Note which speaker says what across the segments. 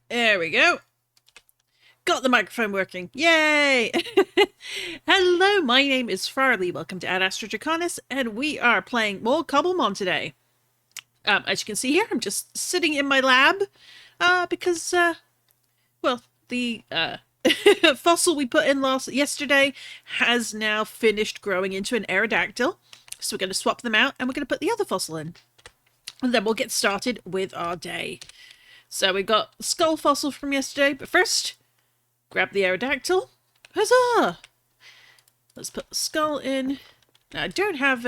Speaker 1: There we go. Got the microphone working. Yay! Hello, my name is Farley. Welcome to Ad Astra Draconis, and we are playing more Cobblemon today. As you can see here, I'm just sitting in my lab, because, well, the, fossil we put in yesterday has now finished growing into an Aerodactyl. So we're going to swap them out, and we're going to put the other fossil in. And then we'll get started with our day. So we've got the skull fossil from yesterday, but first, grab the Aerodactyl. Huzzah! Let's put the skull in. Now, I don't have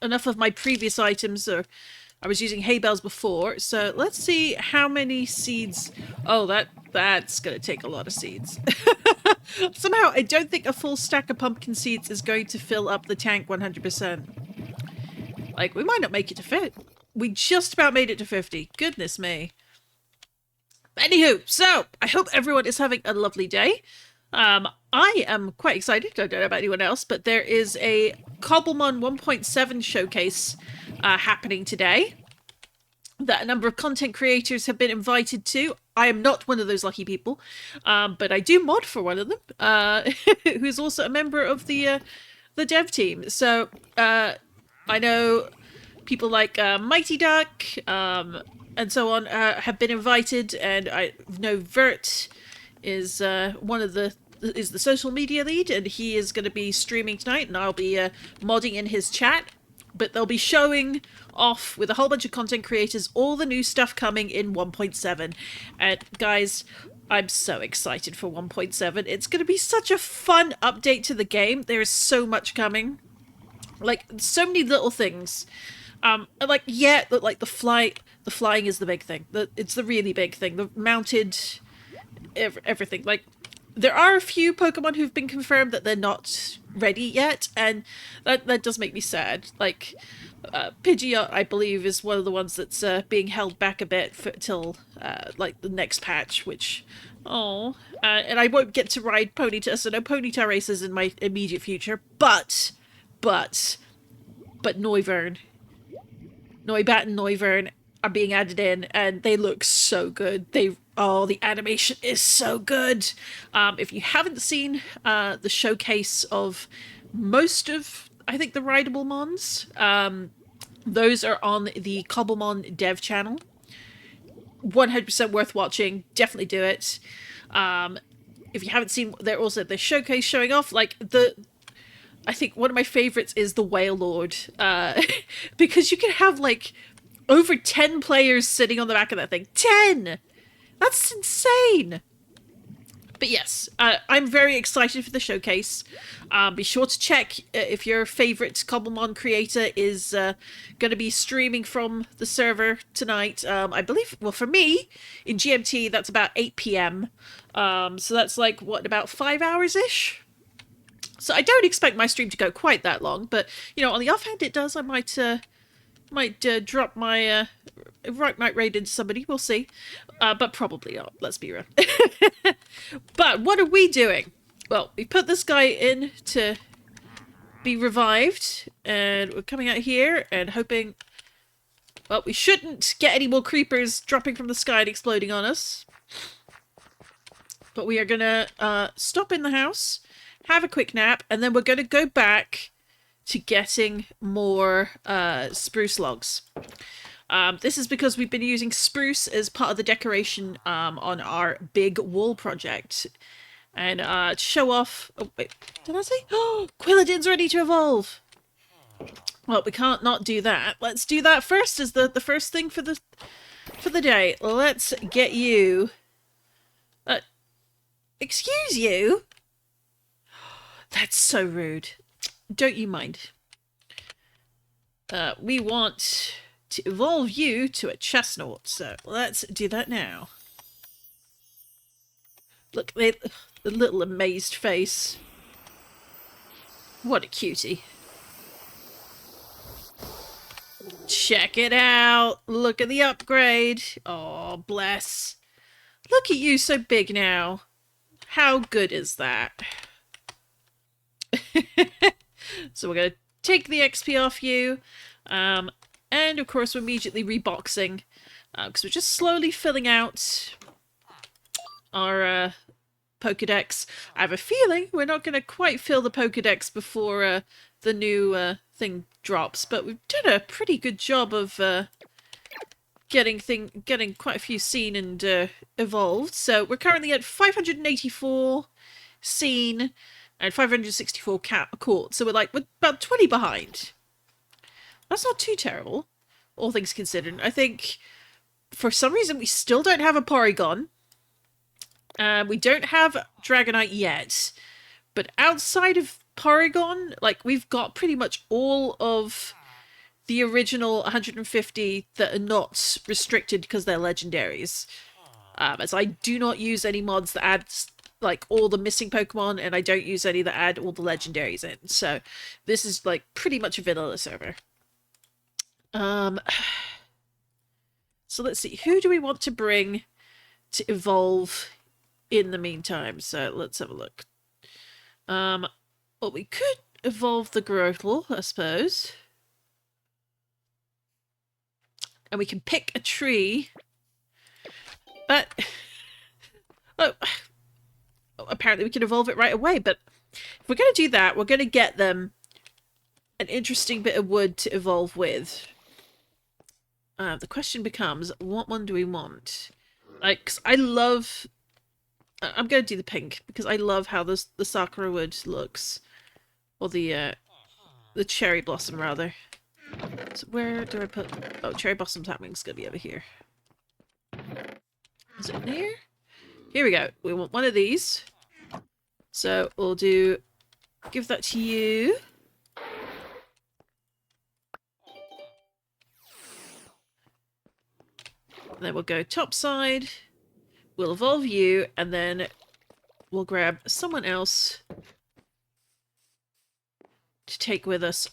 Speaker 1: enough of my previous items, or I was using hay bales before, so let's see how many seeds. Oh, that's going to take a lot of seeds. Somehow, I don't think a full stack of pumpkin seeds is going to fill up the tank 100%. Like, we might not make it to fit. We just about made it to 50. Goodness me. Anywho, so I hope everyone is having a lovely day. I am quite excited. I don't know about anyone else, but there is a Cobblemon 1.7 showcase happening today that a number of content creators have been invited to. I am not one of those lucky people, but I do mod for one of them, who's also a member of the dev team. So I know people like Mighty Duck and so on have been invited, and I know Vert is the social media lead, and he is going to be streaming tonight, and I'll be modding in his chat. But they'll be showing off with a whole bunch of content creators all the new stuff coming in 1.7. And guys, I'm so excited for 1.7. It's going to be such a fun update to the game. There is so much coming. Like, so many little things. Like, yeah, like the flying is the big thing. It's the really big thing. The mounted everything. Like, there are a few Pokemon who've been confirmed that they're not ready yet, and that does make me sad. Like, Pidgeot, I believe, is one of the ones that's being held back a bit till like the next patch, which, and I won't get to ride Ponyta, so no Ponyta races in my immediate future, but Noivern, Noibat and Noivern are being added in, and they look so good. The animation is so good. If you haven't seen the showcase of most of, I think, the rideable mons, those are on the Cobblemon dev channel. 100% worth watching. Definitely do it. If you haven't seen, they're also the showcase showing off. Like, I think one of my favorites is the Whale Lord, because you can have like over 10 players sitting on the back of that thing. 10! That's insane! But yes, I'm very excited for the showcase. Be sure to check if your favorite Cobblemon creator is going to be streaming from the server tonight. I believe, well, for me, in GMT, that's about 8 p.m. So that's like, what, about 5 hours-ish? So I don't expect my stream to go quite that long, but, you know, on the offhand it does, I might drop my might raid into somebody. We'll see, but probably not. Let's be real. But what are we doing? Well, we put this guy in to be revived, and we're coming out here and hoping. Well, we shouldn't get any more creepers dropping from the sky and exploding on us. But we are gonna stop in the house, have a quick nap, and then we're gonna go back to getting more spruce logs. This is because we've been using spruce as part of the decoration on our big wall project. And to show off... Oh, wait, did I say? Oh, Quilladin's ready to evolve! Well, we can't not do that. Let's do that first as the first thing for the day. Let's get you... excuse you? That's so rude. Don't you mind. We want to evolve you to a chestnut, so let's do that now. Look, the little amazed face. What a cutie. Check it out. Look at the upgrade. Oh, bless. Look at you, so big now. How good is that? So we're going to take the XP off you. And of course we're immediately reboxing Because we're just slowly filling out our Pokedex. I have a feeling we're not going to quite fill the Pokedex before the new thing drops, but we've done a pretty good job of getting quite a few seen and evolved. So we're currently at 584 seen and 564 caught. So we're about 20 behind. That's not too terrible, all things considered. I think for some reason we still don't have a Porygon. We don't have Dragonite yet. But outside of Porygon, like, we've got pretty much all of the original 150 that are not restricted because they're legendaries. As I do not use any mods that add, like, all the missing Pokemon, and I don't use any that add all the legendaries in. So this is, like, pretty much a vanilla server. So let's see. Who do we want to bring to evolve in the meantime? So let's have a look. Well, we could evolve the Growtle, I suppose. And we can pick a tree. But apparently we can evolve it right away. But if we're going to do that, we're going to get them an interesting bit of wood to evolve with. The question becomes, what one do we want? Like, 'cause I love... I'm going to do the pink, because I love how the Sakura wood looks. Or the cherry blossom, rather. So where do I put... Oh, cherry blossom tapping's going to be over here. Is it in here? Here we go. We want one of these. So we'll do... Give that to you. And then we'll go top side. We'll evolve you, and then we'll grab someone else to take with us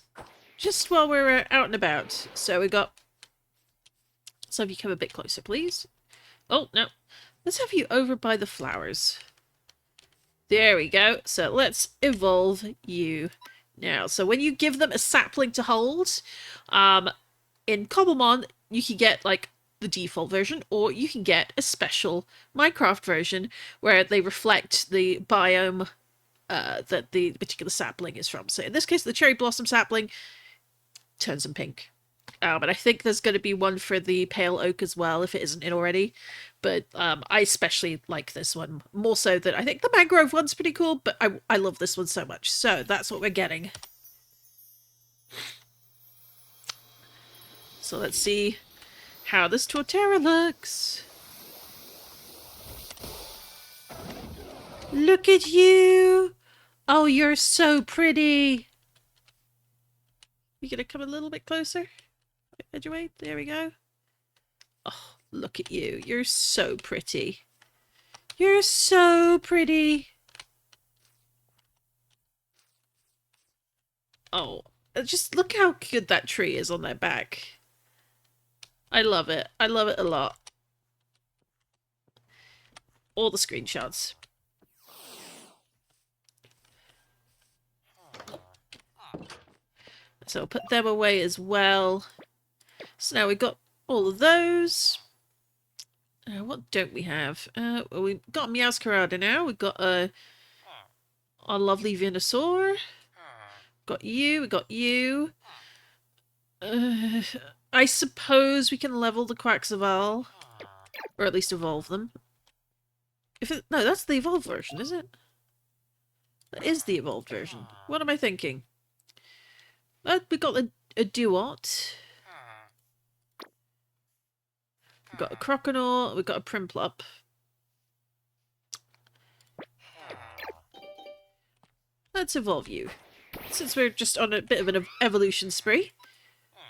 Speaker 1: just while we're out and about. So we got... Let's have you come a bit closer, please. Oh, no. Let's have you over by the flowers. There we go. So let's evolve you now. So when you give them a sapling to hold, in Cobblemon, you can get, like, the default version, or you can get a special Minecraft version where they reflect the biome that the particular sapling is from. So in this case, the cherry blossom sapling turns them pink. But I think there's going to be one for the pale oak as well, if it isn't in already. But I especially like this one, more so than I think the mangrove one's pretty cool, but I love this one so much. So that's what we're getting. So let's see how this Torterra looks. Look at you! Oh, you're so pretty! You gonna come a little bit closer? Edge away. There we go. Oh, look at you. You're so pretty. You're so pretty. Oh, just look how good that tree is on their back. I love it. I love it a lot. All the screenshots. So I'll put them away as well. So now we've got all of those. What don't we have? Well, we've got Meowscarada now. We've got our lovely Venusaur. Got you. We got you. I suppose we can level the Quaxaval. Or at least evolve them. No, that's the evolved version, is it? That is the evolved version. What am I thinking? We got a Duot. We've got a Croconaw. We've got a Primplup. Let's evolve you. Since we're just on a bit of an evolution spree.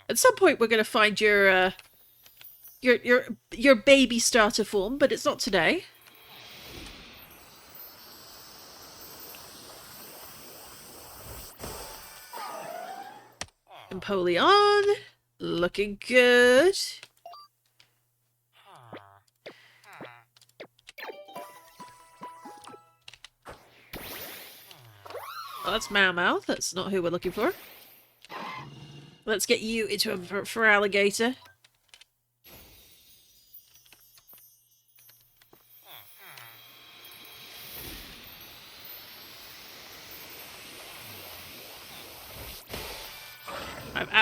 Speaker 1: At some point we're going to find your baby starter form, but it's not today. Empoleon, looking good. Oh, that's Mau. That's not who we're looking for. Let's get you into a Feraligatr.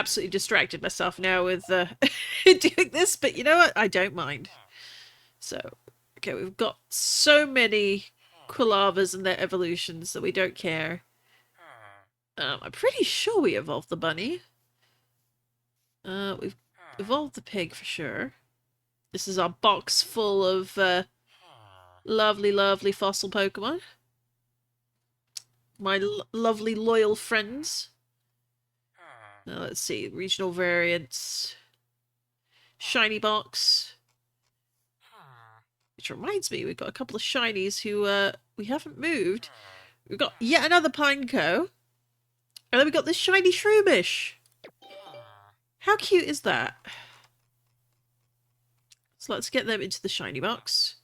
Speaker 1: absolutely distracted myself now with doing this, but you know what? I don't mind. So, okay, we've got so many Quillavas and their evolutions that we don't care. I'm pretty sure we evolved the bunny. We've evolved the pig for sure. This is our box full of lovely, lovely fossil Pokemon. My lovely loyal friends. Now let's see, regional variants. Shiny box. Which reminds me, we've got a couple of shinies who we haven't moved. We've got yet another Pineco. And then we got this shiny Shroomish. How cute is that? So let's get them into the shiny box.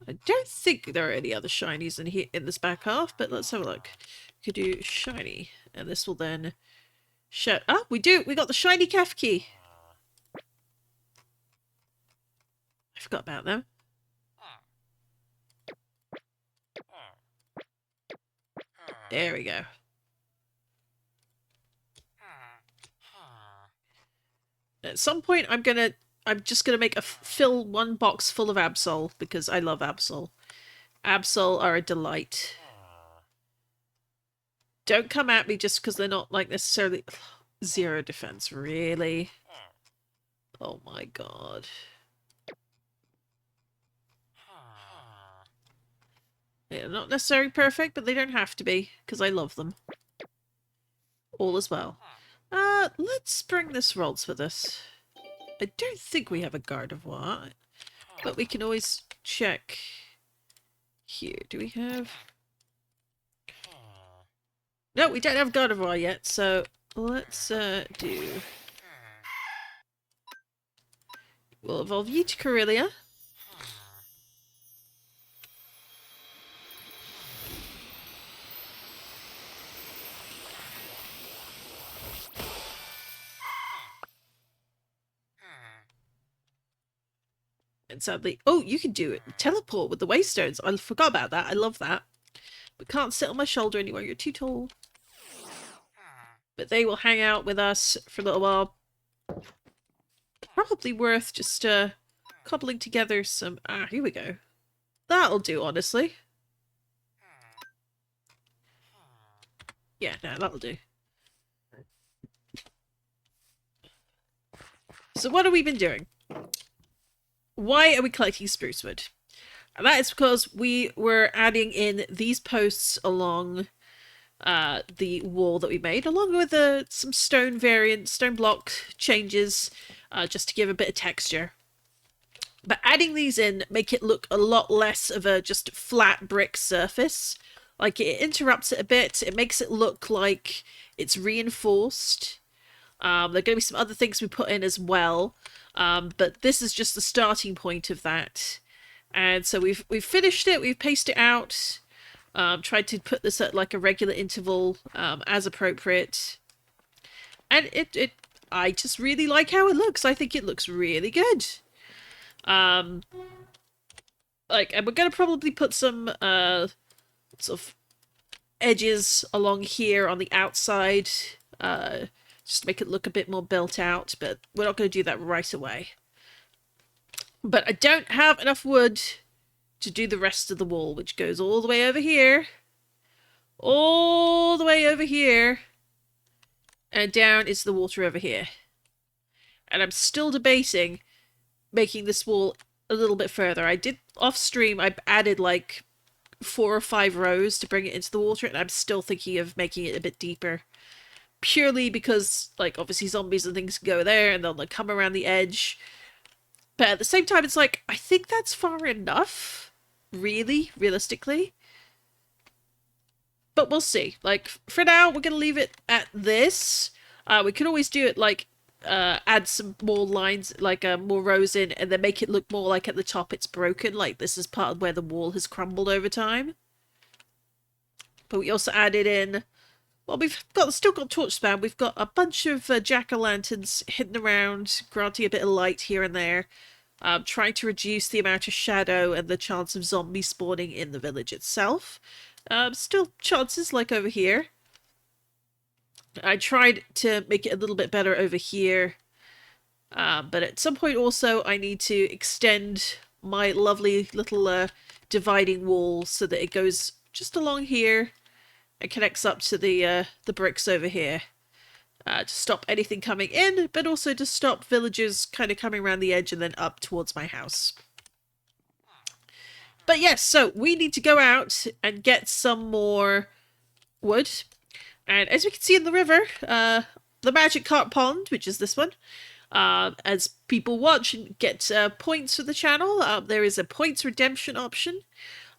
Speaker 1: I don't think there are any other shinies in here in this back half, but let's have a look. We could do shiny, and this will then show. Ah, we do. We got the shiny Kefki. I forgot about them. There we go. At some point, I'm just gonna make fill one box full of Absol because I love Absol. Absol are a delight. Don't come at me just because they're not like necessarily zero defense. Really? Oh my god. They're not necessarily perfect, but they don't have to be because I love them. All as well. Let's bring this Rolls with us. I don't think we have a Gardevoir, but we can always check here. Do we have... No, we don't have Gardevoir yet, so let's do... We'll evolve you to Corellia. And sadly... Oh, you can do it. Teleport with the Waystones. I forgot about that. I love that. But can't sit on my shoulder anymore. You're too tall. But they will hang out with us for a little while. Probably worth just cobbling together some... Ah, here we go. That'll do, honestly. Yeah, no, that'll do. So what have we been doing? Why are we collecting spruce wood? And that is because we were adding in these posts along the wall that we made, along with some stone variants, stone block changes, just to give a bit of texture. But adding these in make it look a lot less of a just flat brick surface. Like, it interrupts it a bit. It makes it look like it's reinforced. There are going to be some other things we put in as well. But this is just the starting point of that. And so we've finished it. We've paced it out. Tried to put this at like a regular interval as appropriate. And I just really like how it looks. I think it looks really good. And we're going to probably put some sort of edges along here on the outside, just to make it look a bit more built out, but we're not going to do that right away. But I don't have enough wood to do the rest of the wall, which goes all the way over here, all the way over here, and down is the water over here. And I'm still debating making this wall a little bit further. I did off stream, I added like 4 or 5 rows to bring it into the water, and I'm still thinking of making it a bit deeper. Purely because, like, obviously zombies and things go there, and they'll like come around the edge. But at the same time, it's like, I think that's far enough, really, realistically. But we'll see. Like, for now, we're going to leave it at this. We can always do it, like, add some more lines, like more rows in, and then make it look more like at the top it's broken, like this is part of where the wall has crumbled over time. But we also added in, well, we've still got torch spam. We've got a bunch of jack-o'-lanterns hidden around, granting a bit of light here and there, trying to reduce the amount of shadow and the chance of zombies spawning in the village itself. Still chances like over here. I tried to make it a little bit better over here. But at some point also I need to extend my lovely little dividing wall so that it goes just along here and connects up to the bricks over here. To stop anything coming in, but also to stop villagers kind of coming around the edge and then up towards my house. But yes, so we need to go out and get some more wood. And as we can see in the river, the Magic Carp Pond, which is this one, as people watch and get points for the channel, there is a points redemption option.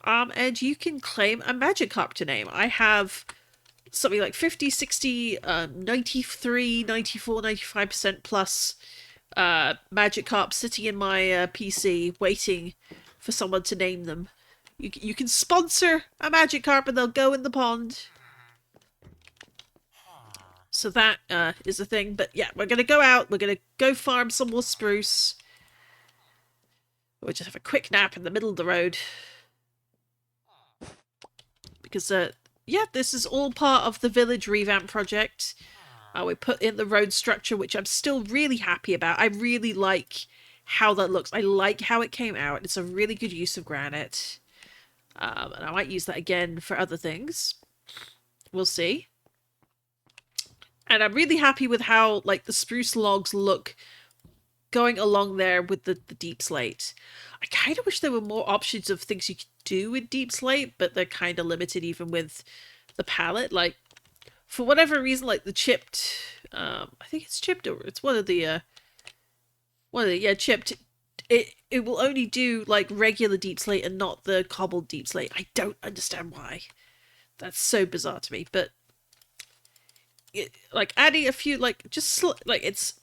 Speaker 1: And you can claim a Magikarp to name. I have something like 50, 60, 93, 94, 95% plus Magikarp sitting in my PC waiting for someone to name them. You can sponsor a Magikarp and they'll go in the pond. So that is a thing. But yeah, we're going to go out. We're going to go farm some more spruce. We'll just have a quick nap in the middle of the road. Because yeah, this is all part of the village revamp project. We put in the road structure, which I'm still really happy about. I really like how that looks. I like how it came out. It's a really good use of granite. And I might use that again for other things. We'll see. And I'm really happy with how, like, the spruce logs look going along there with the deep slate. I kind of wish there were more options of things you could do with deep slate, but they're kind of limited even with the palette. Like, for whatever reason, like the chipped, I think it's chipped, or it's one of the yeah, chipped. It will only do like regular deep slate and not the cobbled deep slate. I don't understand why. That's so bizarre to me. But like adding a few, like just like it's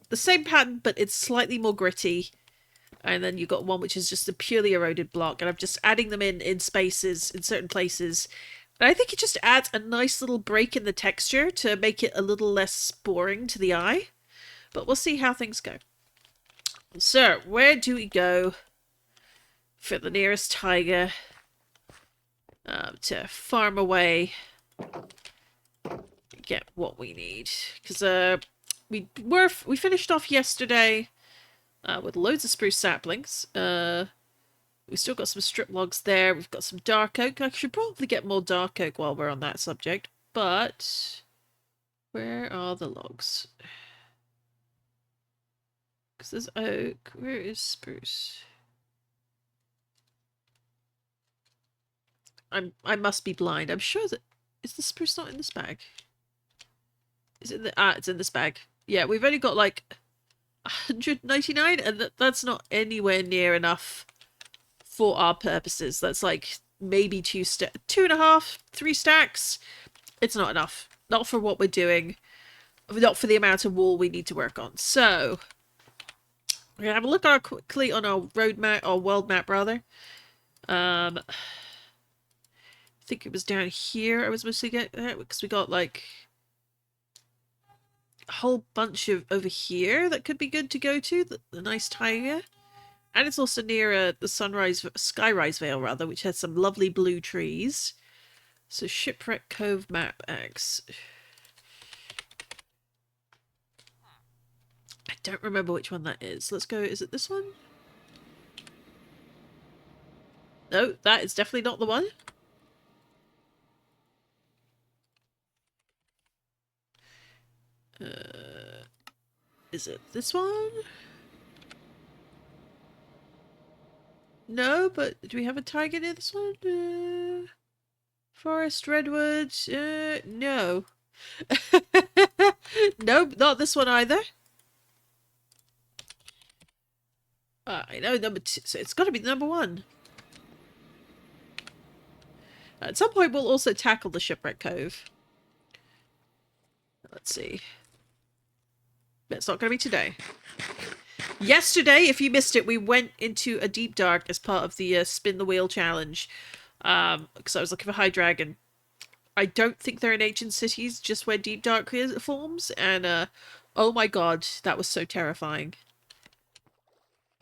Speaker 1: the same pattern, but it's slightly more gritty. And then you've got one which is just a purely eroded block, and I'm just adding them in spaces in certain places. And I think it just adds a nice little break in the texture to make it a little less boring to the eye. But we'll see how things go. So, where do we go for the nearest tiger to farm away, get what we need? Because we finished off yesterday with loads of spruce saplings. We've still got some strip logs there. We've got some dark oak. I should probably get more dark oak while we're on that subject. But where are the logs? Because there's oak. Where is spruce? I must be blind. I'm sure that... Is the spruce not in this bag? Is it in the... it's in this bag. Yeah, we've only got like 199, and that's not anywhere near enough for our purposes. That's like maybe 2.5, 3 stacks. It's not enough. Not for what we're doing. Not for the amount of wall we need to work on. So we're gonna have a look quickly on our road map, or world map rather. I think it was down here I was supposed to get there, because we got like a whole bunch of over here that could be good to go to. The nice tiger. And it's also near the Skyrise Vale rather, which has some lovely blue trees. So Shipwreck Cove map X. I don't remember which one that is. Let's go. Is it this one? No, that is definitely not the one. Is it this one? No, but do we have a tiger near this one? Forest Redwood? No. No, not this one either. I know number 2, so it's got to be number 1. At some point we'll also tackle the Shipwreck Cove. Let's see. It's not going to be today. Yesterday, if you missed it, we went into a deep dark as part of the spin the wheel challenge. Because I was looking for High Dragon. I don't think they're in ancient cities, just where deep dark forms. And oh my god, that was so terrifying.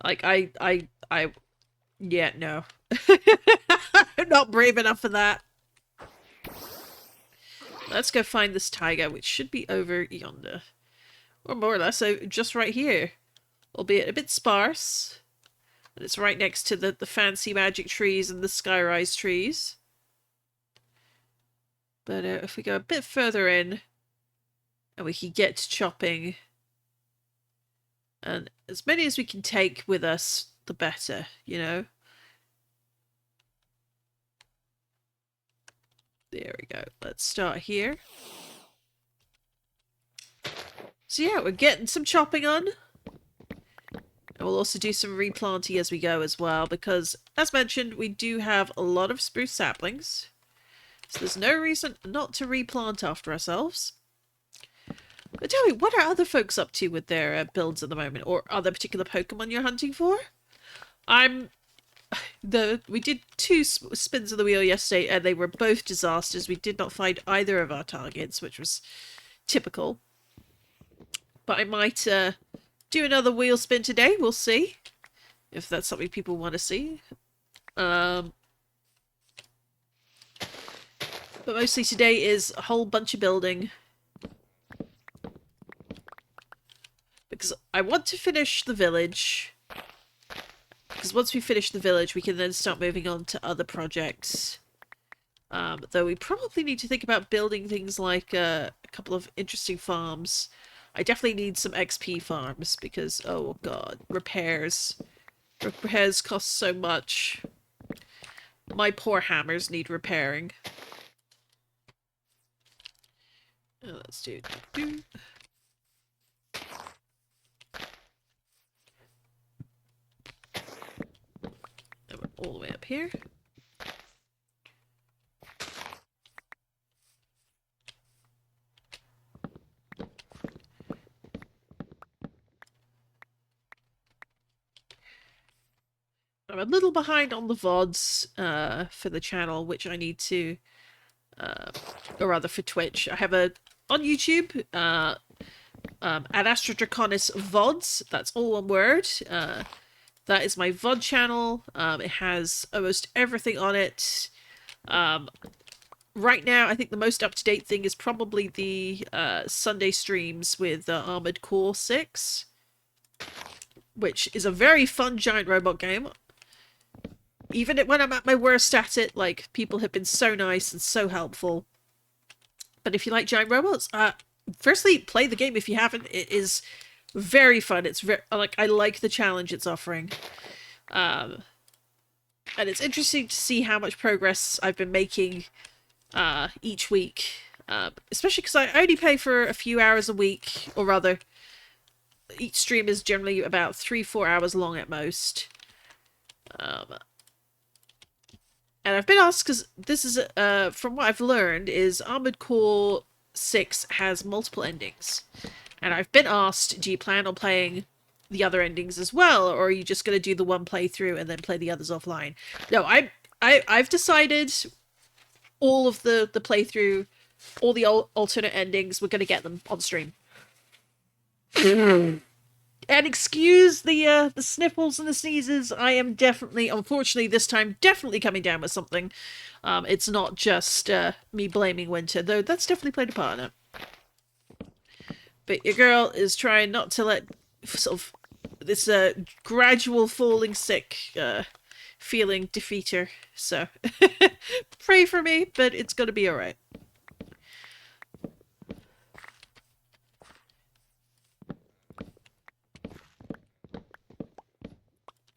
Speaker 1: Like yeah, no. I'm not brave enough for that. let's go find this taiga, which should be over yonder. Or more or less, so just right here. Albeit a bit sparse. And it's right next to the fancy magic trees and the skyrise trees. But if we go a bit further in, and we can get to chopping, and as many as we can take with us, the better, you know? There we go. Let's start here. So yeah, we're getting some chopping on. And we'll also do some replanting as we go as well, because, as mentioned, we do have a lot of spruce saplings. So there's no reason not to replant after ourselves. But tell me, what are other folks up to with their builds at the moment? Or are there particular Pokemon you're hunting for? We did 2 spins of the wheel yesterday, and they were both disasters. We did not find either of our targets, which was typical. But I might do another wheel spin today. We'll see if that's something people want to see. But mostly today is a whole bunch of building. Because I want to finish the village. Because once we finish the village, we can then start moving on to other projects. Though we probably need to think about building things like a couple of interesting farms. I definitely need some XP farms because, oh god, repairs. Repairs cost so much. My poor hammers need repairing. Let's do. And we're all the way up here. I'm a little behind on the VODs for the channel, which I need to, or rather for Twitch. I have on YouTube, at Astrodraconis VODs, that's all one word. That is my VOD channel. It has almost everything on it. Right now, I think the most up-to-date thing is probably the Sunday streams with Armored Core 6, which is a very fun giant robot game. Even when I'm at my worst at it, like, people have been so nice and so helpful. But if you like giant robots, firstly, play the game if you haven't. It is very fun. It's very, like, I like the challenge it's offering. And it's interesting to see how much progress I've been making each week. Especially because I only play for a few hours a week, or rather, each stream is generally about 3-4 hours long at most. And I've been asked, because this is, from what I've learned, is Armored Core 6 has multiple endings. And I've been asked, do you plan on playing the other endings as well, or are you just going to do the one playthrough and then play the others offline? No, I've decided all of the playthrough, all the alternate endings, we're going to get them on stream. And excuse the sniffles and the sneezes. I am definitely, unfortunately this time, definitely coming down with something. It's not just me blaming winter, though that's definitely played a part in it. But your girl is trying not to let sort of this gradual falling sick feeling defeat her. So pray for me, but it's going to be alright.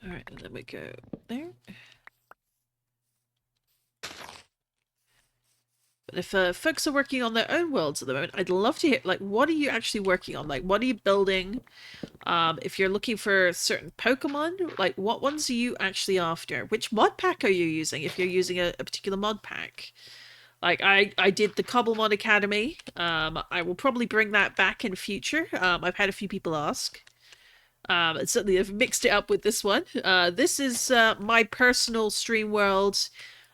Speaker 1: Alright, and then we go there. But if folks are working on their own worlds at the moment, I'd love to hear, like, what are you actually working on? Like, what are you building? If you're looking for certain Pokemon, like, what ones are you actually after? Which mod pack are you using, if you're using a particular mod pack? Like, I did the Cobblemon Academy. I will probably bring that back in future. I've had a few people ask. And certainly I've mixed it up with this one. This is my personal stream world,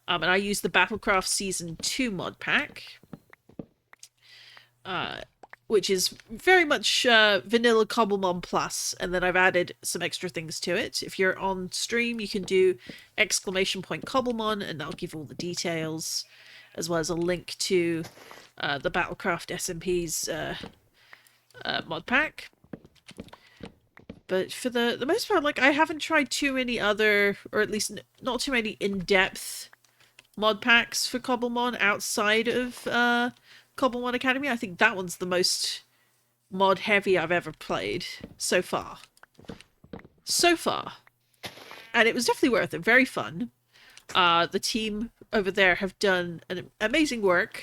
Speaker 1: and I use the Battlecraft Season 2 mod pack, which is very much vanilla Cobblemon Plus, and then I've added some extra things to it. If you're on stream, you can do !Cobblemon, and I'll give all the details, as well as a link to the Battlecraft SMP's mod pack. But for the most part, like, I haven't tried too many other, or at least not too many in-depth mod packs for Cobblemon outside of Cobblemon Academy. I think that one's the most mod heavy I've ever played so far. So far. And it was definitely worth it. Very fun. The team over there have done an amazing work.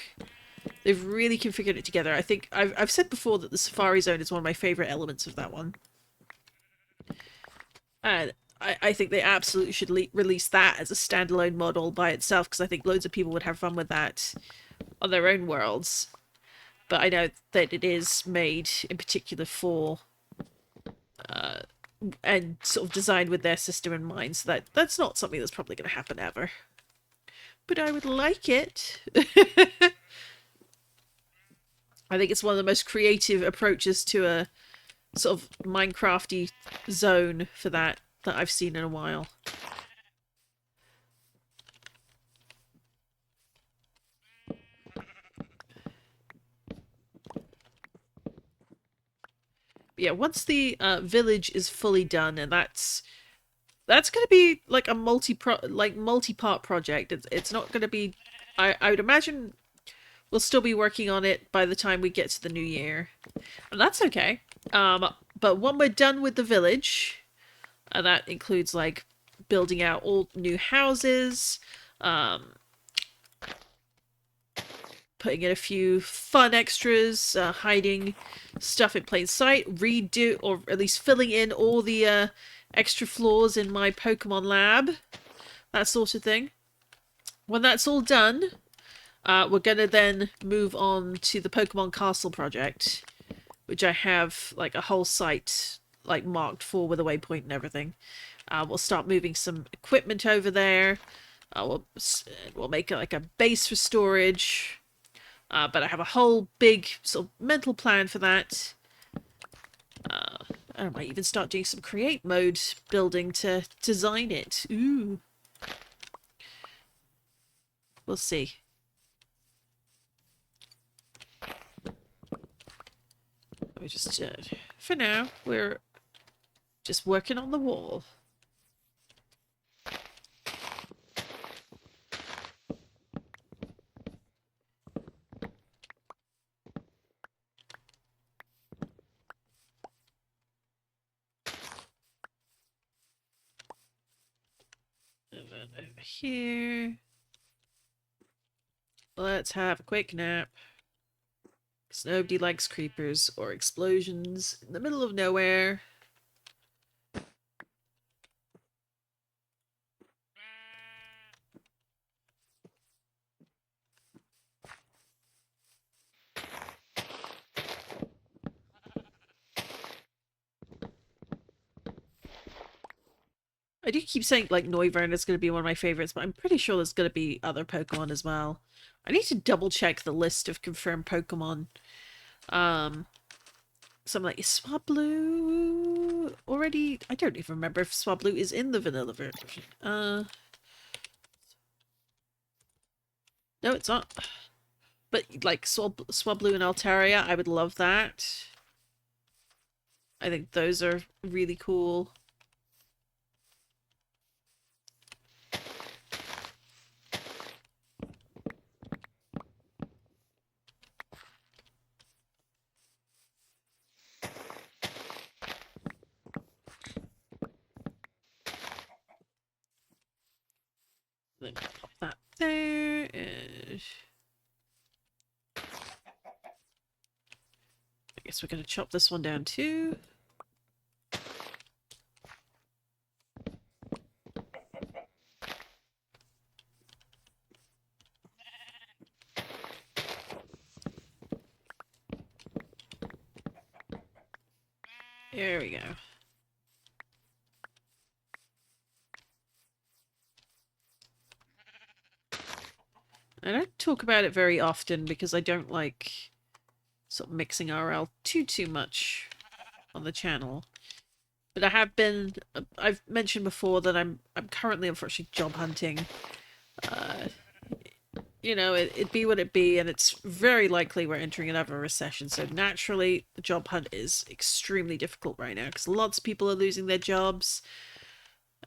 Speaker 1: They've really configured it together. I think I've said before that the Safari Zone is one of my favourite elements of that one. And I think they absolutely should release that as a standalone mod all by itself, because I think loads of people would have fun with that on their own worlds. But I know that it is made in particular for and sort of designed with their system in mind, so that's not something that's probably going to happen ever. But I would like it. I think it's one of the most creative approaches to a sort of Minecrafty zone for that I've seen in a while. Yeah, once the village is fully done, and that's going to be like a multi-part project. It's not going to be. I would imagine we'll still be working on it by the time we get to the new year, and that's okay. But when we're done with the village, and that includes like building out all new houses, putting in a few fun extras, hiding stuff in plain sight, or at least filling in all the extra floors in my Pokemon lab, that sort of thing. When that's all done, we're gonna then move on to the Pokemon Castle project, which I have like a whole site like marked for with a waypoint and everything. We'll start moving some equipment over there. We'll make like a base for storage. But I have a whole big sort of mental plan for that. I might even start doing some create mode building to design it. Ooh. We'll see. We just, for now, we're just working on the wall. And then over here. Let's have a quick nap. Because nobody likes creepers or explosions in the middle of nowhere. I do keep saying like Noivern is going to be one of my favorites, but I'm pretty sure there's going to be other Pokemon as well. I need to double check the list of confirmed Pokemon. Something like, is Swablu already? I don't even remember if Swablu is in the vanilla version. No, it's not. But like Swablu and Altaria, I would love that. I think those are really cool. Then pop that there. And I guess we're going to chop this one down too. There we go. I don't talk about it very often because I don't like sort of mixing RL too much on the channel. But I've mentioned before that I'm currently unfortunately job hunting you know, it'd be what it be, and it's very likely we're entering another recession. So naturally, the job hunt is extremely difficult right now because lots of people are losing their jobs.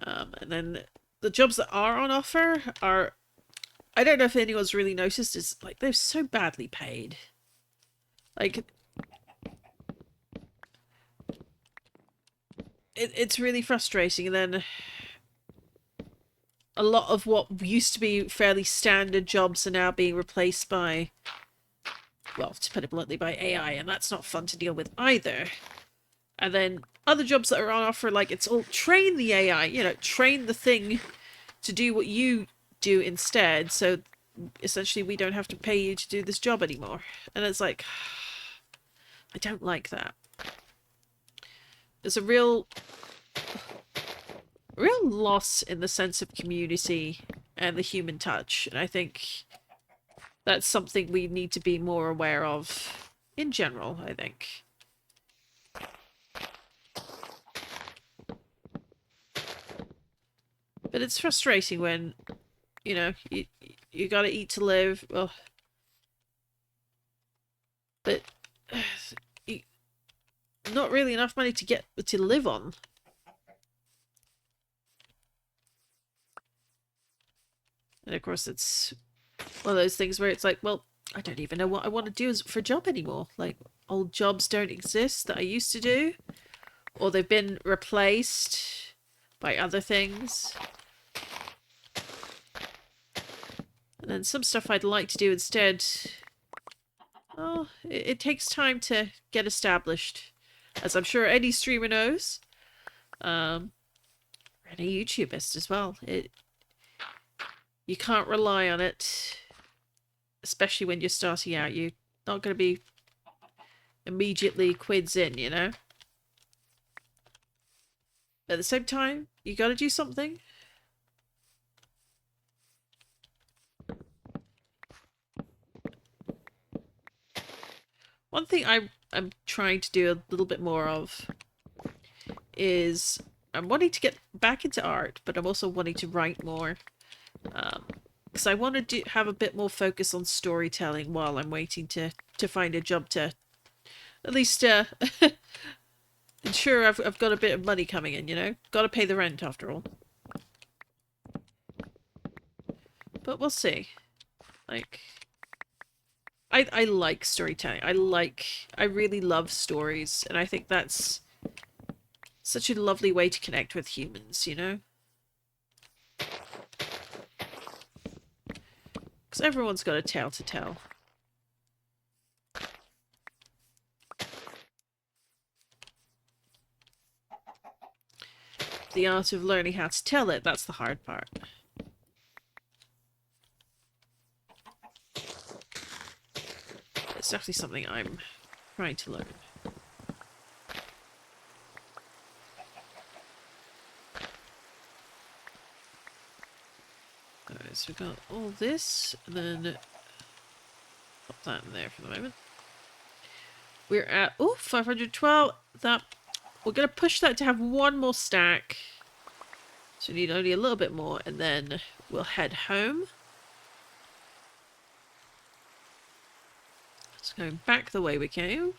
Speaker 1: And then the jobs that are on offer are, I don't know if anyone's really noticed, is like they're so badly paid. Like, it's really frustrating. And then a lot of what used to be fairly standard jobs are now being replaced by, well, to put it bluntly, by AI, and that's not fun to deal with either. And then other jobs that are on offer, like, it's all train the AI, you know, train the thing to do what you do instead, so essentially we don't have to pay you to do this job anymore. And it's like, I don't like that. There's a real loss in the sense of community and the human touch, and I think that's something we need to be more aware of in general, I think. But it's frustrating when, you know, you gotta eat to live. Well, but not really enough money to get to live on. And of course, it's one of those things where it's like, well, I don't even know what I want to do for a job anymore. Like, old jobs don't exist that I used to do, or they've been replaced by other things. And then some stuff I'd like to do instead, oh, it takes time to get established, as I'm sure any streamer knows. Any YouTubist as well. You can't rely on it, especially when you're starting out. You're not going to be immediately quids in, you know? At the same time, you got to do something. One thing I'm trying to do a little bit more of is I'm wanting to get back into art, but I'm also wanting to write more. Because I want to have a bit more focus on storytelling while I'm waiting to find a job to at least ensure I've got a bit of money coming in, you know? Got to pay the rent after all. But we'll see. Like, I like storytelling. I really love stories, and I think that's such a lovely way to connect with humans, you know? Because everyone's got a tale to tell. The art of learning how to tell it, that's the hard part. It's definitely something I'm trying to learn. Alright, so we've got all this, and then pop that in there for the moment. We're at, 512. That, we're going to push that to have one more stack. So we need only a little bit more, and then we'll head home. Let's go back the way we came.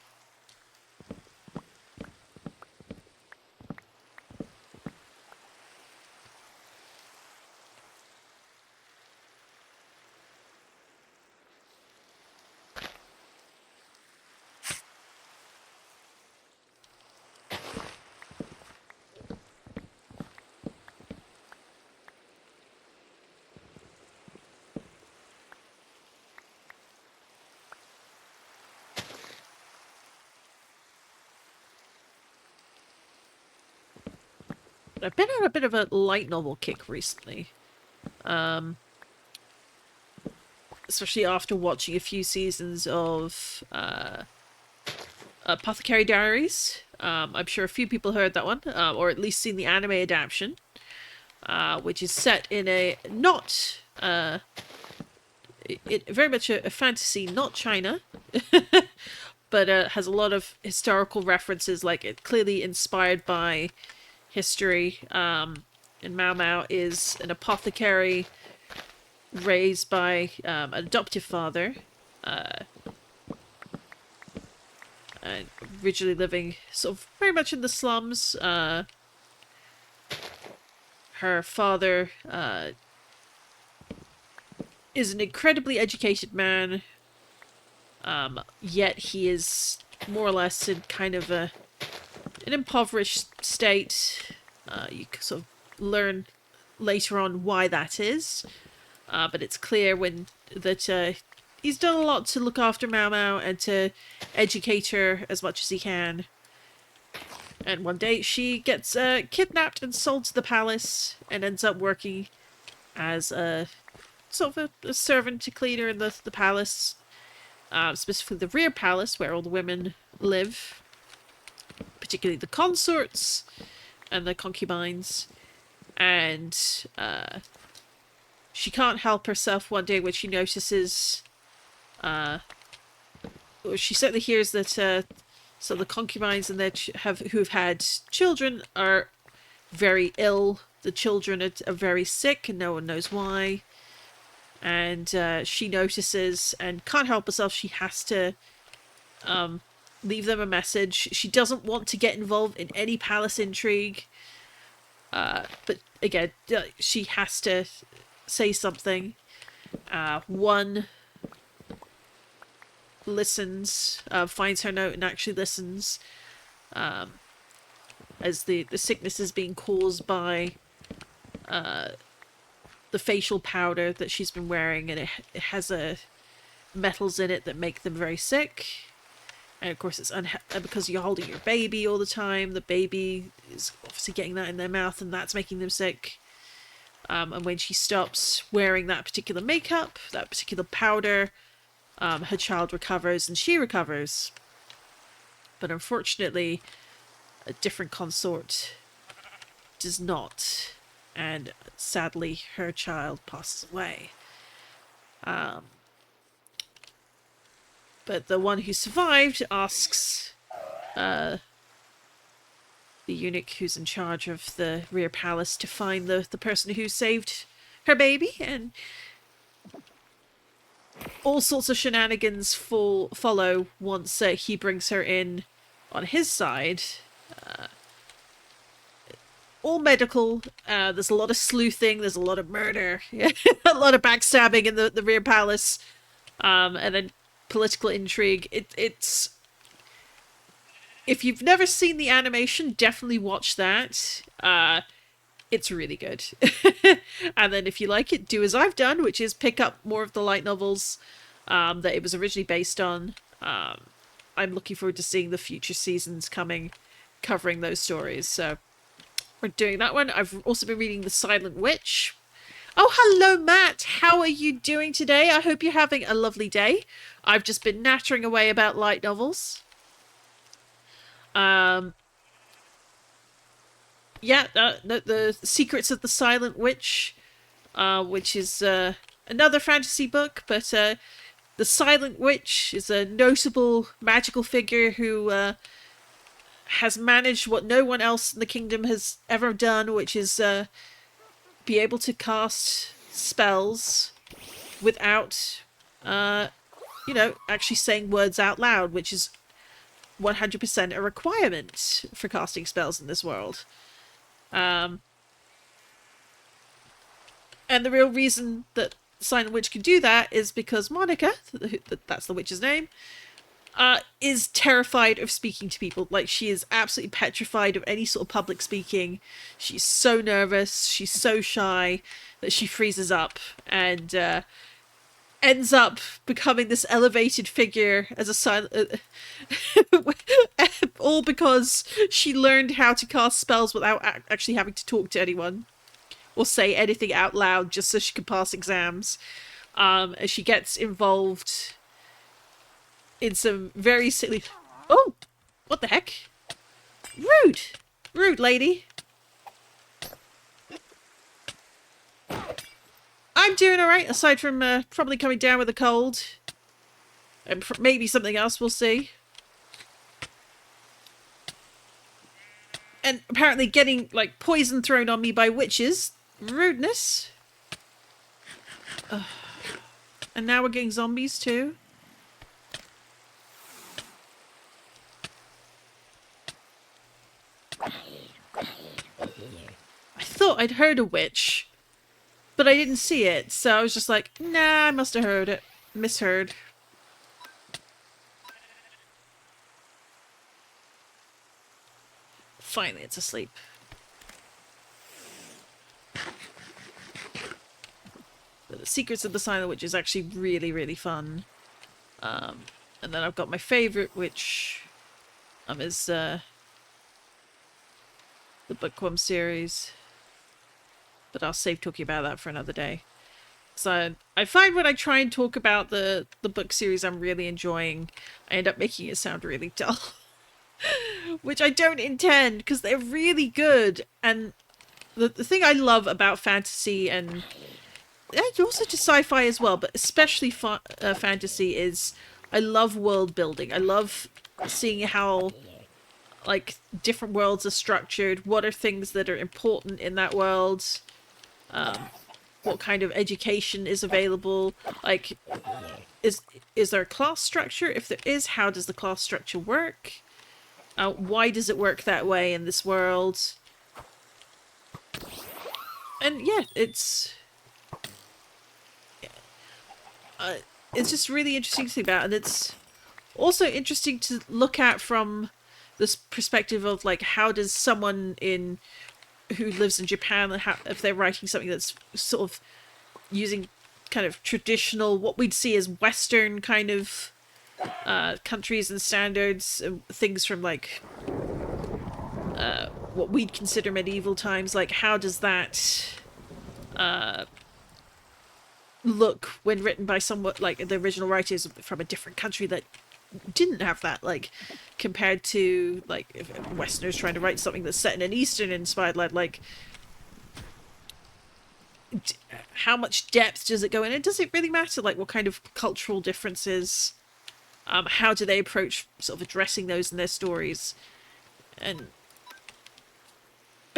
Speaker 1: I've been on a bit of a light novel kick recently. Especially after watching a few seasons of Apothecary Diaries. I'm sure a few people heard that one, or at least seen the anime adaptation, which is set in a not... it very much a fantasy, not China, but has a lot of historical references, like it clearly inspired by history. And Mao Mao is an apothecary raised by an adoptive father, and originally living sort of very much in the slums. Her father is an incredibly educated man, yet he is more or less in kind of an impoverished state. You can sort of learn later on why that is, but it's clear that he's done a lot to look after Mau Mau and to educate her as much as he can. And one day she gets kidnapped and sold to the palace and ends up working as a sort of a servant to cleaner in the palace, specifically the rear palace where all the women live, particularly the consorts and the concubines. And she can't help herself one day when she notices, she certainly hears that so the concubines and who've had children are very ill. The children are very sick and no one knows why. And she notices and can't help herself. She has to leave them a message. She doesn't want to get involved in any palace intrigue. But again, she has to say something. One listens, finds her note and actually listens, as the sickness is being caused by the facial powder that she's been wearing, and it has metals in it that make them very sick. And of course, it's because you're holding your baby all the time. The baby is obviously getting that in their mouth, and that's making them sick. And when she stops wearing that particular makeup, that particular powder, her child recovers and she recovers. But unfortunately, a different consort does not. And sadly, her child passes away. But the one who survived asks the eunuch who's in charge of the rear palace to find the person who saved her baby, and all sorts of shenanigans follow once he brings her in on his side. All medical. There's a lot of sleuthing. There's a lot of murder. A lot of backstabbing in the rear palace. And then political intrigue. It's... If you've never seen the animation, definitely watch that. It's really good. And then if you like it, do as I've done, which is pick up more of the light novels that it was originally based on. I'm looking forward to seeing the future seasons covering those stories. So we're doing that one. I've also been reading The Silent Witch. Oh, hello, Matt. How are you doing today? I hope you're having a lovely day. I've just been nattering away about light novels. Yeah, the Secrets of the Silent Witch, which is another fantasy book, but the Silent Witch is a notable magical figure who has managed what no one else in the kingdom has ever done, which is be able to cast spells without, actually saying words out loud, which is 100% a requirement for casting spells in this world. And the real reason that Silent Witch can do that is because Monica, that's the witch's name, is terrified of speaking to people. Like, she is absolutely petrified of any sort of public speaking. She's so nervous, she's so shy that she freezes up and ends up becoming this elevated figure as a silent... all because she learned how to cast spells without actually having to talk to anyone or say anything out loud just so she can pass exams. As she gets involved in some very silly... Oh! What the heck? Rude! Rude, lady. I'm doing alright, aside from probably coming down with a cold. And maybe something else, we'll see. And apparently getting, like, poison thrown on me by witches. Rudeness. And now we're getting zombies too? I thought I'd heard a witch, but I didn't see it, so I was just like, nah, I must have heard it. Misheard. Finally, it's asleep. But the Secrets of the Silent Witch is actually really, really fun. And then I've got my favourite, which is the Bookworm series. But I'll save talking about that for another day. So I find when I try and talk about the book series I'm really enjoying, I end up making it sound really dull. Which I don't intend, because they're really good. And the thing I love about fantasy and also to sci-fi as well, but especially fantasy, is I love world building. I love seeing how like different worlds are structured. What are things that are important in that world? What kind of education is available? Like, is there a class structure? If there is, how does the class structure work? Why does it work that way in this world? And yeah, it's just really interesting to think about, and it's also interesting to look at from this perspective of like, how does someone who lives in Japan, if they're writing something that's sort of using kind of traditional, what we'd see as Western kind of countries and standards, things from like what we'd consider medieval times, like how does that look when written by somewhat like the original writers from a different country that didn't have that, like compared to like if Westerners trying to write something that's set in an Eastern inspired land, like how much depth does it go in? And does it really matter like what kind of cultural differences, how do they approach sort of addressing those in their stories? But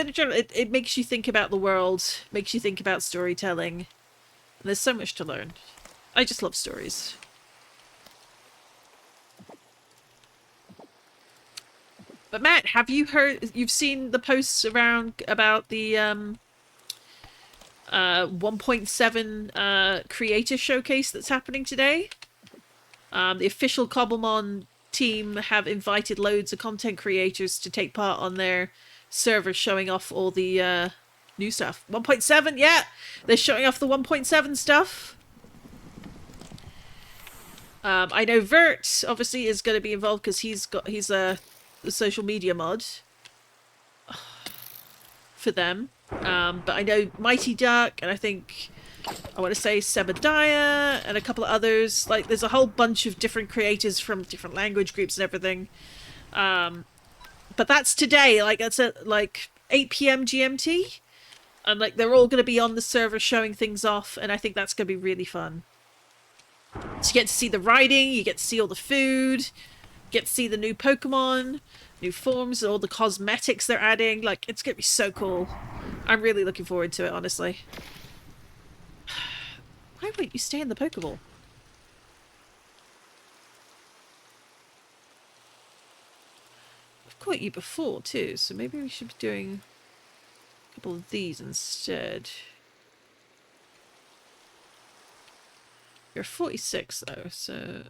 Speaker 1: in general, it makes you think about the world, makes you think about storytelling, and there's so much to learn. I just love stories. But Matt, have you you've seen the posts around about the 1.7 creator showcase that's happening today? The official Cobblemon team have invited loads of content creators to take part on their server, showing off all the new stuff. 1.7, yeah! They're showing off the 1.7 stuff. I know Vert, obviously, is going to be involved because he's a social media mod for them. But I know Mighty Duck, and I want to say Sebediah, and a couple of others. Like, there's a whole bunch of different creators from different language groups and everything. But that's today. Like, that's at like 8 p.m. GMT, and like they're all going to be on the server showing things off, and I think that's going to be really fun. So you get to see the writing, you get to see all the food, you get to see the new Pokemon, new forms, all the cosmetics they're adding. Like, it's going to be so cool. I'm really looking forward to it, honestly. Why won't you stay in the Pokeball? I've caught you before, too, so maybe we should be doing a couple of these instead. You're 46, though, so...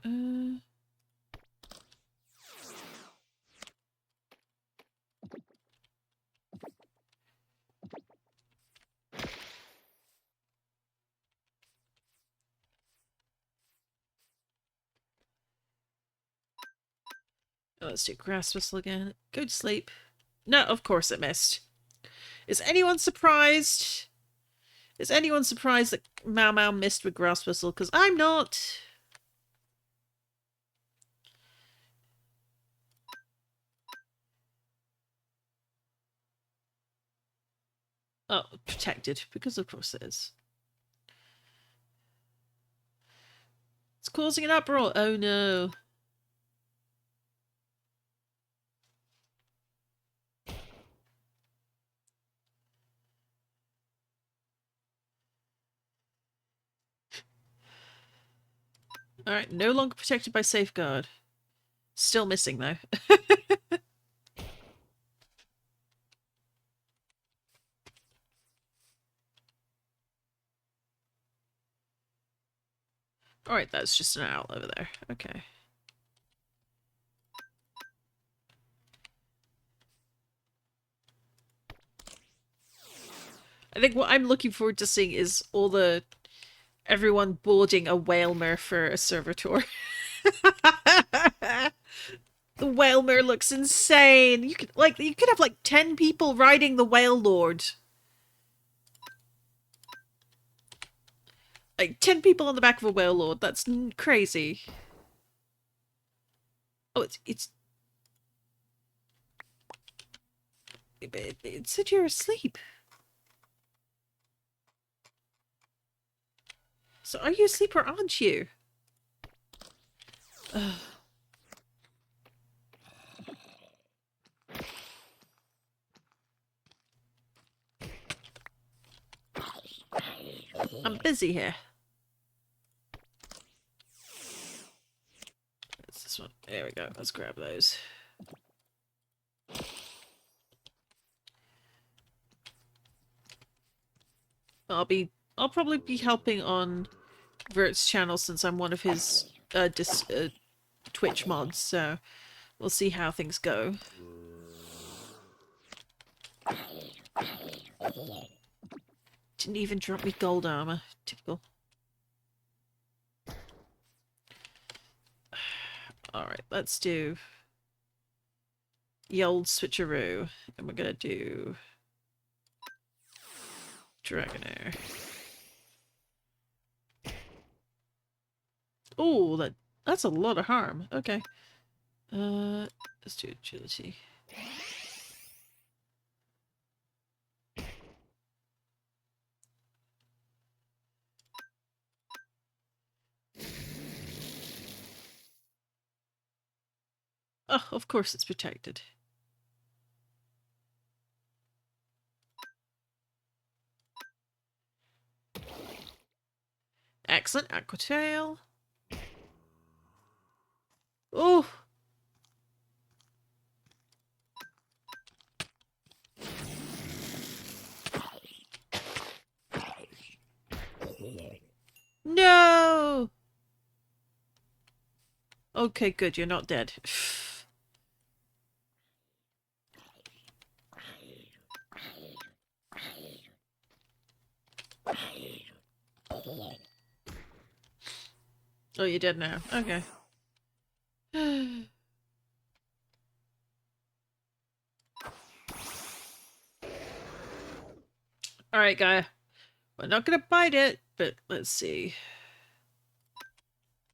Speaker 1: Oh, let's do Grass Whistle again. Go to sleep. No, of course it missed. Is anyone surprised? Is anyone surprised that Mau Mau missed with Grass Whistle? Because I'm not. Oh, protected. Because of course it is. It's causing an uproar. Oh no. Alright, no longer protected by safeguard. Still missing, though. Alright, that's just an owl over there. Okay. I think what I'm looking forward to seeing is everyone boarding a Whalmer for a servitor. The Whalmer looks insane. You could have like 10 people riding the Whale Lord. Like 10 people on the back of a Whale Lord. That's crazy. Oh, it said you're asleep. So are you asleep or aren't you? Ugh. I'm busy here. It's this one. There we go. Let's grab those. I'll probably be helping on Vert's channel since I'm one of his Twitch mods, so we'll see how things go. Didn't even drop me gold armor. Typical. Alright, let's do the old switcheroo. And we're gonna do Dragonair. Oh, that's a lot of harm. Okay. Let's do agility. Oh, of course it's protected. Excellent. Aquatail. Oh! No! Okay, good. You're not dead. Oh, you're dead now. Okay. Alright, Gaia. We're not gonna bite it, but let's see.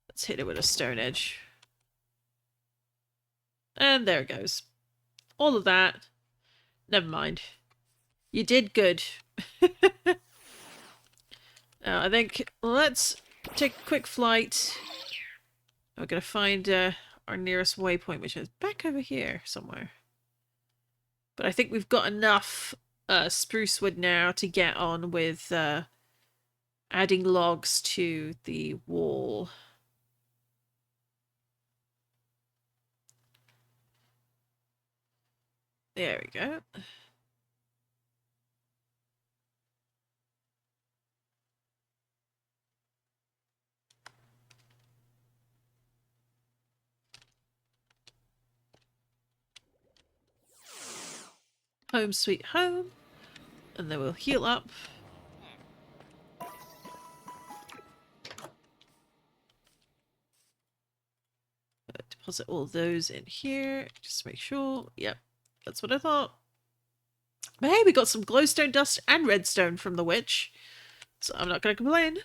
Speaker 1: Let's hit it with a stone edge. And there it goes. All of that. Never mind. You did good. Now, I think let's take a quick flight. We're gonna find our nearest waypoint, which is back over here somewhere. But I think we've got enough spruce wood now to get on with adding logs to the wall. There we go. Home sweet home. And then we'll heal up. Deposit all those in here. Just to make sure. Yep. That's what I thought. But hey, we got some glowstone dust and redstone from the witch. So I'm not going to complain.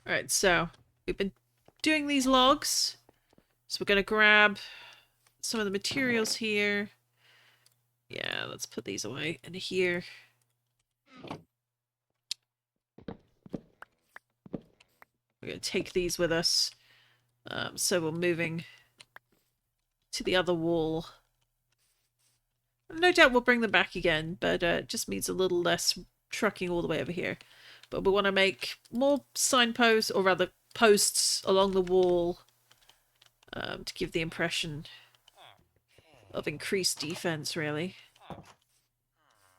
Speaker 1: Alright, so we've been doing these logs. So we're going to grab some of the materials here. Yeah, let's put these away in here. We're going to take these with us. So we're moving to the other wall. no doubt we'll bring them back again, but it just means a little less trucking all the way over here. But we want to make more signposts, or rather posts along the wall, to give the impression of increased defense, really.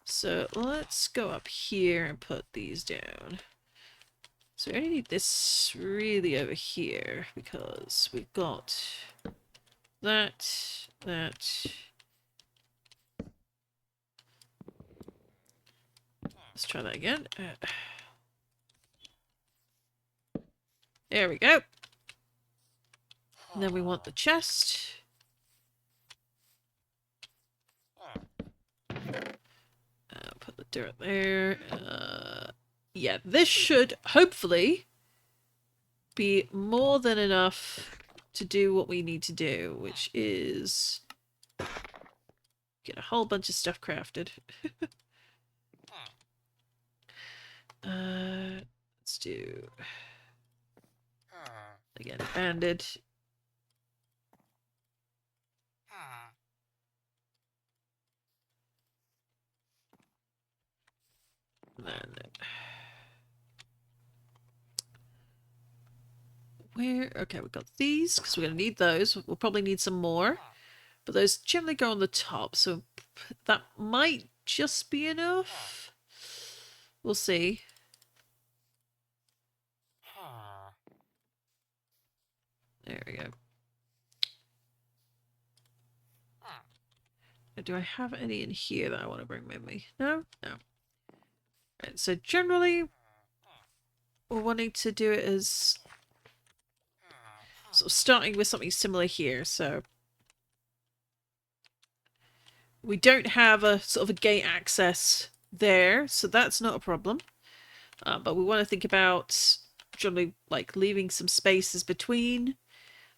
Speaker 1: So let's go up here and put these down. So we only need this really over here, because we've got that. Let's try that again. There we go. And then we want the chest. Put the dirt there. Yeah, this should hopefully be more than enough to do what we need to do, which is get a whole bunch of stuff crafted. Let's do again banded. And then where? Okay, we've got these because we're going to need those. We'll probably need some more, but those generally go on the top, so that might just be enough. We'll see. There we go. Do I have any in here that I want to bring with me? No? No. Right, so generally, we're wanting to do it as sort of starting with something similar here. So we don't have a sort of a gate access there, so that's not a problem. But we want to think about generally like leaving some spaces between.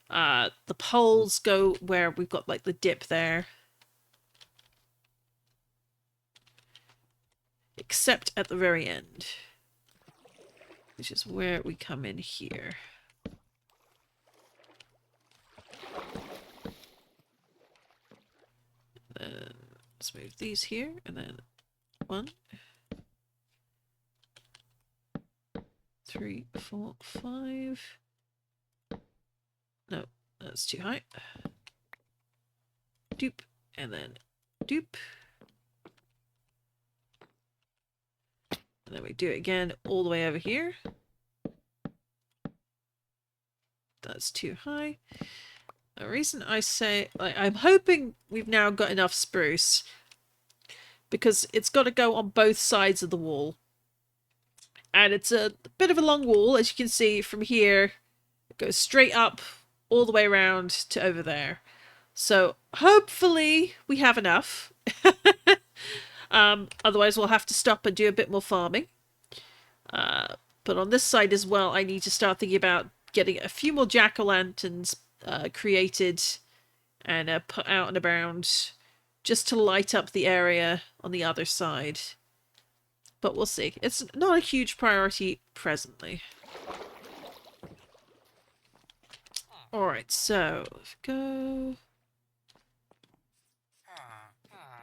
Speaker 1: The poles go where we've got like the dip there. Except at the very end, which is where we come in here. Then let's move these here, and then 1, 3, 4, 5. No, that's too high. Doop, and then doop. And then we do it again all the way over here. That's too high. The reason I say, like, I'm hoping we've now got enough spruce, because it's got to go on both sides of the wall. And it's a bit of a long wall, as you can see from here. It goes straight up all the way around to over there. So hopefully we have enough. Otherwise we'll have to stop and do a bit more farming. But on this side as well, I need to start thinking about getting a few more jack-o'-lanterns created and put out and around, just to light up the area on the other side. But we'll see. It's not a huge priority presently. Alright, so go.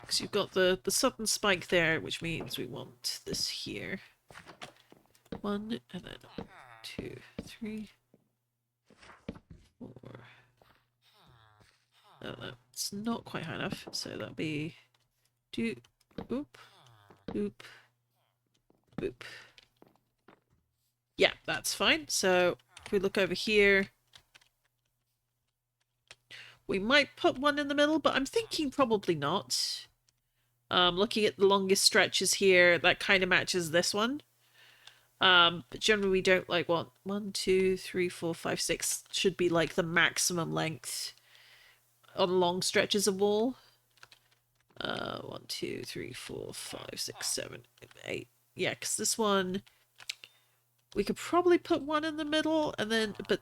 Speaker 1: Because you've got the southern spike there, which means we want this here. 1, and then 2, 3, 4. No, that's not quite high enough, so that'll be doop, boop, boop, boop. Yeah, that's fine. So if we look over here, we might put one in the middle, but I'm thinking probably not. Looking at the longest stretches here, that kind of matches this one. But generally we don't like want 1, 2, 3, 4, 5, 6 should be like the maximum length on long stretches of wall. 1, 2, 3, 4, 5, 6, 7, 8. Yeah, because this one we could probably put one in the middle, and then but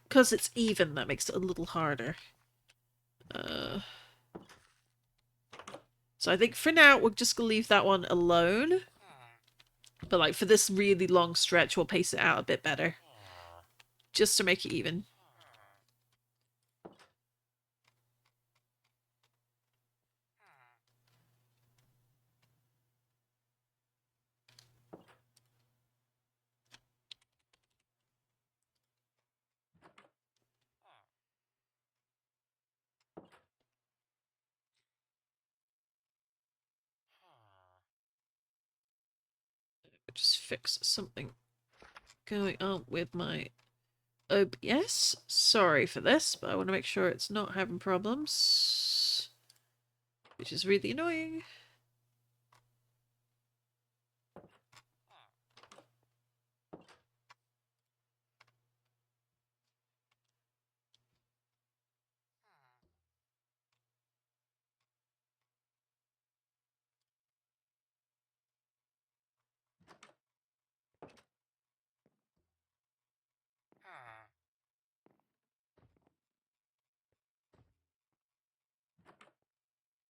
Speaker 1: because it's even, that makes it a little harder. So I think for now we're just gonna leave that one alone. But like for this really long stretch, we'll pace it out a bit better, just to make it even. fix something going on with my OBS. Sorry for this, but I want to make sure it's not having problems, which is really annoying.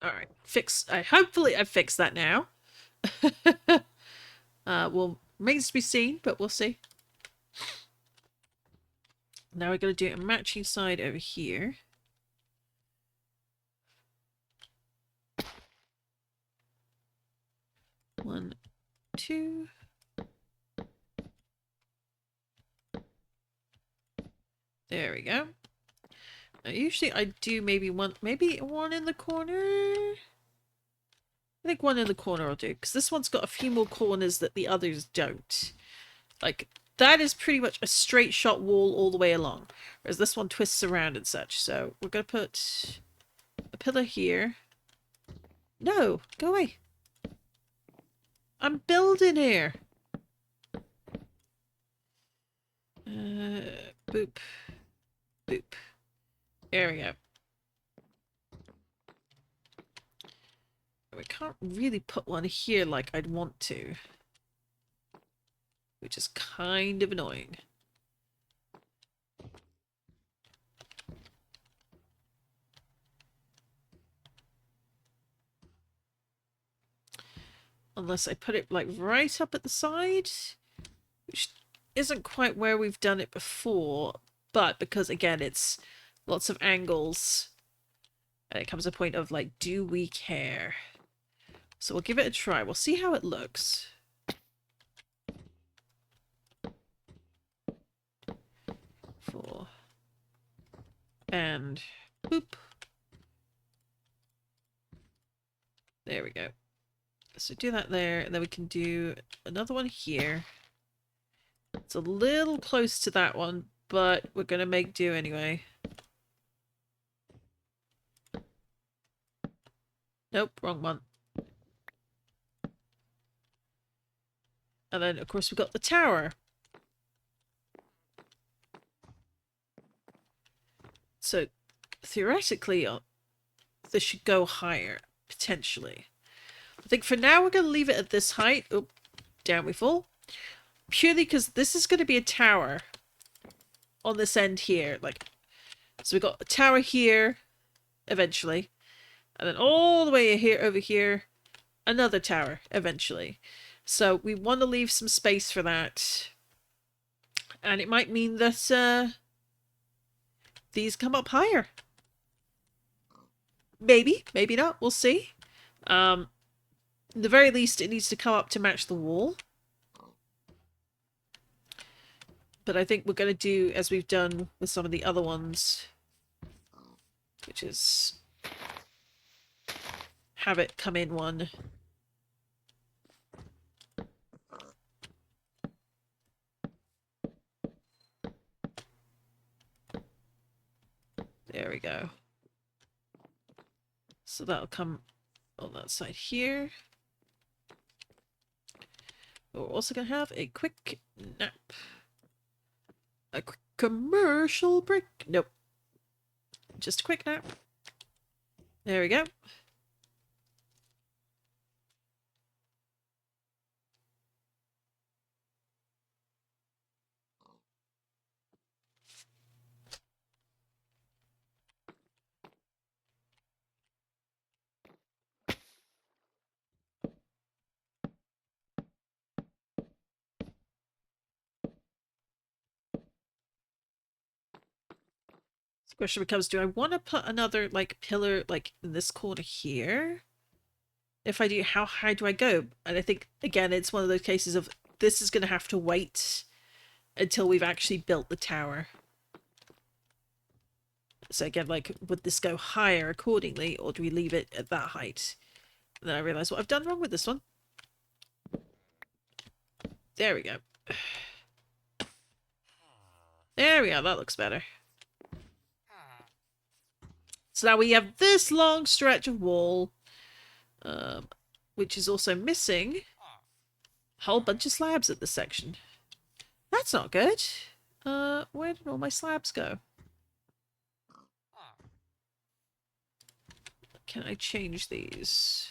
Speaker 1: Alright, hopefully I've fixed that now. Well, remains to be seen, but we'll see. Now we're going to do a matching side over here. One, two. There we go. Now, usually I do maybe one in the corner. I think one in the corner will do, because this one's got a few more corners that the others don't. Like, that is pretty much a straight shot wall all the way along, whereas this one twists around and such. So we're going to put a pillar here. No, go away. I'm building here. Boop. Boop. There we go. We can't really put one here like I'd want to, which is kind of annoying. Unless I put it like right up at the side, which isn't quite where we've done it before, but because again it's lots of angles and it comes to a point of like, do we care? So we'll give it a try. We'll see how it looks. 4 and boop. There we go. So do that there, and then we can do another one here. It's a little close to that one, but we're going to make do anyway. Nope, wrong one. And then, of course, we've got the tower. So, theoretically, this should go higher, potentially. I think for now we're going to leave it at this height. Oh, down we fall. Purely because this is going to be a tower on this end here. Like, so we've got a tower here, eventually. And then all the way here, over here, another tower, eventually. So we want to leave some space for that. And it might mean that these come up higher. Maybe, maybe not. We'll see. At the very least, it needs to come up to match the wall. But I think we're going to do as we've done with some of the other ones, which is have it come in one. There we go. So that'll come on that side here. But we're also going to have a quick nap. A quick commercial break. Nope. Just a quick nap. There we go. Question becomes, do I want to put another like pillar like in this corner here? If I do, how high do I go? And I think again it's one of those cases of this is going to have to wait until we've actually built the tower. So again, like, would this go higher accordingly, or do we leave it at that height? And then I realise what I've done wrong with this one. There we go. There we go. That looks better. So now we have this long stretch of wall, which is also missing a whole bunch of slabs at this section. That's not good. Where did all my slabs go? Can I change these?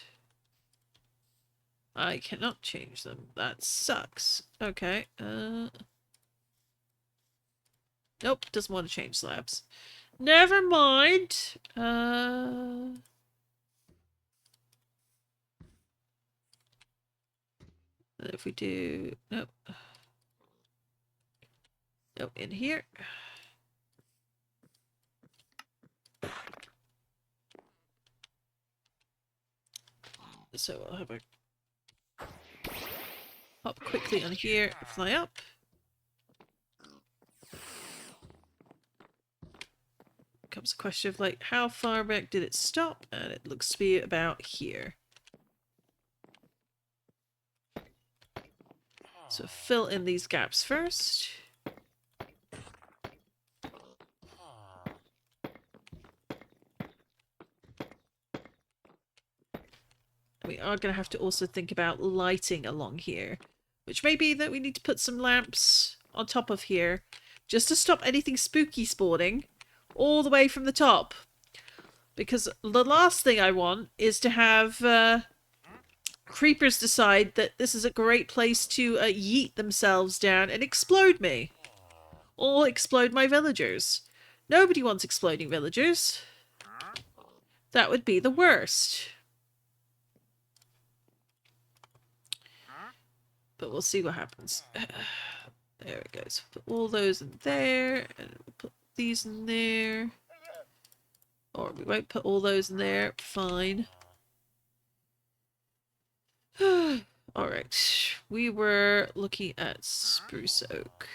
Speaker 1: I cannot change them. That sucks. Okay. Nope, doesn't want to change slabs. Never mind. If we do... Nope. Nope, in here. So I'll have a hop quickly on here, fly up. Comes a question of like, how far back did it stop? And it looks to be about here. So fill in these gaps first. We are going to have to also think about lighting along here, which may be that we need to put some lamps on top of here just to stop anything spooky spawning all the way from the top. Because the last thing I want is to have creepers decide that this is a great place to yeet themselves down and explode me. Or explode my villagers. Nobody wants exploding villagers. That would be the worst. But we'll see what happens. There it goes. Put all those in there. And we'll put these in there. Or we won't put all those in there. Fine. Alright. We were looking at spruce oak.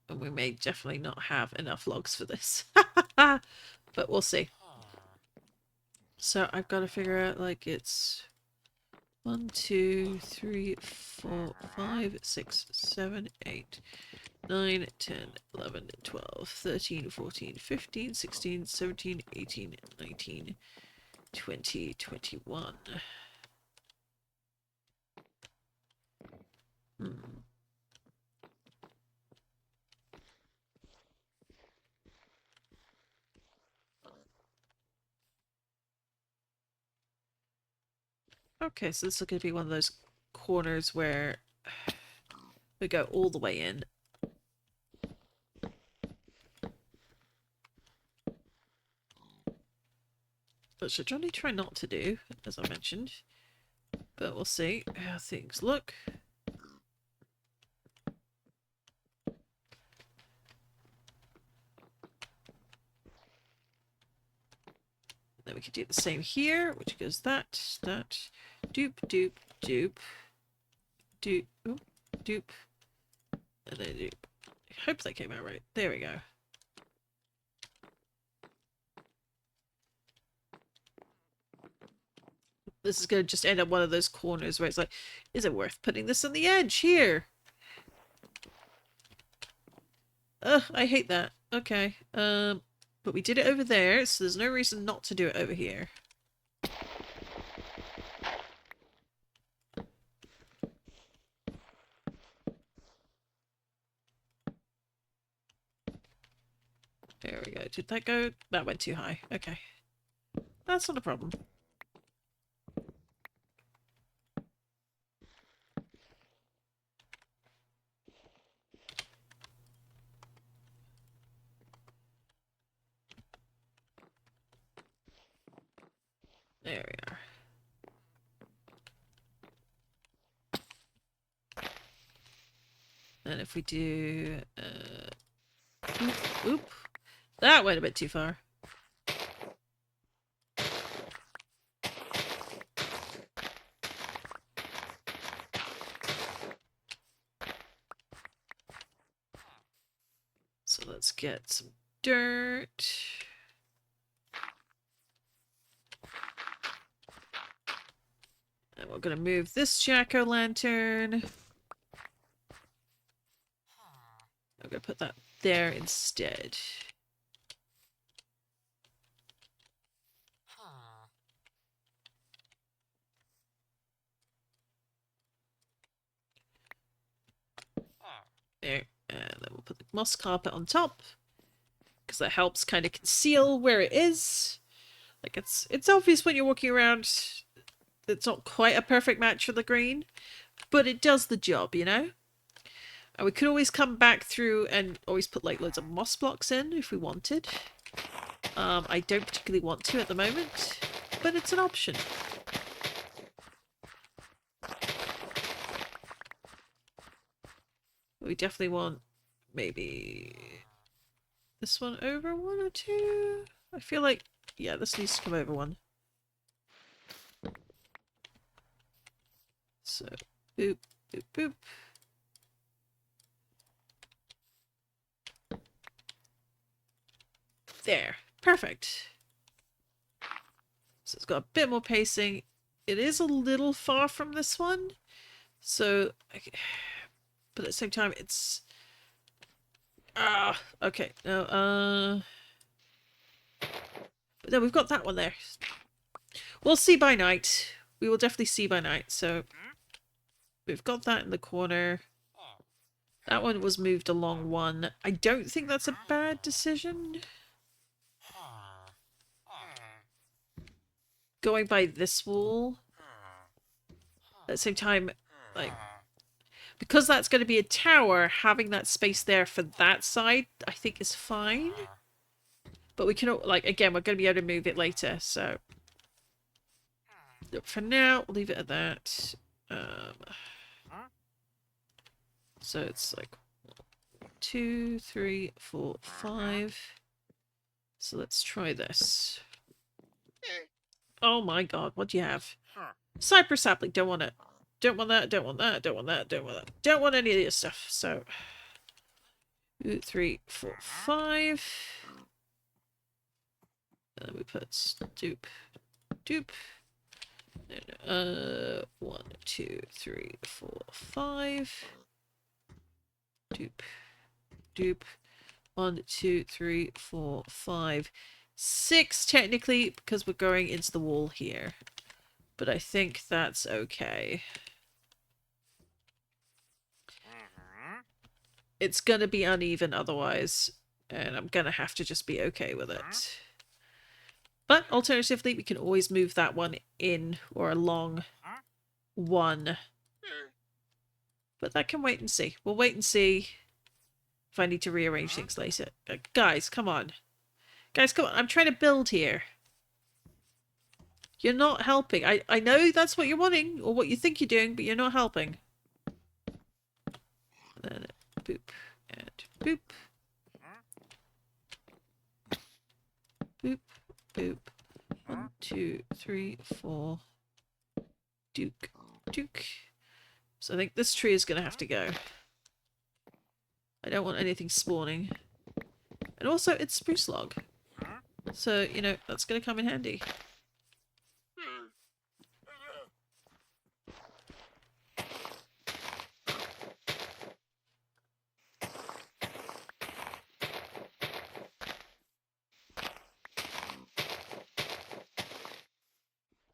Speaker 1: And we may definitely not have enough logs for this. But we'll see. So I've got to figure out, like, it's 1, 2, 3, 4, 5, 6, 7, 8, 9, 10, 11, 12, 13, 14, 15, 16, 17, 18, 19, 20, 21. Okay, so this is going to be one of those corners where we go all the way in. Which I generally try not to do, as I mentioned. But we'll see how things look. Then we could do the same here, which goes that, doop, doop, doop, doop, oop, doop, and then doop. I hope that came out right. There we go. This is going to just end up one of those corners where it's like, is it worth putting this on the edge here? Ugh, I hate that. Okay, but we did it over there, so there's no reason not to do it over here. There we go. Did that go? That went too high. Okay. That's not a problem. There we are. And if we do... oop. That went a bit too far. So let's get some dirt. And we're going to move this jack-o'-lantern. I'm going to put that there instead. There. And then we'll put the moss carpet on top. Because that helps kind of conceal where it is. Like, it's obvious when you're walking around. It's not quite a perfect match for the green. But it does the job, you know? And we could always come back through and always put, like, loads of moss blocks in if we wanted. I don't particularly want to at the moment. But it's an option. We definitely want maybe this one over one or two. I feel like, yeah, this needs to come over one. So, boop, boop, boop. There. Perfect. So it's got a bit more pacing. It is a little far from this one. So, but at the same time, it's... okay. No, but then we've got that one there. We'll see by night. We will definitely see by night. So, we've got that in the corner. That one was moved along one. I don't think that's a bad decision. Going by this wall. At the same time, like... because that's going to be a tower, having that space there for that side, I think is fine. But we can, like, again, we're going to be able to move it later, so... for now, we'll leave it at that. So it's like 2, 3, 4, 5. So let's try this. Oh my god, what do you have? Cypress sapling, don't want it. Don't want that, don't want that, don't want that, don't want that. Don't want any of this stuff, so... 2, 3, 4, 5. And then we put dupe, dupe. 1, 2, 3, 4, 5. Dupe, dupe. 1, 2, 3, 4, 5, 6 technically, because we're going into the wall here. But I think that's okay. It's gonna be uneven otherwise, and I'm gonna have to just be okay with it. But alternatively, we can always move that one in or along one. But that can wait and see. We'll wait and see if I need to rearrange things later. Guys, come on. Guys, come on. I'm trying to build here. You're not helping. I know that's what you're wanting, or what you think you're doing, but you're not helping. And then boop and boop. Boop, boop. 1, 2, 3, 4. Duke, duke. So I think this tree is going to have to go. I don't want anything spawning. And also, it's spruce log. So, you know, that's going to come in handy.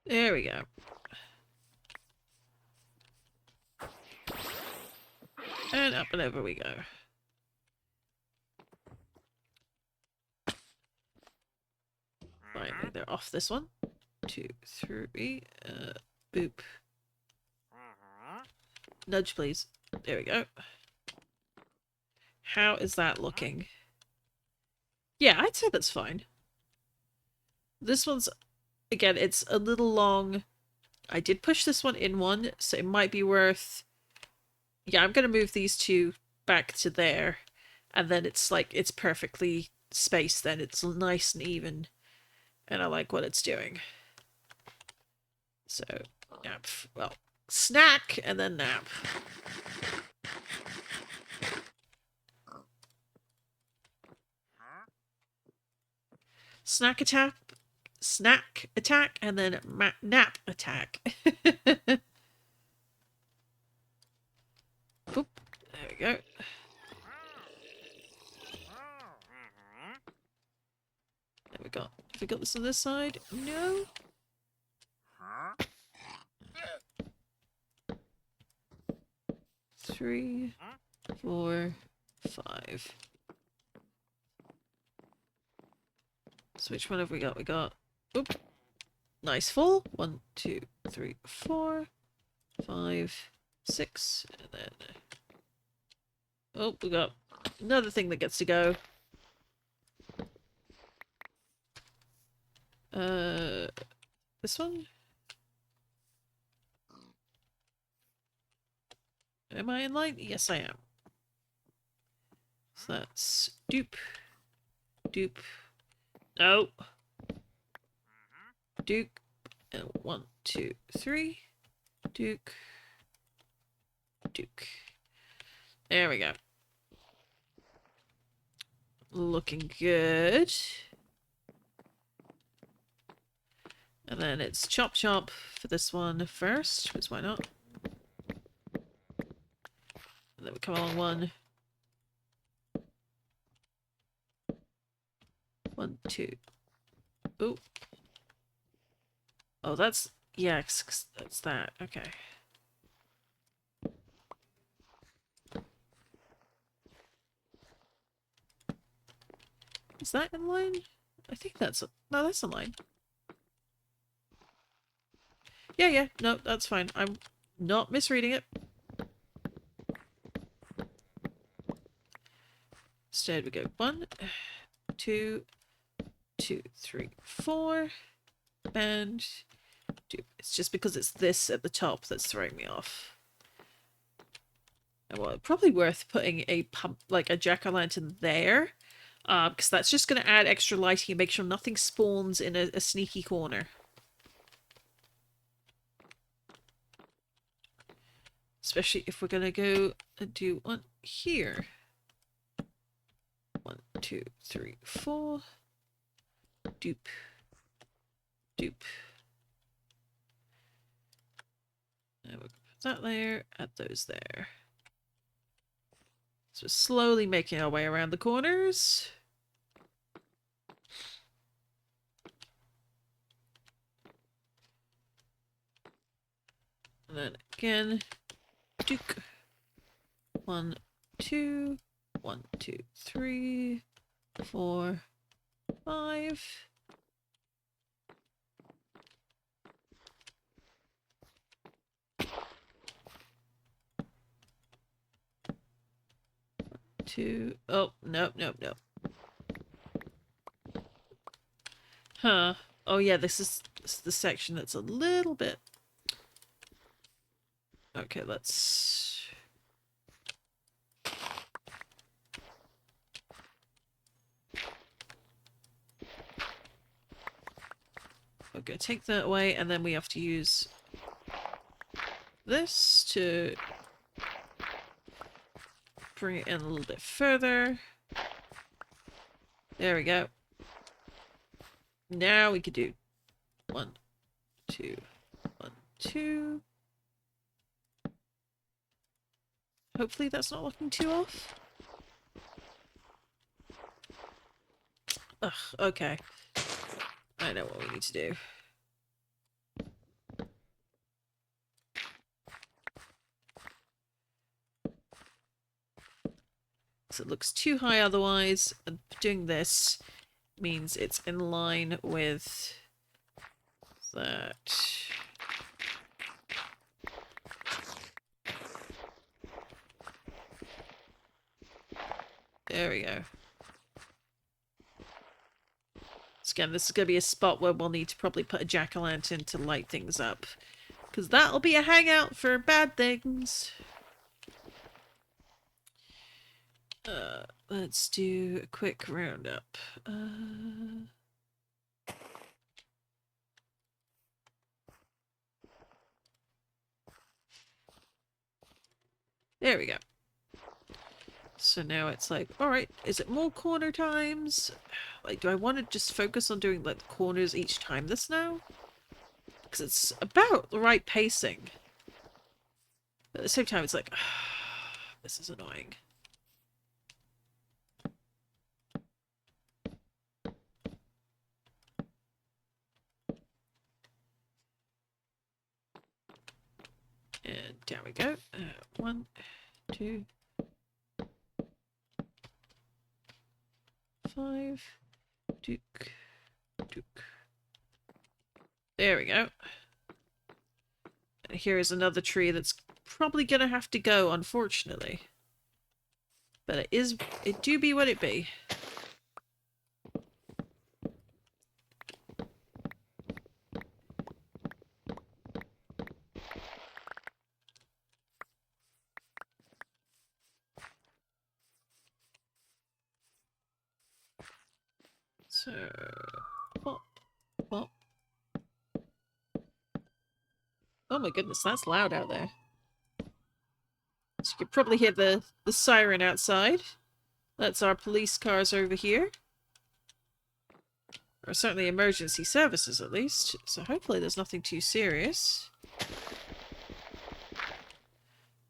Speaker 1: There we go. And up and over we go. Finally, they're off this one. 2, 3, boop. Nudge, please. There we go. How is that looking? Yeah, I'd say that's fine. This one's, again, it's a little long. I did push this one in one, so it might be worth... yeah, I'm going to move these two back to there. And then it's like, it's perfectly spaced then. It's nice and even. And I like what it's doing. So, nap. Well, snack and then nap. snack attack and then nap attack. Boop. There we go. There we go. Have we got this on this side? No. 3, 4, 5. So which one have we got? We got, oop, nice full. 1, 2, 3, 4, 5, 6, and then, oh, we got another thing that gets to go. This one? Am I in line? Yes, I am. So that's dupe, dupe, no, duke, and 1, 2, 3, duke, duke. There we go. Looking good. And then it's chop chop for this one first, because why not? And then we come along 1. 1, 2. Ooh. Oh, that's, yeah, that's that. Okay. Is that in line? I think that's, no, that's in line. Yeah, no, that's fine. I'm not misreading it. Instead we go 1, 2, 2, 3, 4, and 2. It's just because it's this at the top that's throwing me off. Well, probably worth putting a pump, like a jack-o'-lantern there, because that's just going to add extra lighting and make sure nothing spawns in a sneaky corner. Especially if we're going to go and do one here. 1, 2, 3, 4. Dupe. Dupe. And we'll put that there, add those there. So we're slowly making our way around the corners. And then again, duke. 1, 2, 1, 2, 3, 4, 5. Oh, no. Huh. Oh yeah, this is the section that's a little bit... Okay, let's... Okay, take that away, and then we have to use this to bring it in a little bit further. There we go. Now we could do 1, 2, 1, 2. Hopefully that's not looking too off. Ugh, okay. I know what we need to do. So it looks too high otherwise, and doing this means it's in line with that. There we go. So again, this is going to be a spot where we'll need to probably put a jack-o'-lantern to light things up. Because that'll be a hangout for bad things. Let's do a quick roundup. There we go. So now it's like, alright, is it more corner times? Like, do I want to just focus on doing, like, the corners each time this now? Because it's about the right pacing. But at the same time, it's like, this is annoying. And down we go. 1, 2, 5. Duke. Duke. There we go. And here is another tree that's probably gonna have to go, unfortunately. But it do be what it be. So, pop, pop. Oh my goodness, that's loud out there. So you could probably hear the siren outside. That's our police cars over here. Or certainly emergency services, at least. So hopefully there's nothing too serious.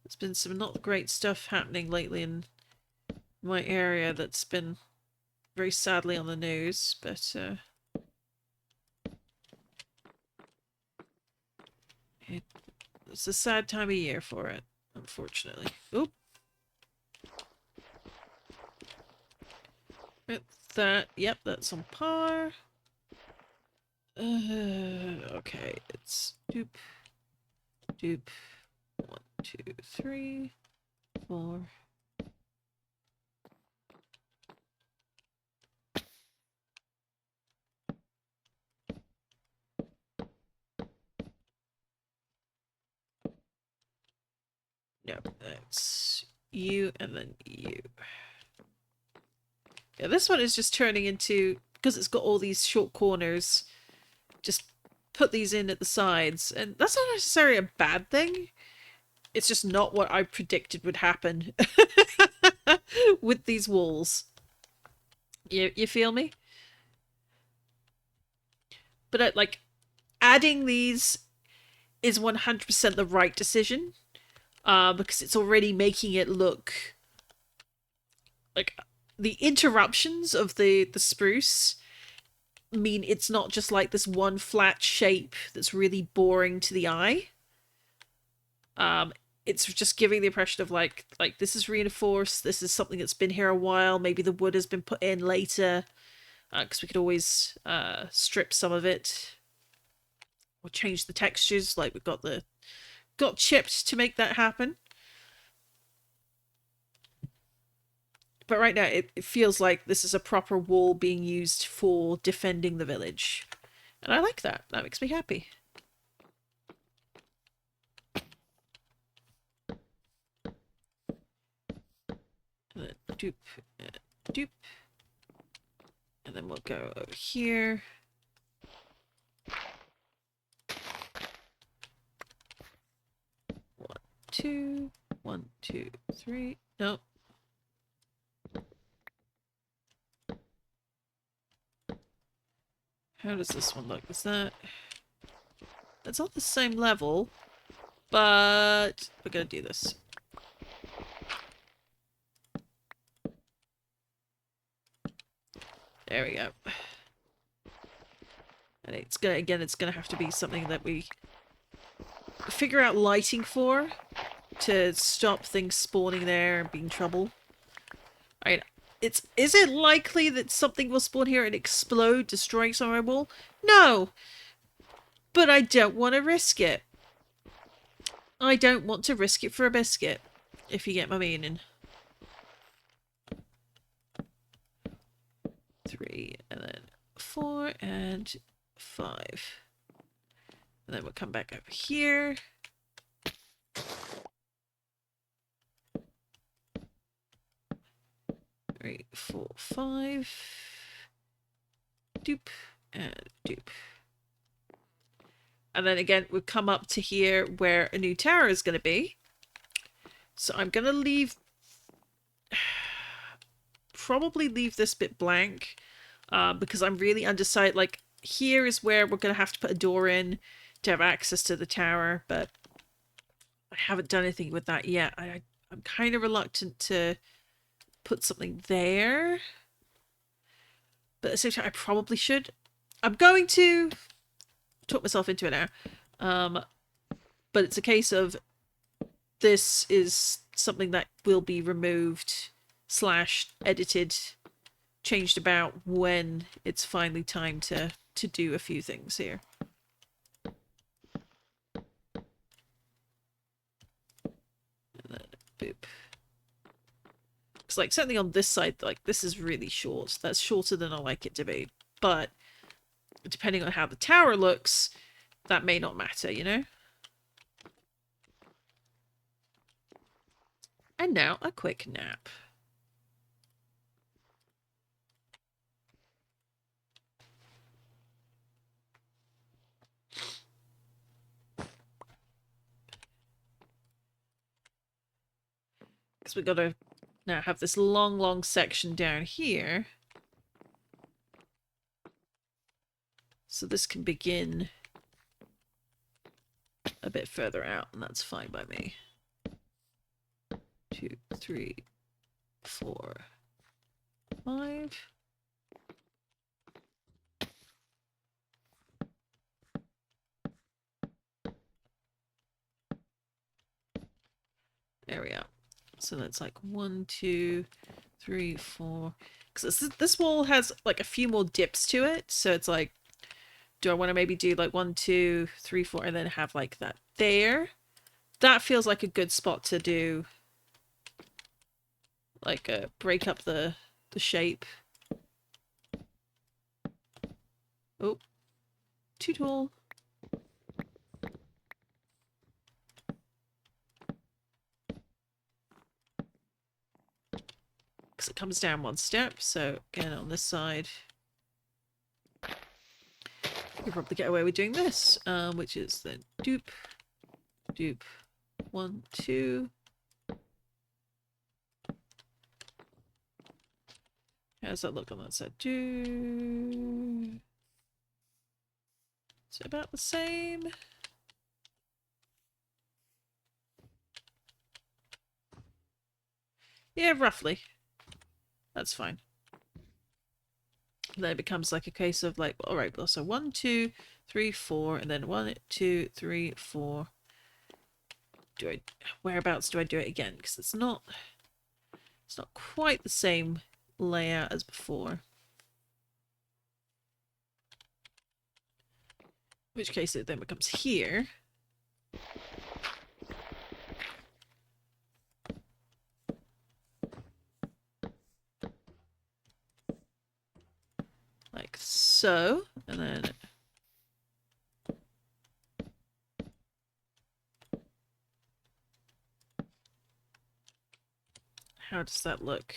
Speaker 1: There's been some not great stuff happening lately in my area that's been very sadly on the news, but it's a sad time of year for it, unfortunately. Oop. That, yep, that's on par. Okay, it's doop, doop. 1, 2, 3, 4. No, that's you and then you. Yeah, this one is just turning into, because it's got all these short corners, just put these in at the sides. And that's not necessarily a bad thing. It's just not what I predicted would happen with these walls. You feel me? But like, adding these is 100% the right decision. Because it's already making it look like the interruptions of the spruce mean it's not just like this one flat shape that's really boring to the eye. It's just giving the impression of like this is reinforced, this is something that's been here a while, maybe the wood has been put in later, because we could always strip some of it or change the textures, like we've got chipped to make that happen. But right now, it feels like this is a proper wall being used for defending the village. And I like that. That makes me happy. And then doop, doop. And then we'll go over here. 1, 2. 1, 2, 3. Nope. How does this one look? Is that... It's not the same level, but we're gonna do this. There we go. And it's gonna have to be something that we figure out lighting for to stop things spawning there and being trouble. Alright, is it likely that something will spawn here and explode, destroying some of my wall? No! But I don't want to risk it. I don't want to risk it for a biscuit, if you get my meaning. 3, and then 4, and 5. And then we'll come back over here. 3, 4, 5. Doop, and doop. And then again, we'll come up to here where a new tower is going to be. So I'm going to leave... probably leave this bit blank because I'm really undecided. Like, here is where we're going to have to put a door in to have access to the tower, but I haven't done anything with that yet. I'm kind of reluctant to put something there, but at the same time, I probably should. I'm going to talk myself into it now, but it's a case of this is something that will be removed / edited, changed about when it's finally time to do a few things here. And then boop. Because like certainly on this side, like this is really short. That's shorter than I like it to be. But depending on how the tower looks, that may not matter, you know? And now a quick nap. Because we've got to now have this long section down here. So this can begin a bit further out, and that's fine by me. 2, 3, 4, 5. There we are. So that's like 1, 2, 3, 4. Because this wall has like a few more dips to it, so it's like, do I want to maybe do like 1, 2, 3, 4, and then have like that there? That feels like a good spot to do. Like break up the shape. Oh, too tall. Because it comes down one step, so again on this side you probably get away with doing this, which is then dupe, dupe, 1, 2. How does that look on that side? Is it about the same? Yeah, roughly. That's fine. Then it becomes like a case of like, all right, well, so 1, 2, 3, 4, and then 1, 2, 3, 4. Whereabouts do I do it again? Because it's not quite the same layout as before. In which case it then becomes here. Like so, and then how does that look?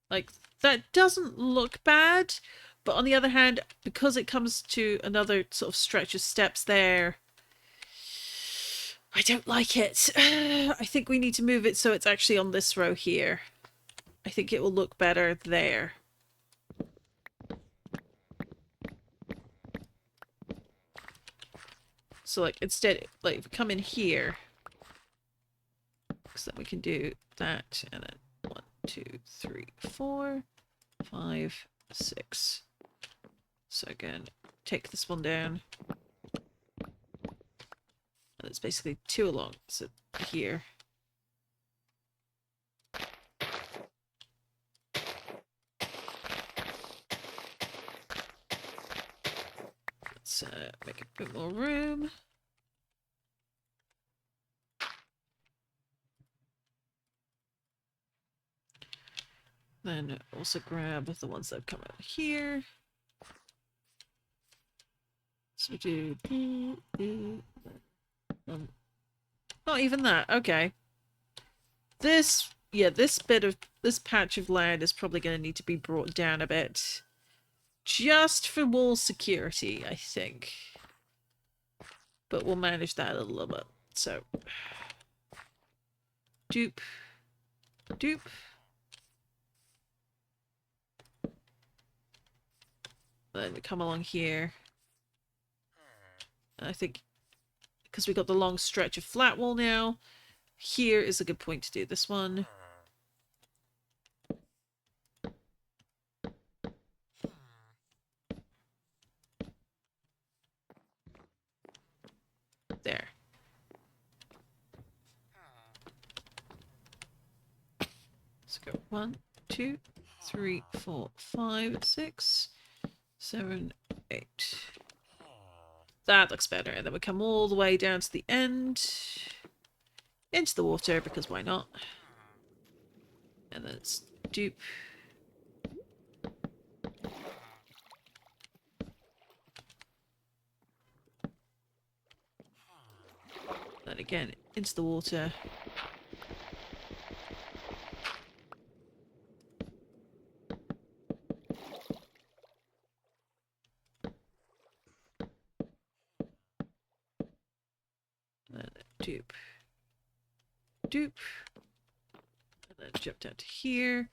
Speaker 1: Like, that doesn't look bad, but on the other hand, because it comes to another sort of stretch of steps there, I don't like it. I think we need to move it so it's actually on this row here. I think it will look better there. So like instead, like if we come in here, so then we can do that, and then 1, 2, 3, 4, 5, 6. So again, take this one down. And it's basically 2 along, so here. Let's make a bit more room. Then also grab the ones that come out here. So not even that. Okay. This patch of land is probably going to need to be brought down a bit. Just for wall security, I think. But we'll manage that a little bit. So, dupe, dupe. Then we come along here. I think because we've got the long stretch of flat wall now, here is a good point to do this one. There. Let's go 1, 2, 3, 4, 5, 6, 7, 8. That looks better. And then we come all the way down to the end. Into the water, because why not? And then it's dupe. Then again, into the water. Then dupe. Dupe. And then jump down to here.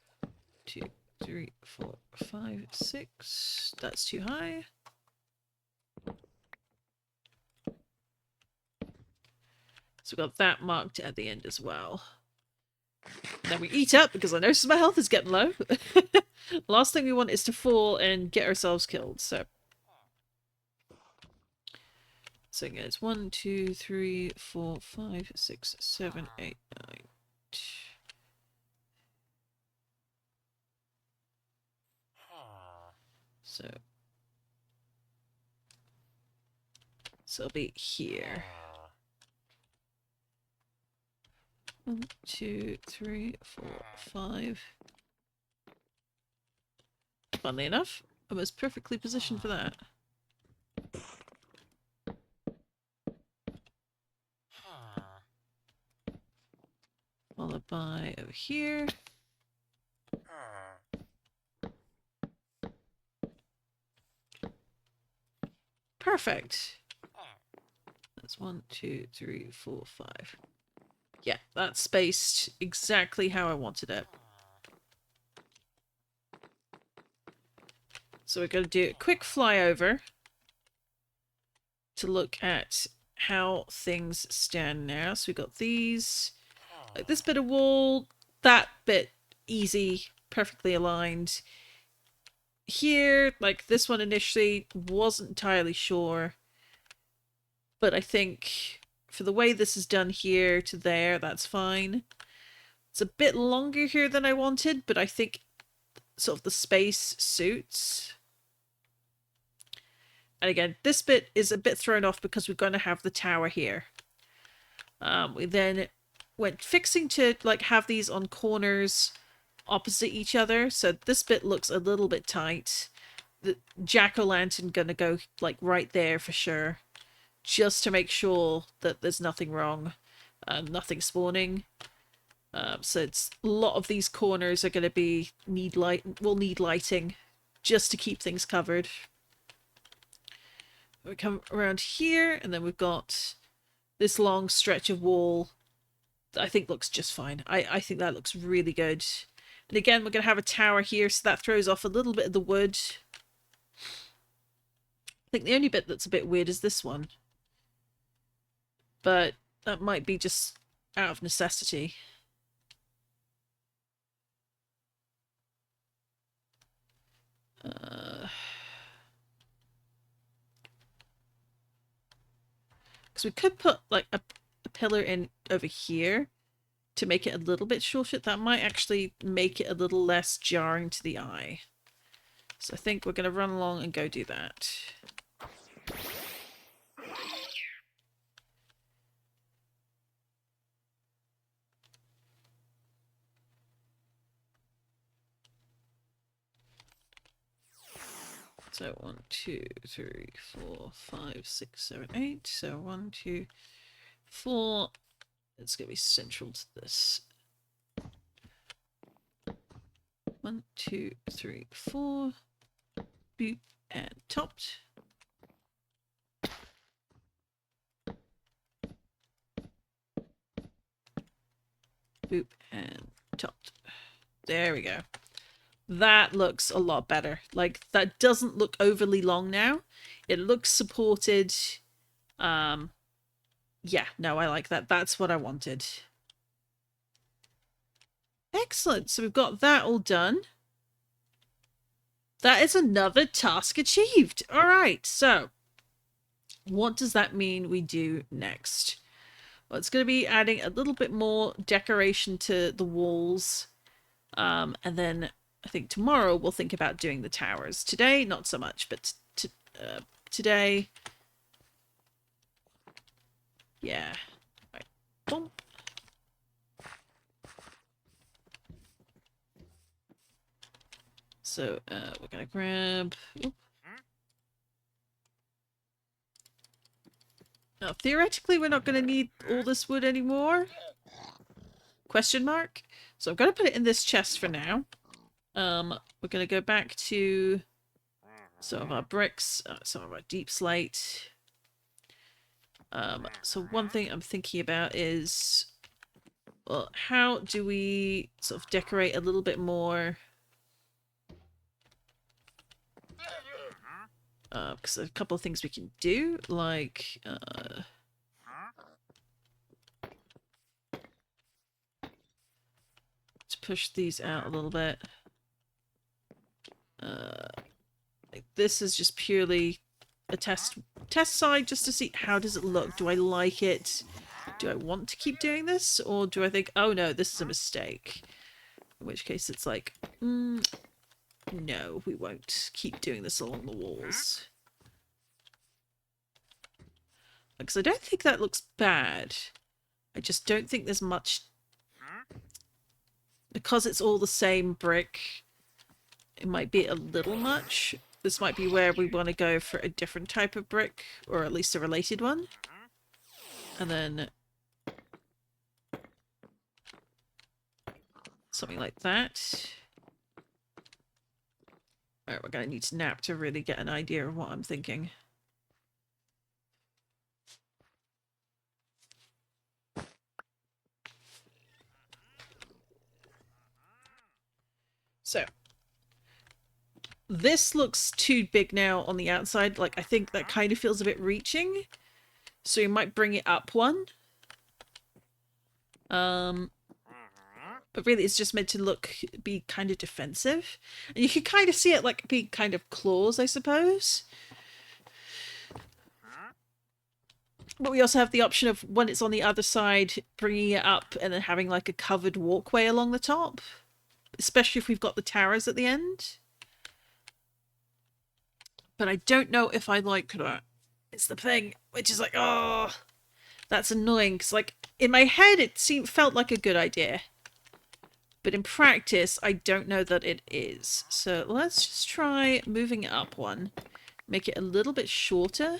Speaker 1: 2, 3, 4, 5, 6. That's too high. So we've got that marked at the end as well. Then we eat up because I notice my health is getting low. Last thing we want is to fall and get ourselves killed. So again, it's 1, 2, 3, 4, 5, 6, 7, 8, 9. So it'll be here. 1, 2, 3, 4, 5. Funnily enough, I was perfectly positioned for that. Followed by over here. Perfect. That's 1, 2, 3, 4, 5. Yeah, that's spaced exactly how I wanted it. So we're going to do a quick flyover to look at how things stand now. So we've got these, like this bit of wall, that bit easy, perfectly aligned. Here, like this one initially, wasn't entirely sure, but I think for the way this is done here to there, that's fine. It's a bit longer here than I wanted, but I think sort of the space suits. And again, this bit is a bit thrown off because we're going to have the tower here. We then went fixing to like have these on corners opposite each other. So this bit looks a little bit tight. The jack-o'-lantern gonna go like right there for sure. Just to make sure that there's nothing wrong. Nothing spawning. So it's a lot of these corners are going to need lighting just to keep things covered. We come around here, and then we've got this long stretch of wall that I think looks just fine. I think that looks really good. And again, we're going to have a tower here, so that throws off a little bit of the wood. I think the only bit that's a bit weird is this one. But that might be just out of necessity. Because we could put like a pillar in over here to make it a little bit shorter. That might actually make it a little less jarring to the eye. So I think we're going to run along and go do that. So 1, 2, 3, 4, 5, 6, 7, 8. So 1, 2, 4. It's going to be central to this. 1, 2, 3, 4. Boop, and topped. Boop, and topped. There we go. That looks a lot better. Like, that doesn't look overly long now. It looks supported. Yeah, no, I like that. That's what I wanted. Excellent. So we've got that all done. That is another task achieved. All right, so what does that mean we do next? Well, it's going to be adding a little bit more decoration to the walls. And then I think tomorrow we'll think about doing the towers. Today, not so much, but today... Yeah. Right. Boom. So we're going to grab... Oop. Now, theoretically, we're not going to need all this wood anymore. Question mark. So I'm going to put it in this chest for now. We're going to go back to some of our bricks, some of our deep slate. So one thing I'm thinking about is, well, how do we sort of decorate a little bit more? Because there's a couple of things we can do, like to push these out a little bit. Like this is just purely a test side just to see how does it look. Do I like it? Do I want to keep doing this, or do I think, oh no, this is a mistake? In which case it's like, no, we won't keep doing this along the walls. Because I don't think that looks bad. I just don't think there's much... Because it's all the same brick, it might be a little much. This might be where we want to go for a different type of brick, or at least a related one. And then... something like that. Alright, we're going to need to nap to really get an idea of what I'm thinking. So, this looks too big now on the outside. Like, I think that kind of feels a bit reaching. So you might bring it up one. But really it's just meant to be kind of defensive. And you can kind of see it like being kind of claws, I suppose. But we also have the option of, when it's on the other side, bringing it up and then having like a covered walkway along the top. Especially if we've got the towers at the end. But I don't know if I like that. It's the thing, which is like, oh, that's annoying. Because like, in my head it felt like a good idea. But in practice, I don't know that it is. So let's just try moving it up one. Make it a little bit shorter.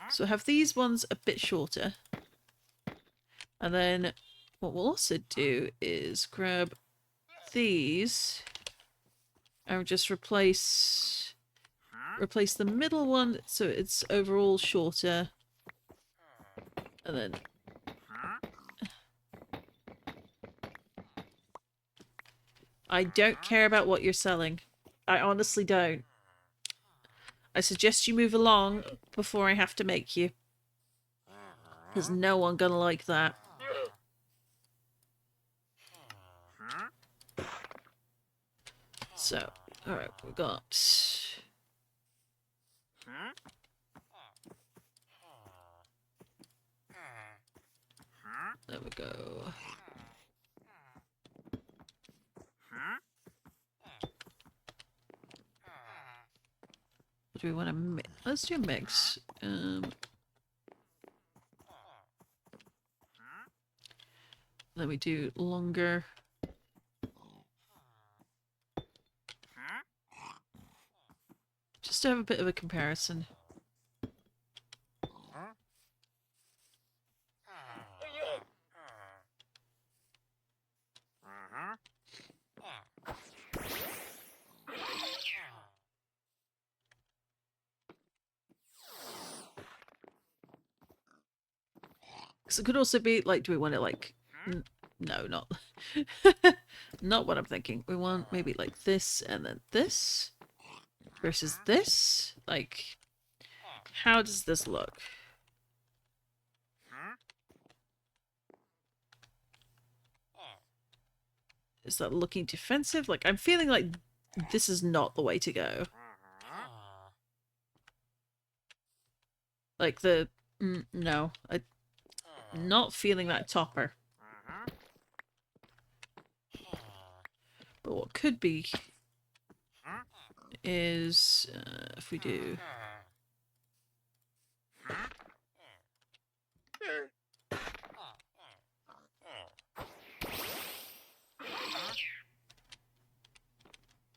Speaker 1: So have these ones a bit shorter. And then what we'll also do is grab these and just replace the middle one so it's overall shorter. And then I don't care about what you're selling. I honestly don't. I suggest you move along before I have to make you. There's no one gonna like that. So, alright, we got... There we go. Do we want to mix? Let's do a mix. Then we do longer. Just to have a bit of a comparison. Because it could also be like, do we want it like... No, not... Not what I'm thinking. We want maybe like this and then this versus this. Like, how does this look? Is that looking defensive? Like, I'm feeling like this is not the way to go. Like the... no. I'm not feeling that topper. But what could be is if we do...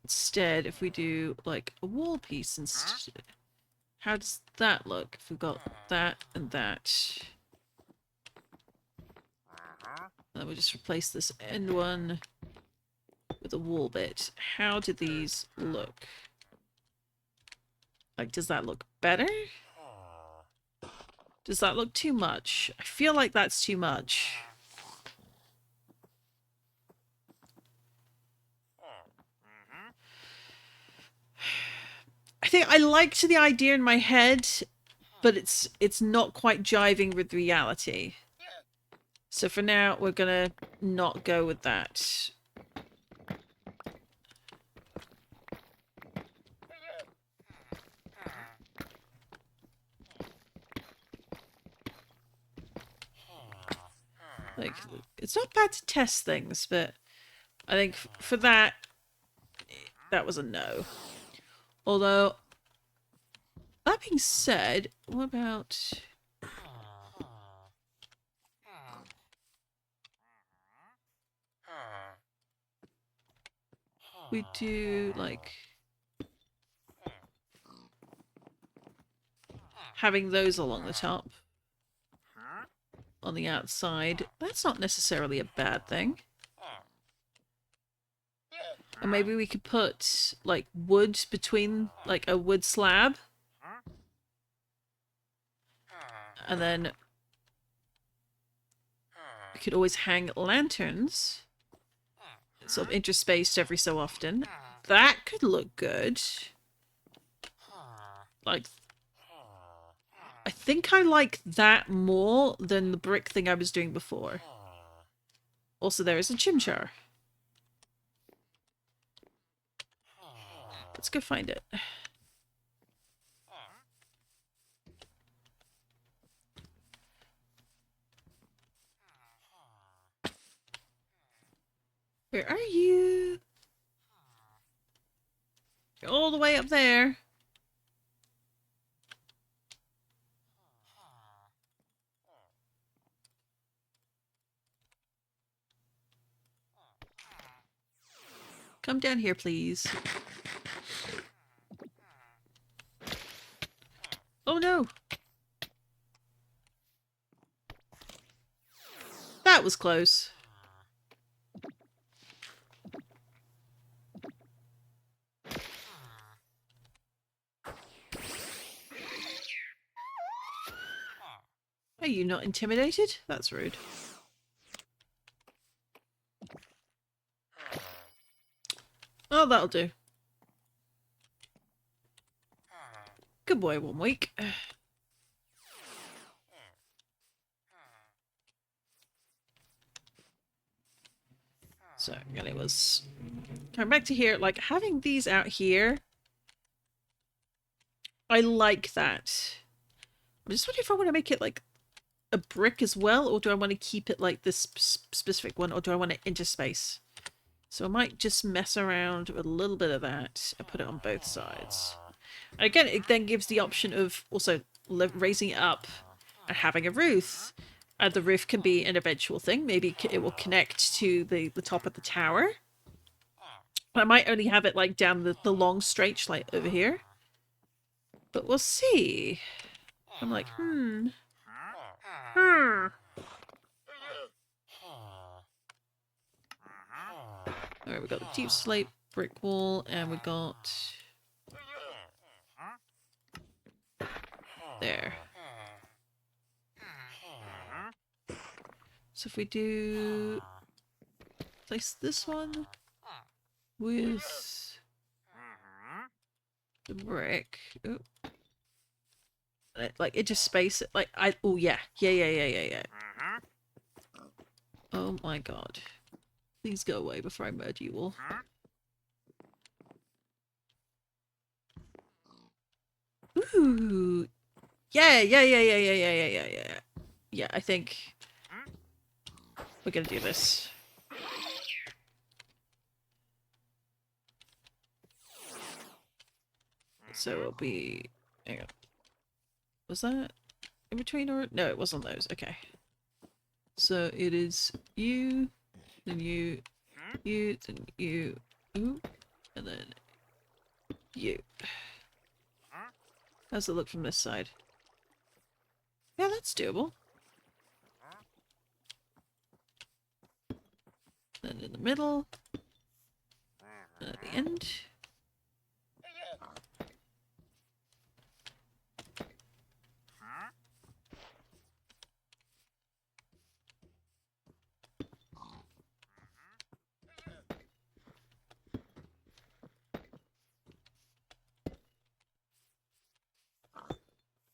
Speaker 1: Instead, if we do like a wall piece instead, how does that look? If we've got that and that, and then we just replace this end one with a wall bit. How do these look? Like, does that look better? Does that look too much? I feel like that's too much. I think I liked the idea in my head, but it's not quite jiving with reality. So for now, we're gonna not go with that. Like, it's not bad to test things, but I think for that, that was a no. Although, that being said, what about... we do, like... having those along the top. On the outside. That's not necessarily a bad thing. And maybe we could put, like, wood between, like, a wood slab. And then we could always hang lanterns. Sort of interspaced every so often. That could look good. Like, I think I like that more than the brick thing I was doing before. Also, there is a chimchar. Let's go find it. Where are you? You're all the way up there. Come down here, please. Oh no! That was close. Are you not intimidated? That's rude. Oh, that'll do. Good boy, 1 week. So, again, it was... coming back to here, like, having these out here... I like that. I'm just wondering if I want to make it, like, a brick as well, or do I want to keep it like this specific one, or do I want to interspace? So I might just mess around with a little bit of that and put it on both sides. Again, it then gives the option of also raising it up and having a roof. And the roof can be an eventual thing. Maybe it will connect to the top of the tower. I might only have it like down the long stretch like over here. But we'll see. I'm like, Alright, we got the deep slate brick wall, and we got... there. So if we do... place this one with the brick. Ooh. Like, it just space it. Like, oh, yeah. Yeah. Oh my god. Please go away before I murder you all. Ooh. Yeah. Yeah, I think we're gonna do this. So it'll be... Hang on. Was that in between or... No, it wasn't those. Okay. So it is you, then you, then you, ooh, and then you. How's it look from this side? Yeah, that's doable. Then in the middle. And at the end.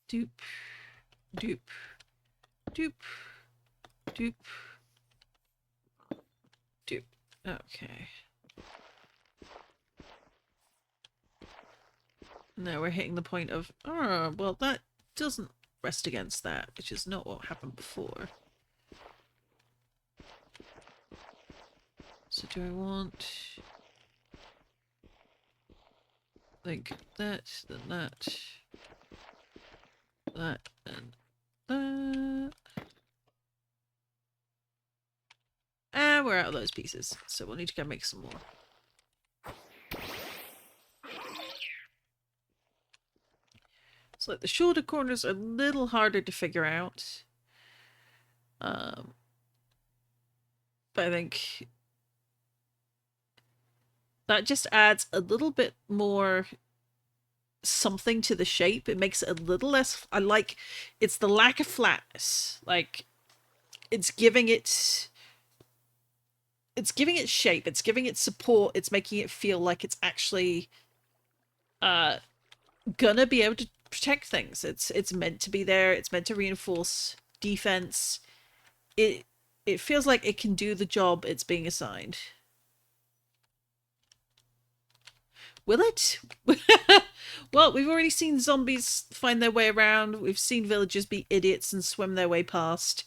Speaker 1: Doop. Doop. Doop. Doop. Doop. Okay. Now we're hitting the point of, oh, well, that doesn't rest against that, which is not what happened before. So do I want... like that, then that, that, and that. And we're out of those pieces, so we'll need to go make some more. So like the shoulder corners are a little harder to figure out. But I think that just adds a little bit more something to the shape. It makes it a little less... I like... It's the lack of flatness. Like, it's giving it... It's giving it shape. It's giving it support. It's making it feel like it's actually gonna be able to protect things. It's meant to be there. It's meant to reinforce defense. It feels like it can do the job it's being assigned. Will it? Well, we've already seen zombies find their way around. We've seen villagers be idiots and swim their way past.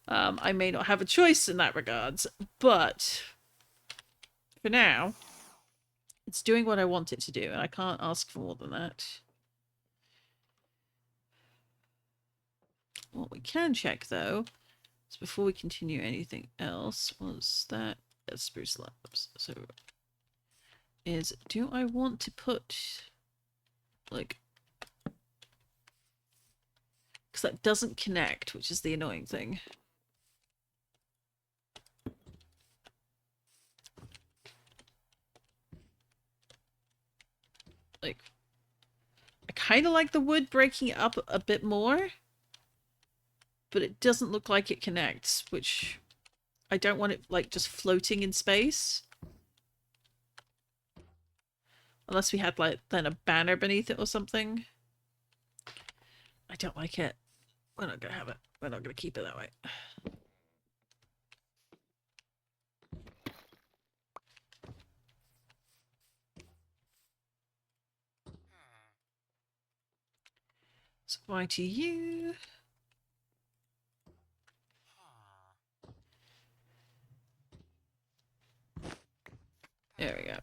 Speaker 1: I may not have a choice in that regards, but for now, it's doing what I want it to do, and I can't ask for more than that. What we can check, though, is before we continue anything else, was that spruce slabs. So, do I want to put, like, because that doesn't connect, which is the annoying thing. Like, I kind of like the wood breaking it up a bit more, but it doesn't look like it connects, which I don't want it, like, just floating in space. Unless we had, like, then a banner beneath it or something. I don't like it. We're not gonna have it. We're not gonna keep it that way. So Y to you. There we go.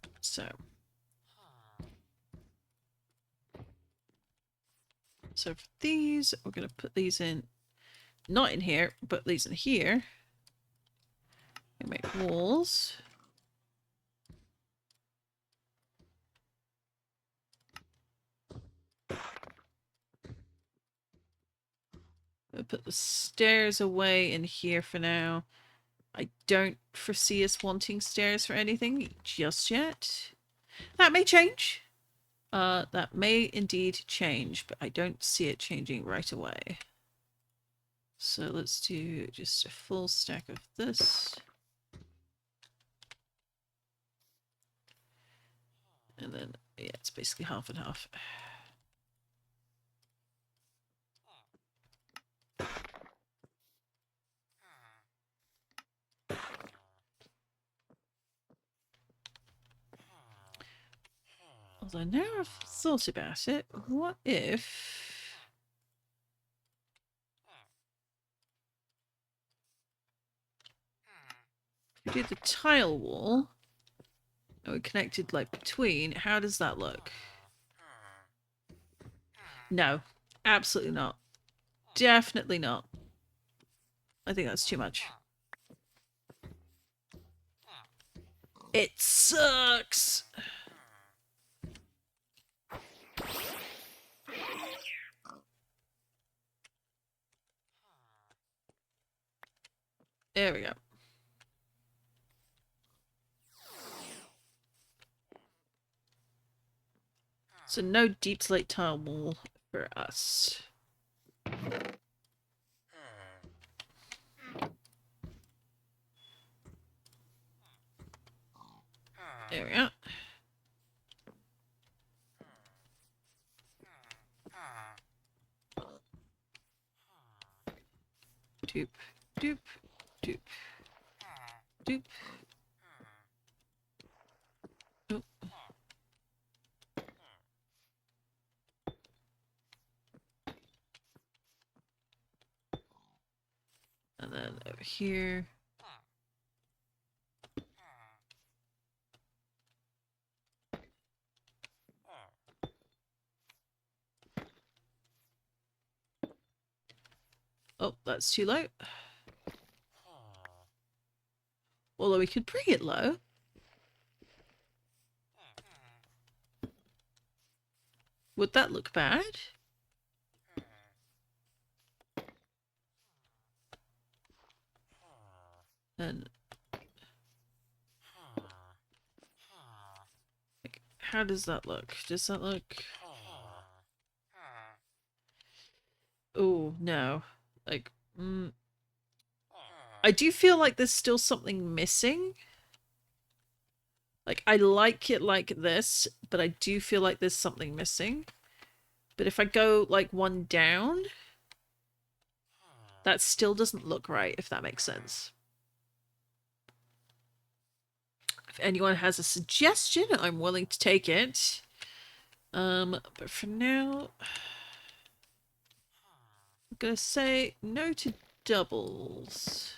Speaker 1: So for these, we're going to put these in, not in here, but these in here. And make walls. We'll put the stairs away in here for now. I don't foresee us wanting stairs for anything just yet. That may change. That may indeed change, but I don't see it changing right away. So let's do just a full stack of this. And then, yeah, it's basically half and half. Although now I've thought about it, what if we do the tile wall and we connected like between, how does that look? No, absolutely not. Definitely not. I think that's too much. It sucks! There we go. So no deep slate tile wall for us. There we go. Doop, doop, doop, doop. Oh. And then over here. Oh, that's too low. Although we could bring it low. Would that look bad? And like, how does that look? Does that look? Oh no! Like, I do feel like there's still something missing. Like, I like it like this, but I do feel like there's something missing. But if I go like one down, that still doesn't look right, if that makes sense. If anyone has a suggestion, I'm willing to take it. But for now, I'm gonna say no to doubles.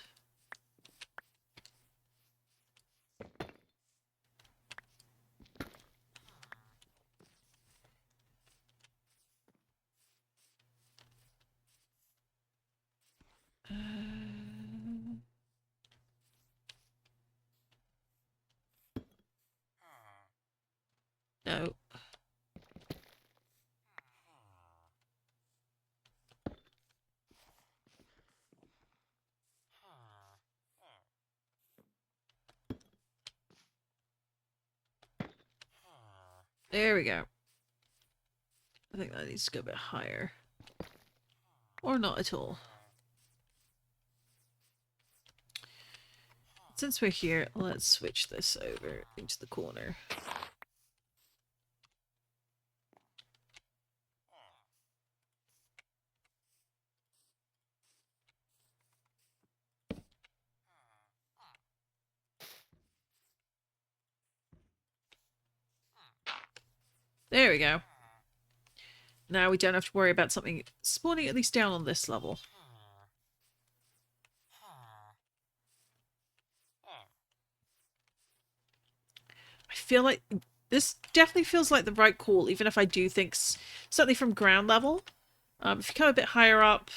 Speaker 1: No. There we go. I think that needs to go a bit higher. Or not at all. Since we're here, let's switch this over into the corner. There we go. Now we don't have to worry about something spawning at least down on this level. I feel like this definitely feels like the right call, even if I do think, certainly from ground level. If you come a bit higher up,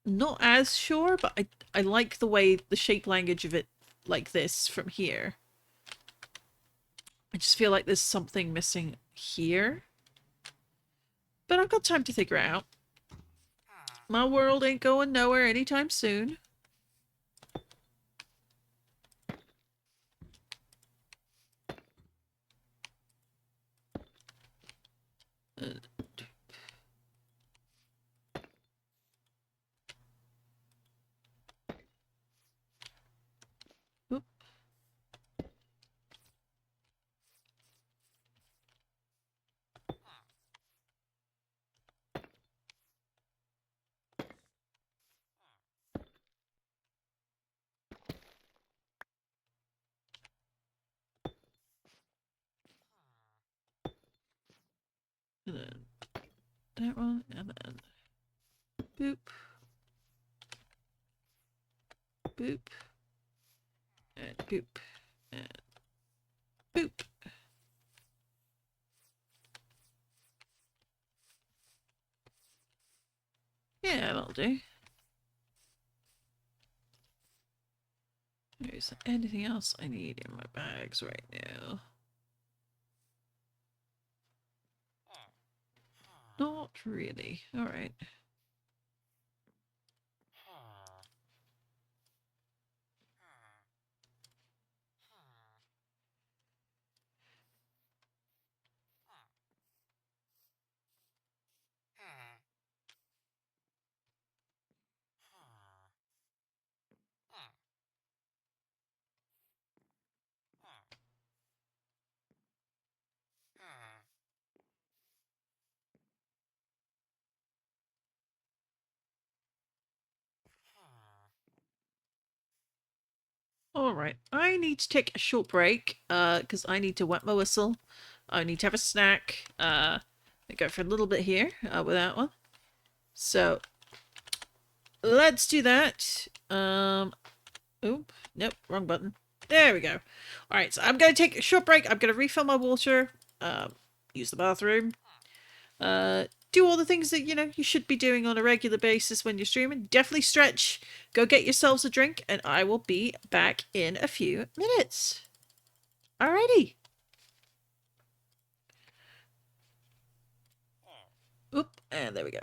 Speaker 1: not as sure, but I like the way the shape language of it like this from here. I just feel like there's something missing here. But I've got time to figure it out. My world ain't going nowhere anytime soon. Oop. And then that one, and then boop. Boop. And boop. And boop. Yeah, that'll do. Is there anything else I need in my bags right now? Not really. Alright. Alright. I need to take a short break, because I need to wet my whistle. I need to have a snack. I go for a little bit here, with that one. So, let's do that. Oop. Nope, wrong button. There we go. Alright, so I'm going to take a short break. I'm going to refill my water, use the bathroom, do all the things that, you know, you should be doing on a regular basis when you're streaming. Definitely stretch. Go get yourselves a drink, and I will be back in a few minutes. Alrighty. Oop, and there we go.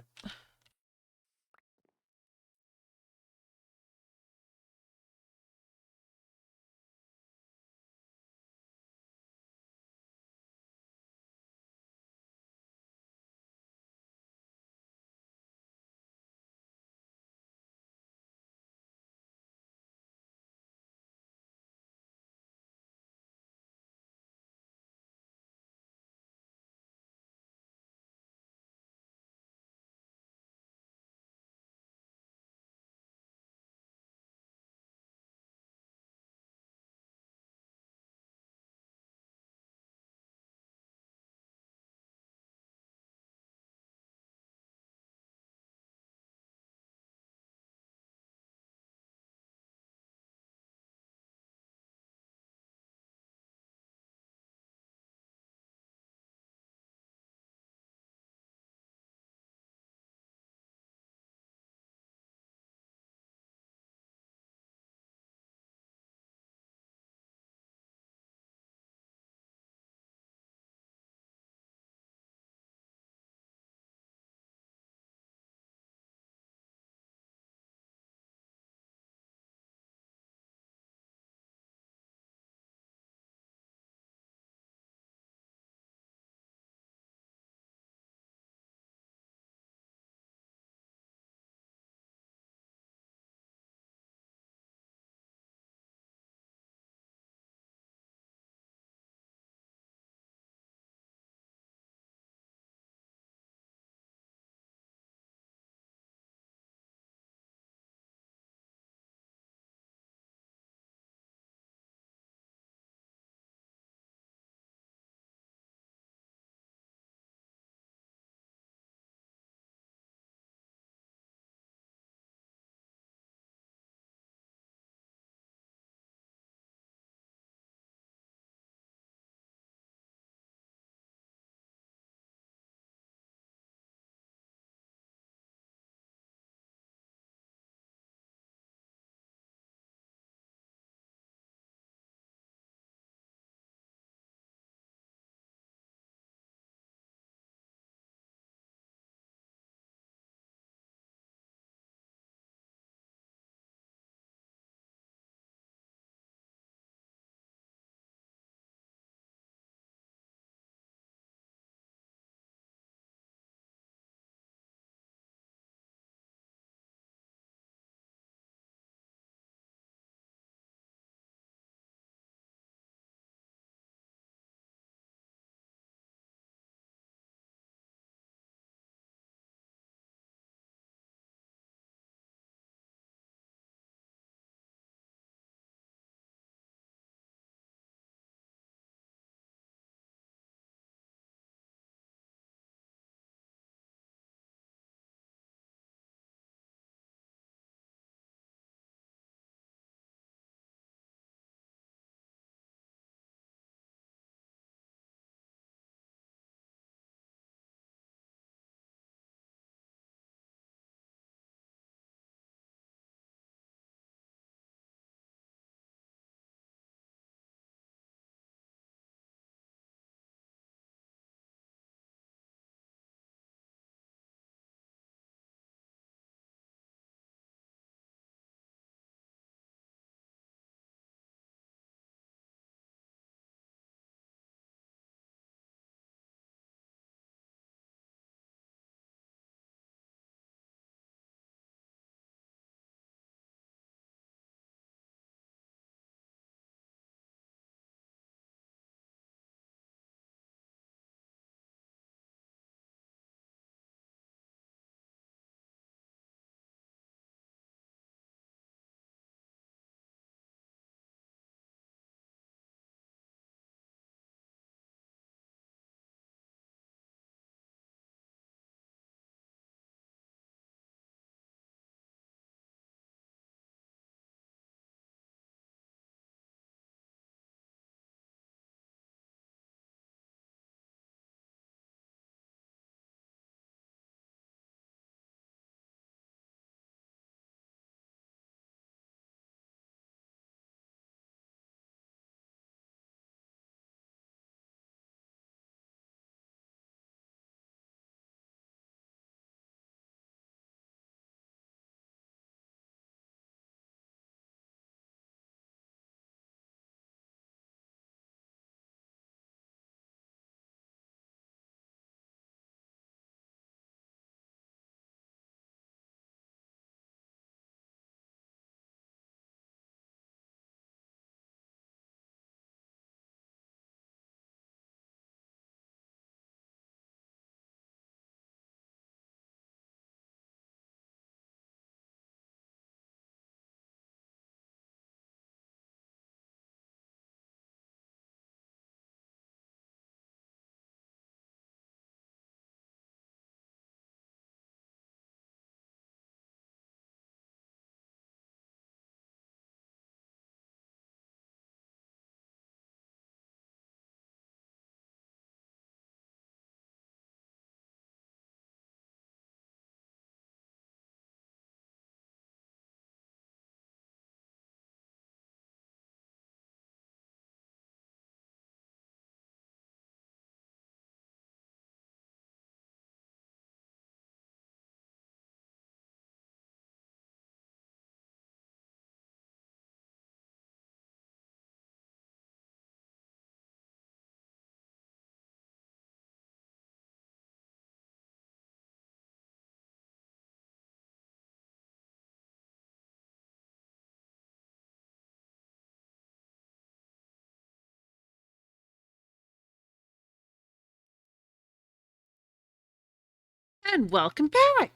Speaker 1: And welcome back.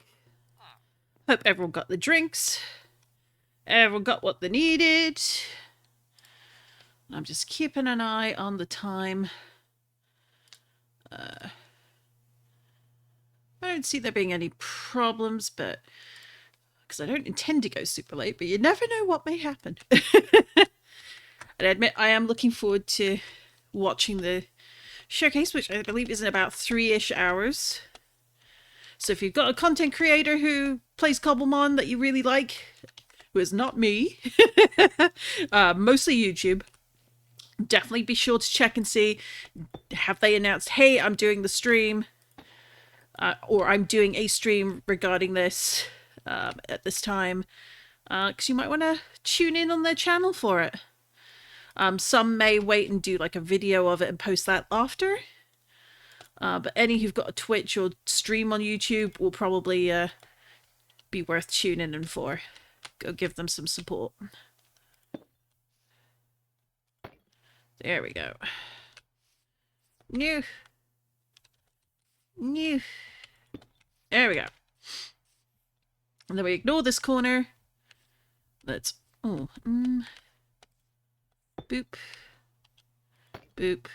Speaker 1: Hope everyone got the drinks. Everyone got what they needed. I'm just keeping an eye on the time. I don't see there being any problems, but because I don't intend to go super late, but you never know what may happen. And I admit I am looking forward to watching the showcase, which I believe is in about 3-ish hours. So if you've got a content creator who plays Cobblemon that you really like, who is not me, mostly YouTube, definitely be sure to check and see, have they announced, hey, I'm doing the stream, or I'm doing a stream regarding this at this time, because you might want to tune in on their channel for it. Some may wait and do like a video of it and post that after. But any who've got a Twitch or stream on YouTube will probably be worth tuning in for. Go give them some support. There we go. New. There we go. And then we ignore this corner. Let's... Oh. Boop. Boop.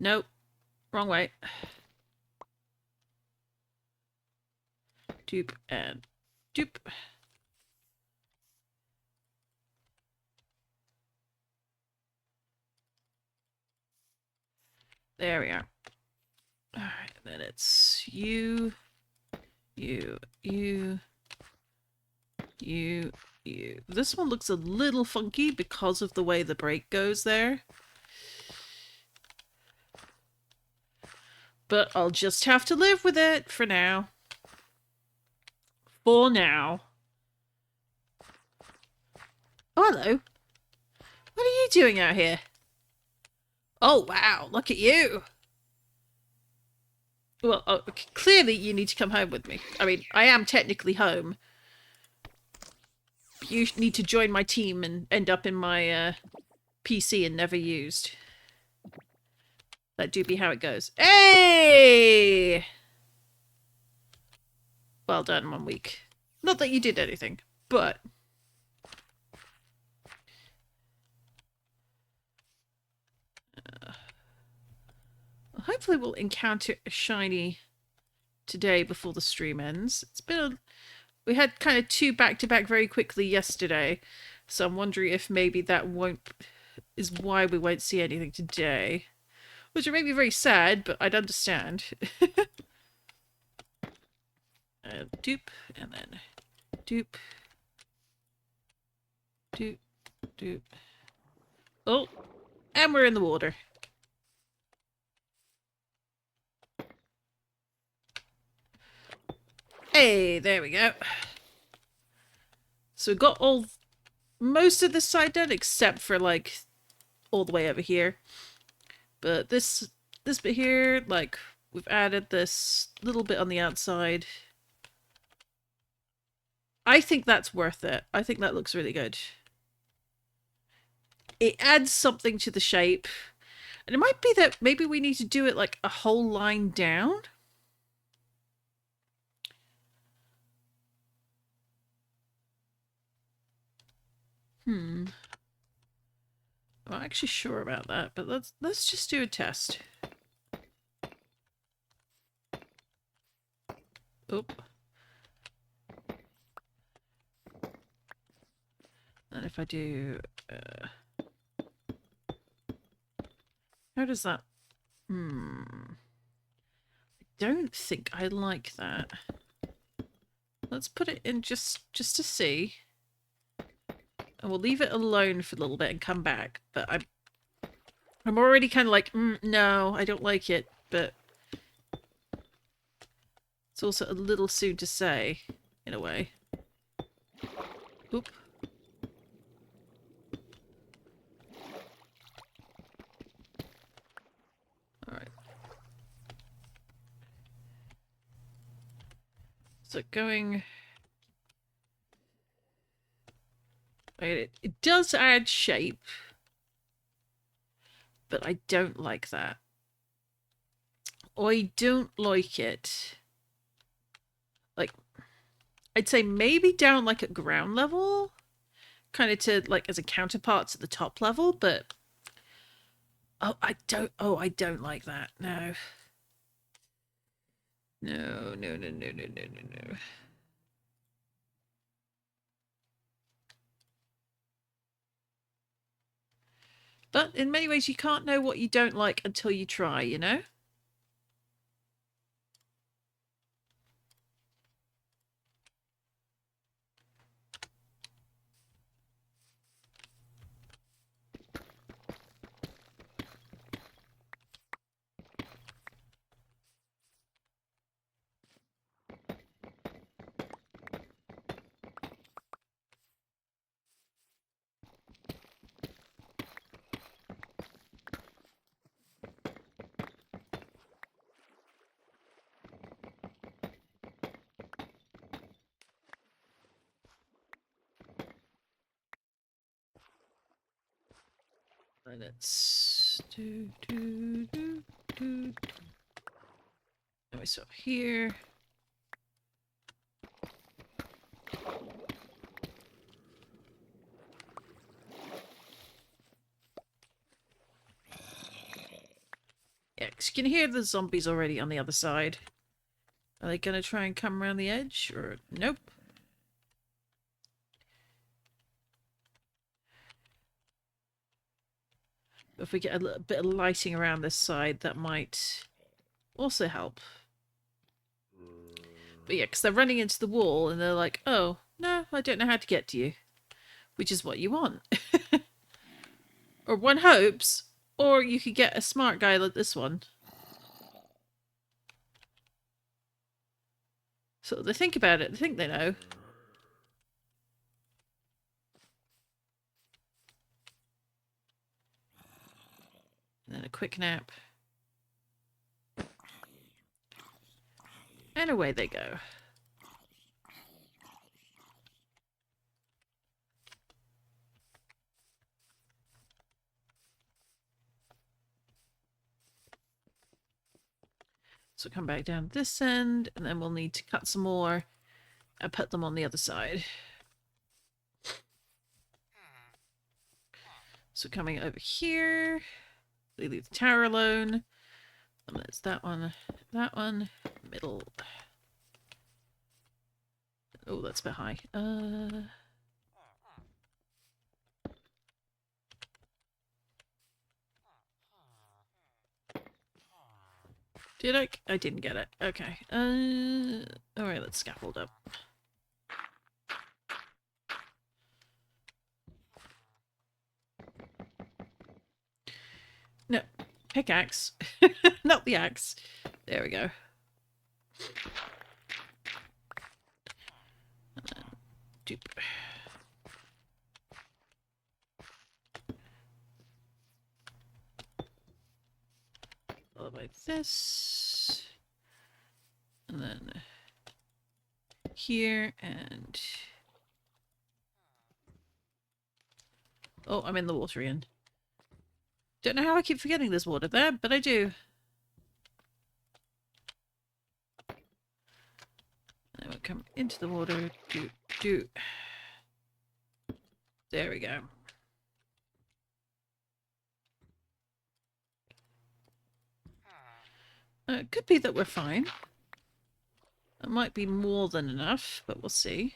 Speaker 1: Nope. Wrong way. Doop and doop. There we are. Alright, then it's you. This one looks a little funky because of the way the break goes there. But I'll just have to live with it for now. For now. Oh, hello. What are you doing out here? Oh, wow. Look at you. Well, clearly you need to come home with me. I mean, I am technically home. But you need to join my team and end up in my PC and never used. That do be how it goes. Hey! Well done, 1 week. Not that you did anything, but... hopefully we'll encounter a shiny today before the stream ends. It's been a... We had kind of 2 back-to-back very quickly yesterday, so I'm wondering if maybe that is why we won't see anything today. Which would make me very sad, but I'd understand. Doop, and then doop. Doop, doop. Oh, and we're in the water. Hey, there we go. So we've got most of this side done, except for, like, all the way over here. But this bit here, like, we've added this little bit on the outside. I think that's worth it. I think that looks really good. It adds something to the shape. And it might be that maybe we need to do it like a whole line down. I'm not actually sure about that, but let's just do a test. Oop. And if I do... how does that... I don't think I like that. Let's put it in just to see. And we'll leave it alone for a little bit and come back. But I'm already kind of like, no, I don't like it. But it's also a little soon to say, in a way. Oop. Alright. So going... It does add shape, but I don't like that. I don't like it. I'd say maybe down like at ground level, kind of to like as a counterpart to the top level, but I don't like that. No. No, no, no, no, no, no, no, no. But in many ways, you can't know what you don't like until you try, you know? Let's do. Anyway, so here. Yeah, 'cause you can hear the zombies already on the other side. Are they gonna try and come around the edge, or nope? If we get a little bit of lighting around this side, that might also help. But yeah, because they're running into the wall and they're like, oh, no, I don't know how to get to you. Which is what you want. Or one hopes. Or you could get a smart guy like this one. So they think about it. They think they know. And then a quick nap. And away they go. So come back down this end, and then we'll need to cut some more and put them on the other side. So coming over here, they leave the tower alone. And there's that one, middle. Oh, that's a bit high. Did I? I didn't get it. Okay. Alright, let's scaffold up. No, pickaxe. Not the axe. There we go. And then dupe. Followed by this. And then here and... Oh, I'm in the water again. Don't know how I keep forgetting there's water there, but I do. And we'll come into the water. Do. There we go. It could be that we're fine. It might be more than enough, but we'll see.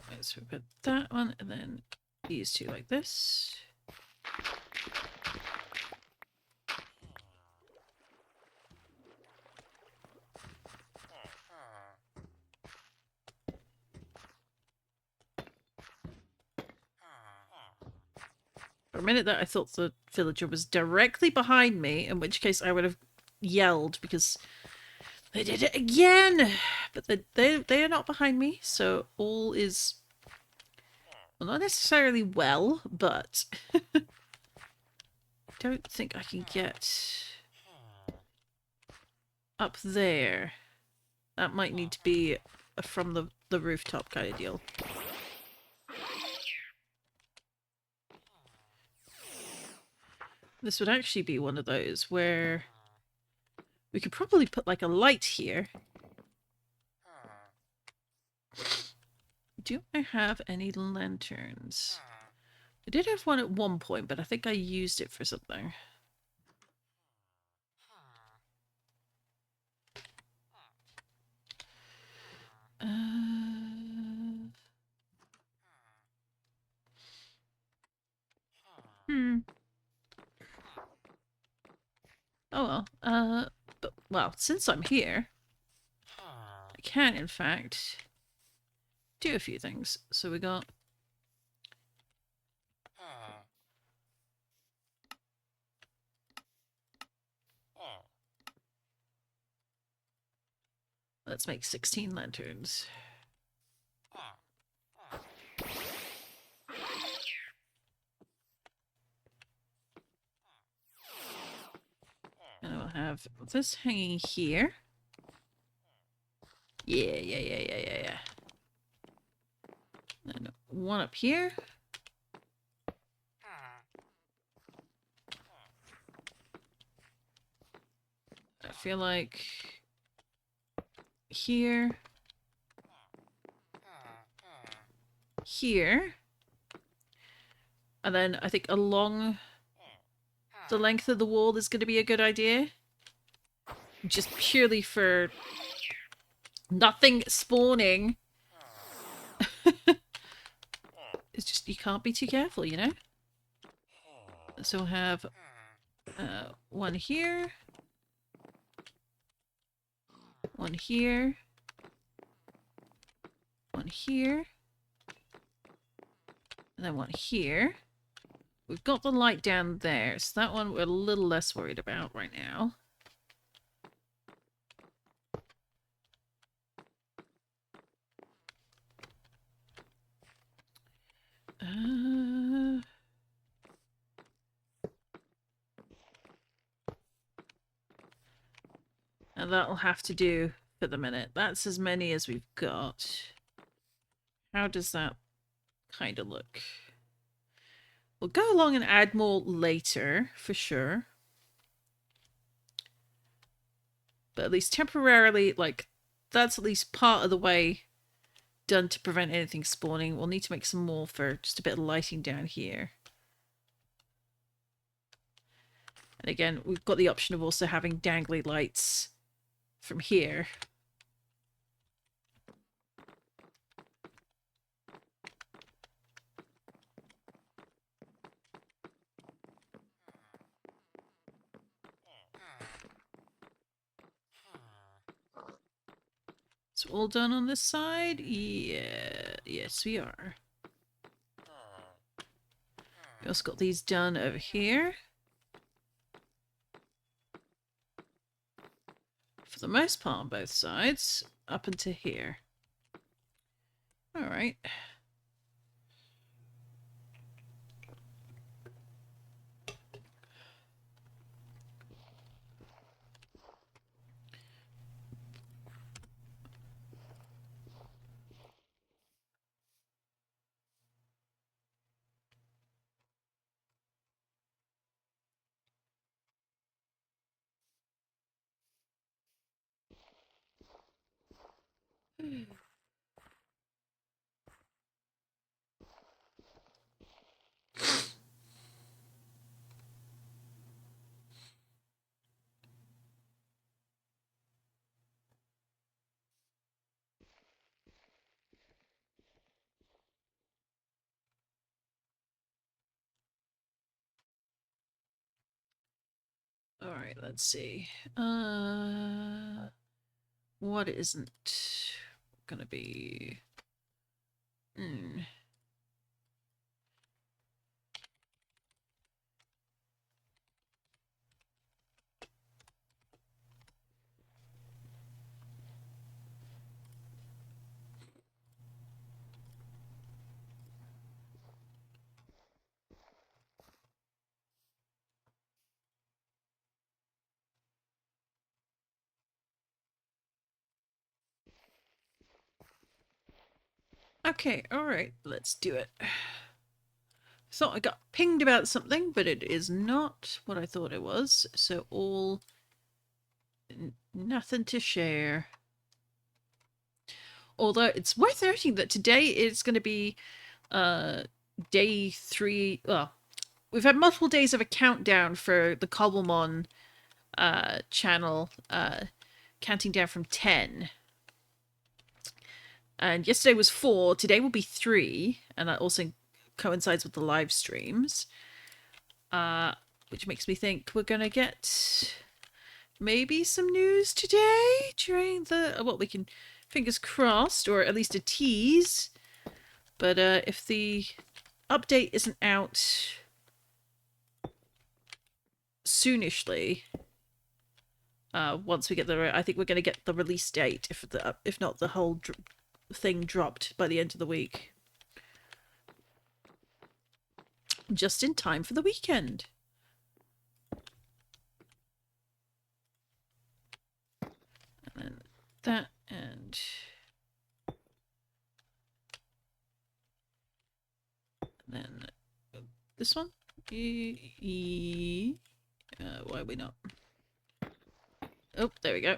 Speaker 1: Right, so we put that one, and then these two like this. For a minute there, I thought the villager was directly behind me, in which case I would have yelled because they did it again. But they are not behind me, so all is, well, not necessarily well, but I don't think I can get up there. That might need to be from the rooftop kind of deal. This would actually be one of those where we could probably put like a light here. Do I have any lanterns? I did have one at one point, but I think I used it for something. Oh well. But, well, since I'm here, I can, in fact, do a few things. So we got... Let's make 16 lanterns. And I'll have this hanging here. Yeah. And one up here. I feel like here. Here. And then I think along the length of the wall is going to be a good idea. Just purely for nothing spawning. It's just, you can't be too careful, you know? So we'll have one here. One here. One here. And then one here. We've got the light down there, so that one we're a little less worried about right now. And that'll have to do for the minute. That's as many as we've got. How does that kind of look? We'll go along and add more later, for sure. But at least temporarily, like, that's at least part of the way done to prevent anything spawning. We'll need to make some more for just a bit of lighting down here. And again, we've got the option of also having dangly lights from here. So all done on this side? Yeah, yes we are. We also got these done over here. For the most part on both sides, up into here. Alright. Alright, let's see. What isn't gonna be... Okay, alright, let's do it. Thought I got pinged about something, but it is not what I thought it was. So all... nothing to share. Although it's worth noting that today is going to be day 3. Well, we've had multiple days of a countdown for the Cobblemon channel, counting down from 10. And yesterday was 4, today will be 3, and that also coincides with the live streams. Which makes me think we're going to get maybe some news today during the... well, we can... fingers crossed, or at least a tease. But if the update isn't out soonishly, once we get the... I think we're going to get the release date, if not the whole thing dropped by the end of the week. Just in time for the weekend. And then that, and then this one. Why are we not? Oh, there we go.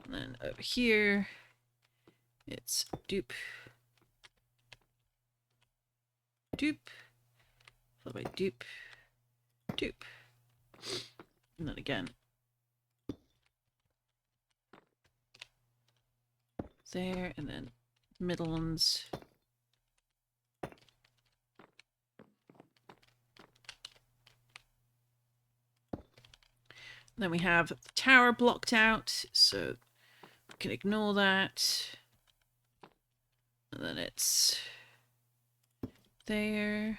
Speaker 1: And then over here, it's dupe. Dupe. Followed by dupe. Dupe. And then again. There, and then middle ones. Then we have the tower blocked out, so we can ignore that. And then it's there.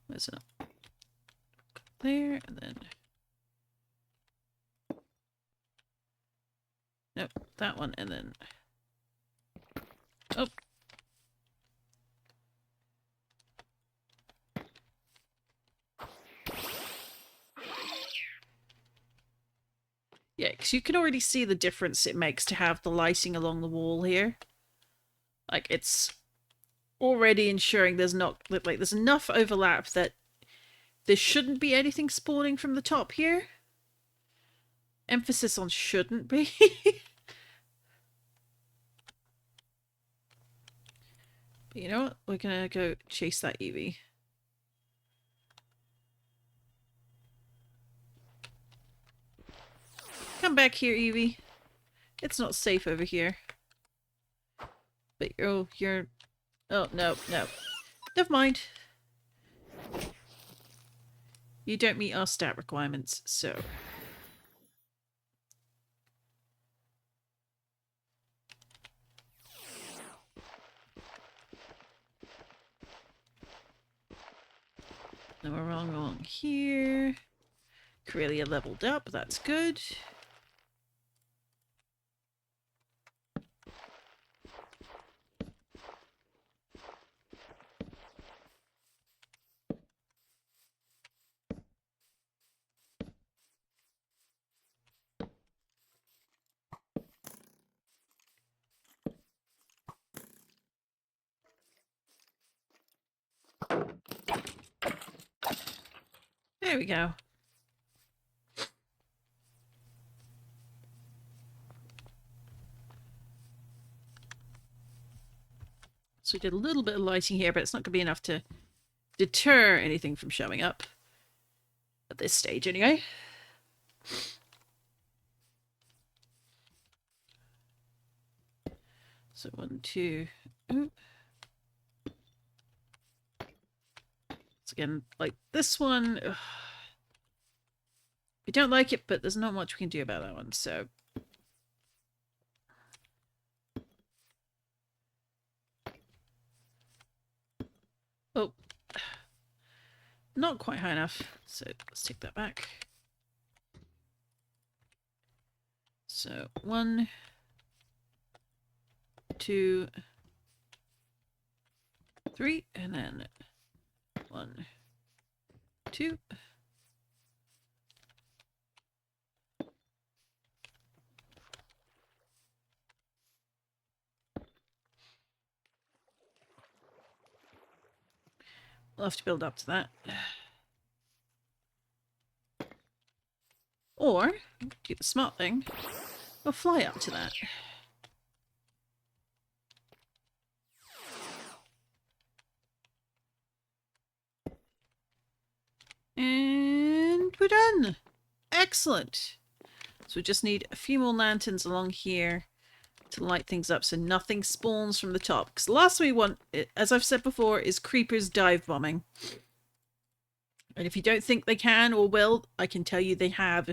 Speaker 1: Where's it up? There, and then... nope, that one, and then... oh! Yeah, because you can already see the difference it makes to have the lighting along the wall here. Like, it's already ensuring there's not... like, there's enough overlap that there shouldn't be anything spawning from the top here. Emphasis on shouldn't be. But you know what? We're gonna go chase that Eevee. Come back here, Eevee. It's not safe over here. But oh, you're... oh, no, no. Never mind. You don't meet our stat requirements, so... then we're wrong along here. Corellia leveled up, that's good. There we go. So we did a little bit of lighting here, but it's not going to be enough to deter anything from showing up. At this stage, anyway. So 1, 2... ooh. So again, like this one... ugh. We don't like it, but there's not much we can do about that one, so... oh. Not quite high enough, so let's take that back. So 1, 2, 3, and then 1, 2, We'll have to build up to that. Or, do the smart thing, we'll fly up to that. And we're done! Excellent! So we just need a few more lanterns along here to light things up so nothing spawns from the top. Because the last thing we want, as I've said before, is creepers dive bombing. And if you don't think they can or will, I can tell you they have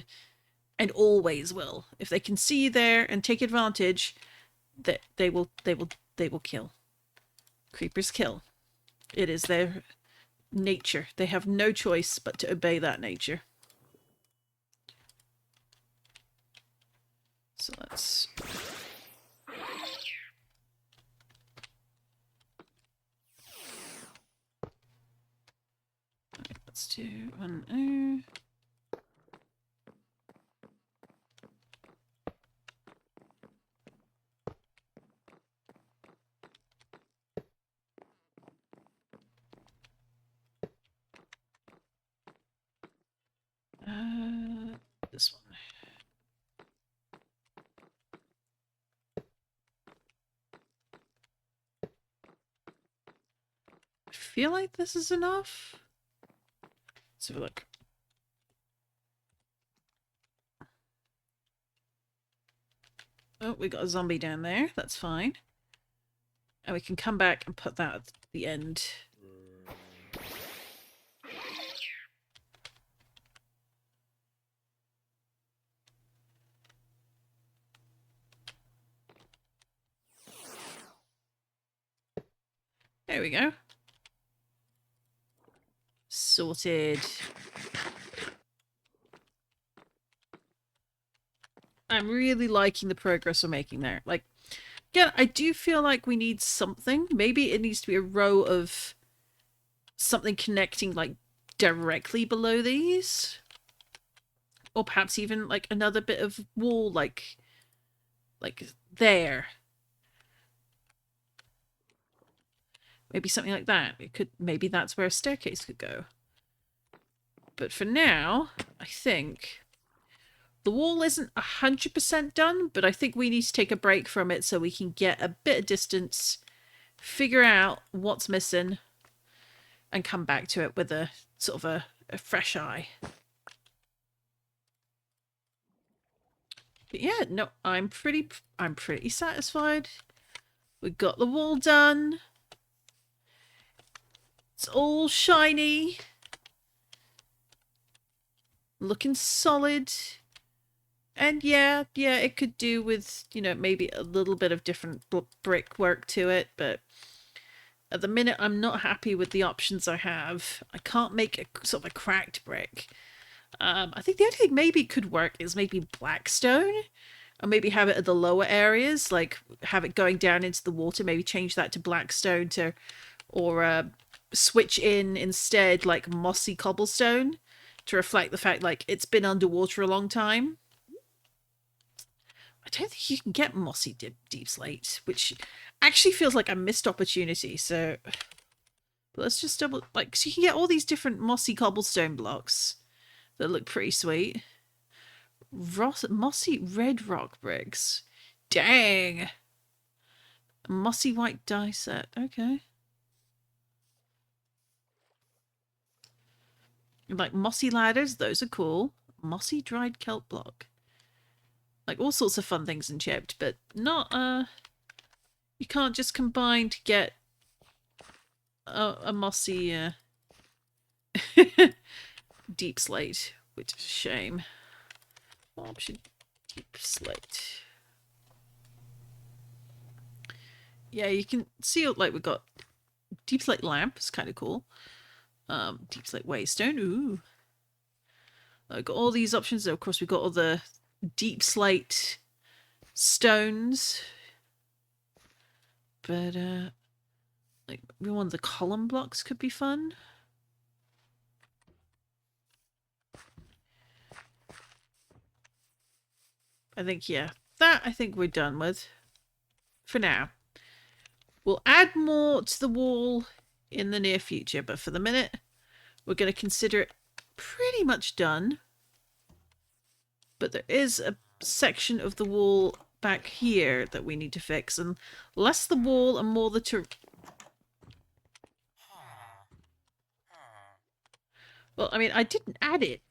Speaker 1: and always will. If they can see you there and take advantage, they will kill. Creepers kill. It is their nature. They have no choice but to obey that nature. So let's... Let's do one. This one. I feel like this is enough. Let's have a look. Oh, we got a zombie down there. That's fine. And we can come back and put that at the end. There we go. Sorted. I'm really liking the progress we're making there. Like, again, I do feel like we need something. Maybe it needs to be a row of something connecting, like, directly below these. Or perhaps even, like, another bit of wall, like there. Maybe something like that. It could, maybe that's where a staircase could go. But for now, I think the wall isn't 100% done, but I think we need to take a break from it so we can get a bit of distance, figure out what's missing, and come back to it with a sort of a fresh eye. But yeah, no, I'm pretty satisfied. We got the wall done. It's all shiny. Looking solid. And yeah, it could do with, you know, maybe a little bit of different brickwork to it, but at the minute I'm not happy with the options I have. I can't make a sort of a cracked brick. I think the only thing maybe could work is maybe blackstone, or maybe have it at the lower areas, like have it going down into the water, maybe change that to blackstone to, or switch in instead like mossy cobblestone to reflect the fact like it's been underwater a long time. I don't think you can get mossy deep slate, which actually feels like a missed opportunity. So let's just double, like, so you can get all these different mossy cobblestone blocks that look pretty sweet. Mossy red rock bricks. Dang. Mossy white die set. Okay. Like mossy ladders, those are cool. Mossy dried kelp block. Like all sorts of fun things in chipped, but not you can't just combine to get a mossy deep slate, which is a shame. Option deep slate. Yeah, you can see like we've got deep slate lamp, it's kind of cool. Deep slate waystone, ooh. I've got all these options. Of course, we've got all the deep slate stones, but like one of the column blocks could be fun. I think, yeah, that I think we're done with for now. We'll add more to the wall in the near future. But for the minute, we're going to consider it pretty much done. But there is a section of the wall back here that we need to fix. And less the wall and more the Well, I mean, I didn't add it.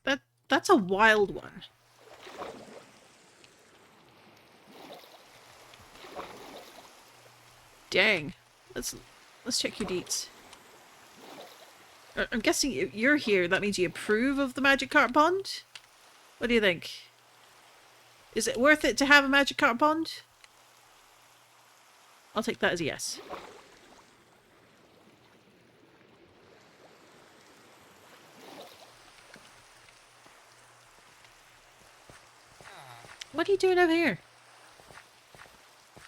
Speaker 1: That's a wild one. Dang. Let's check your deets. I'm guessing you're here. That means you approve of the magic carp pond? What do you think? Is it worth it to have a magic carp pond? I'll take that as a yes. What are you doing over here?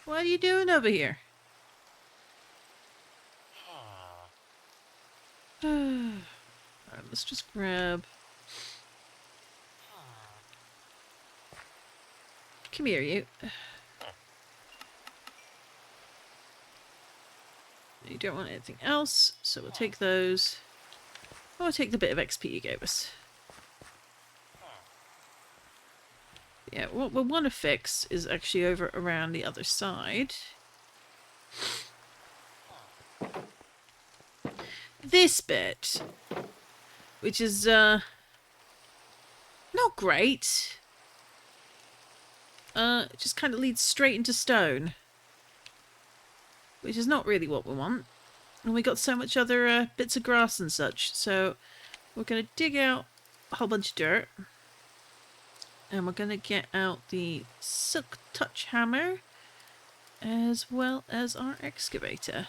Speaker 1: What are you doing over here? Alright, let's just grab... Come here, you. You don't want anything else, so we'll take those. I'll take the bit of XP you gave us. Yeah, what we want to fix is actually over around the other side. This bit, which is not great. It just kind of leads straight into stone, which is not really what we want. And we got so much other bits of grass and such, so we're going to dig out a whole bunch of dirt. And we're going to get out the silk touch hammer as well as our excavator.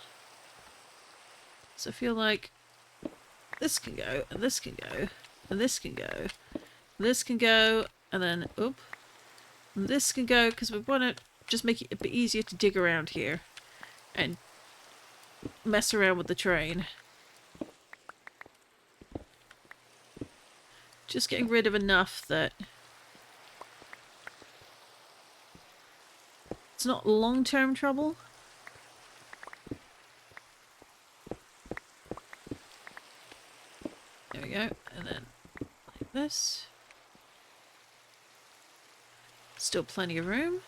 Speaker 1: So I feel like this can go, and this can go, and this can go, and this can go, and then, oop, and this can go, because we want to just make it a bit easier to dig around here and mess around with the terrain. Just getting rid of enough that it's not long-term trouble. There we go. And then like this. Still plenty of room.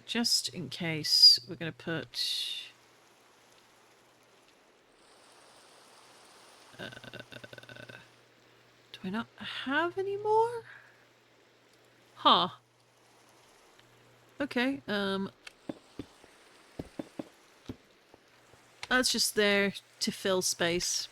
Speaker 1: Just in case, we're going to put... do I not have any more? Huh. Okay, that's just there to fill space.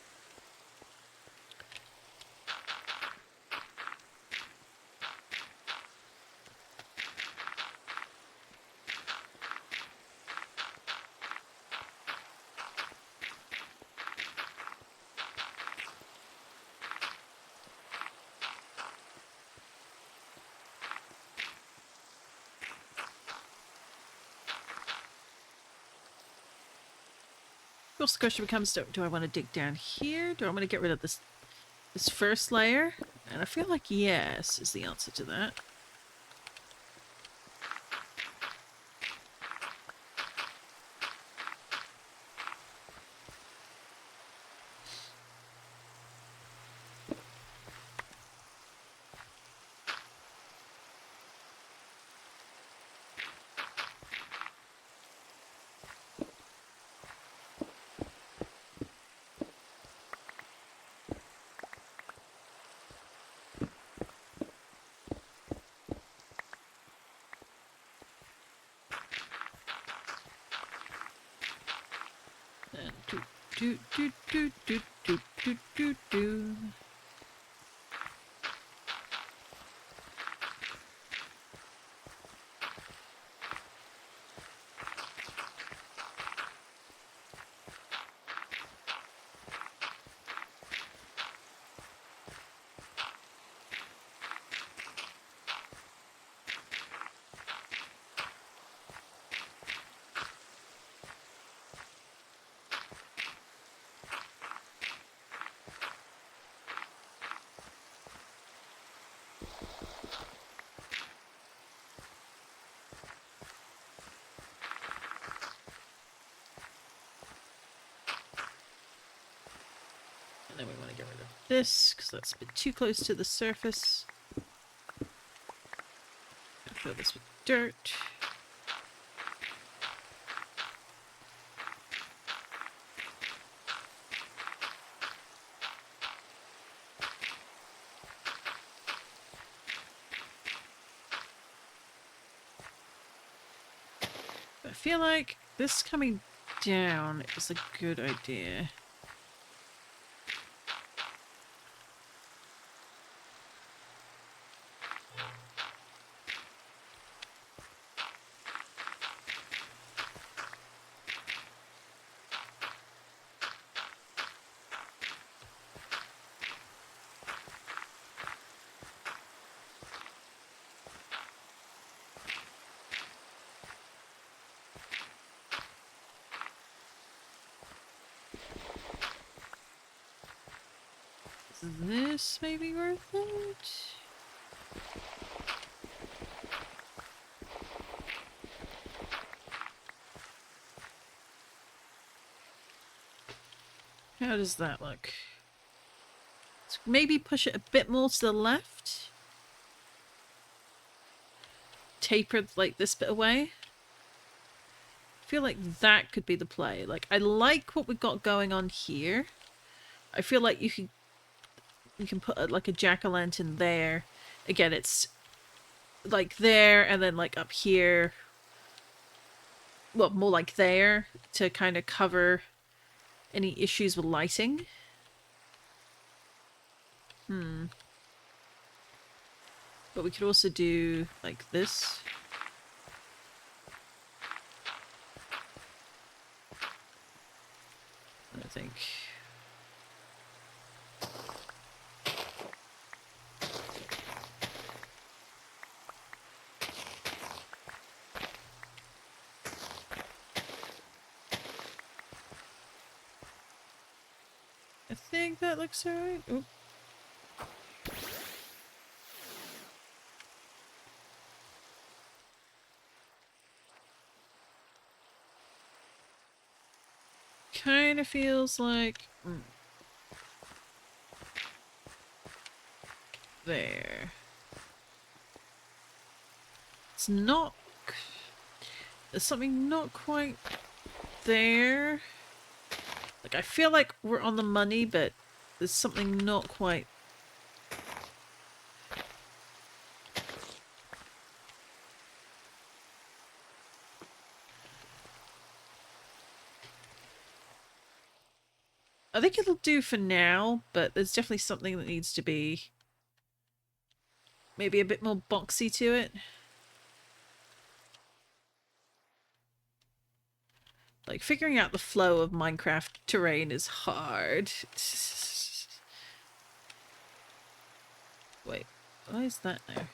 Speaker 1: Of course, the question becomes, do I want to dig down here? Do I want to get rid of this first layer? And I feel like yes is the answer to that. Do do do do do do do do. And then we want to get rid of this, because that's a bit too close to the surface. Fill this with dirt. I feel like this coming down is a good idea. Is this maybe worth it? How does that look? Let's maybe push it a bit more to the left. Tapered like this bit away. I feel like that could be the play. Like, I like what we've got going on here. I feel like you can put like a jack-o'-lantern there. Again, it's like there and then like up here. Well, more like there to kind of cover any issues with lighting. But we could also do like this. I think. I think that looks alright. Oop. Kind of feels like there. It's not. There's something not quite there. Like, I feel like we're on the money, but there's something not quite. I think it'll do for now, but there's definitely something that needs to be maybe a bit more boxy to it. Like, figuring out the flow of Minecraft terrain is hard. Wait, why is that there?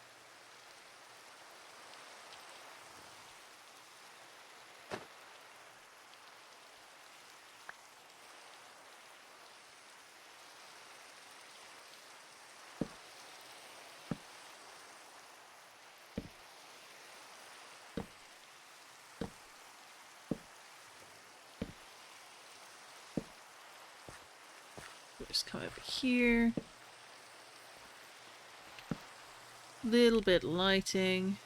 Speaker 1: Just come over here. Little bit lighting.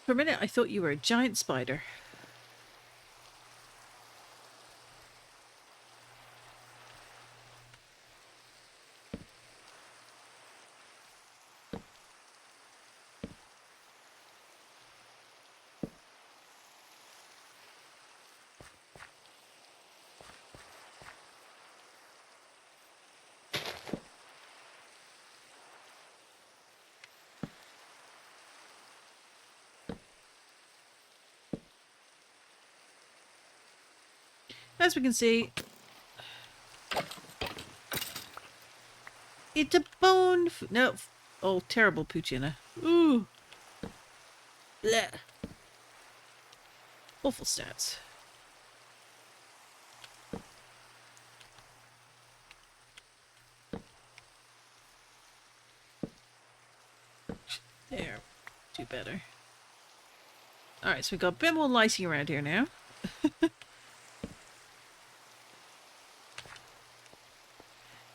Speaker 1: For a minute, I thought you were a giant spider. As we can see, it's a bone. No, oh, terrible Puccina. Ooh, bleh. Awful stats. There, do better. Alright, so we've got a bit more lighting around here now.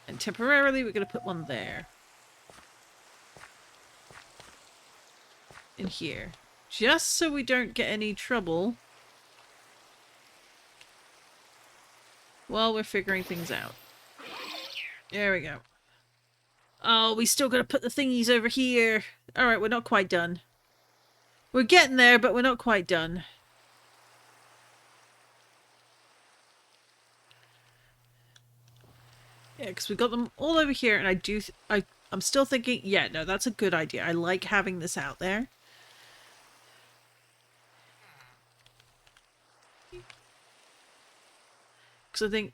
Speaker 1: And temporarily we're going to put one there. In here. Just so we don't get any trouble while we're figuring things out. There we go. Oh, we still got to put the thingies over here. Alright, we're not quite done. We're getting there, but we're not quite done. Yeah, because we've got them all over here, and I'm still thinking, yeah, no, that's a good idea. I like having this out there. Because I think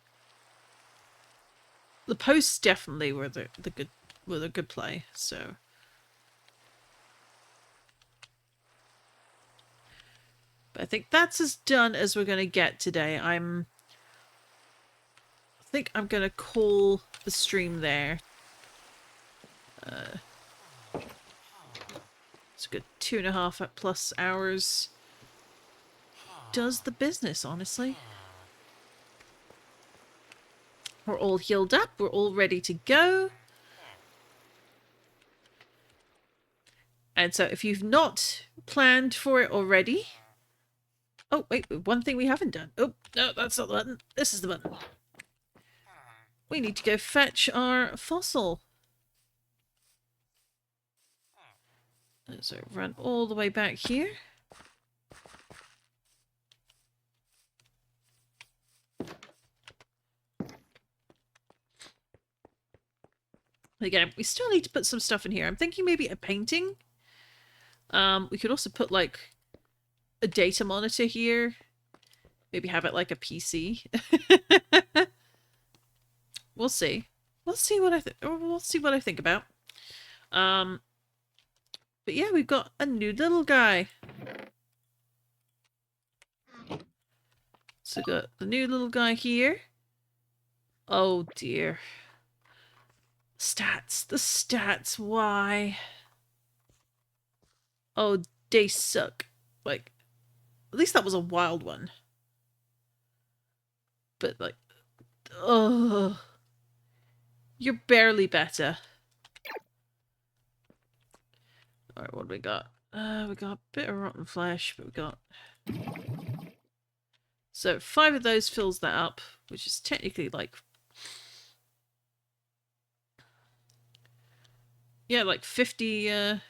Speaker 1: the posts definitely were the good play, so. But I think that's as done as we're going to get today. I think I'm going to call the stream there. It's a good 2.5+ hours. Does the business, honestly. We're all healed up. We're all ready to go. And so if you've not planned for it already... Oh, wait, one thing we haven't done. Oh, no, that's not the button. This is the button. We need to go fetch our fossil. So run all the way back here. Again, we still need to put some stuff in here. I'm thinking maybe a painting. We could also put like a data monitor here. Maybe have it like a PC. We'll see. We'll see what I think about. But yeah, we've got a new little guy. So we got the new little guy here. Oh dear. Stats. The stats. Why? Oh, they suck. Like, at least that was a wild one. But like, oh, you're barely better. Alright, what do we got? We got a bit of rotten flesh, but we got... So 5 of those fills that up, which is technically like... Yeah, like 50 hay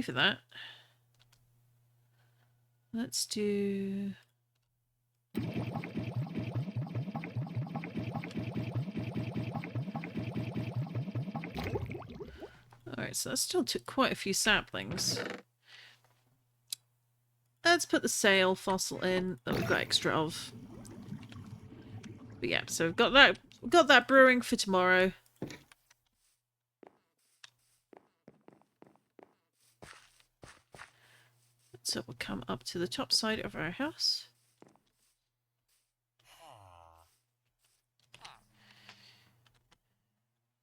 Speaker 1: for that. Let's do... Alright, so that still took quite a few saplings. Let's put the sail fossil in that we've got extra of. But yeah, so we've got that brewing for tomorrow. So we'll come up to the top side of our house.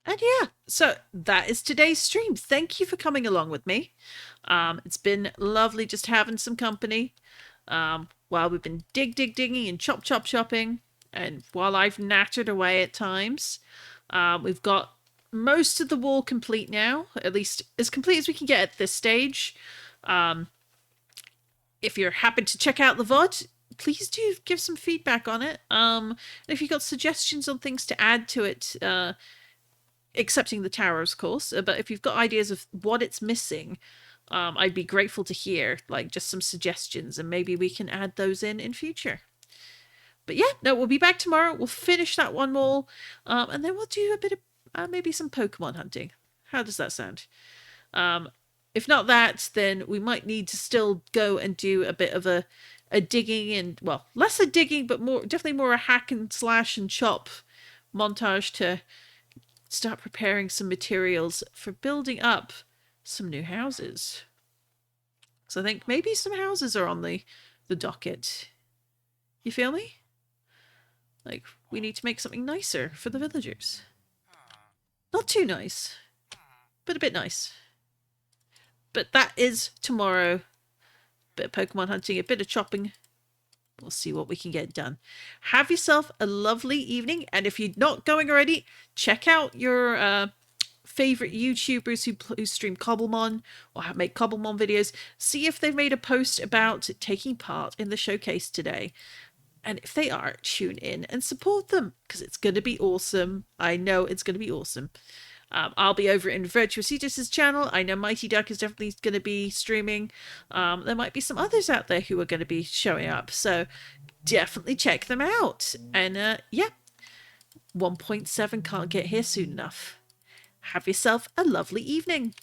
Speaker 1: And yeah, so that is today's stream. Thank you for coming along with me. It's been lovely just having some company while we've been digging and chopping. And while I've nattered away at times, we've got most of the wall complete now, at least as complete as we can get at this stage. If you're happy to check out the VOD, please do give some feedback on it. And if you've got suggestions on things to add to it, accepting the towers, of course, but if you've got ideas of what it's missing, I'd be grateful to hear, like, just some suggestions, and maybe we can add those in future. But yeah, no, we'll be back tomorrow. We'll finish that one wall, and then we'll do a bit of maybe some Pokemon hunting. How does that sound? If not that, then we might need to still go and do a bit of a digging and, well, less a digging, but definitely more a hack and slash and chop montage to start preparing some materials for building up some new houses. So I think maybe some houses are on the docket. You feel me? Like, we need to make something nicer for the villagers. Not too nice, but a bit nice. But that is tomorrow. bit of Pokemon hunting, a bit of chopping. We'll see what we can get done. Have yourself a lovely evening. And if you're not going already, check out your favorite YouTubers who stream Cobblemon or have made Cobblemon videos. See if they've made a post about taking part in the showcase today. And if they are, tune in and support them because it's going to be awesome. I know it's going to be awesome. I'll be over in Virtuositas' channel. I know Mighty Duck is definitely going to be streaming. There might be some others out there who are going to be showing up. So definitely check them out. And yeah, 1.7 can't get here soon enough. Have yourself a lovely evening.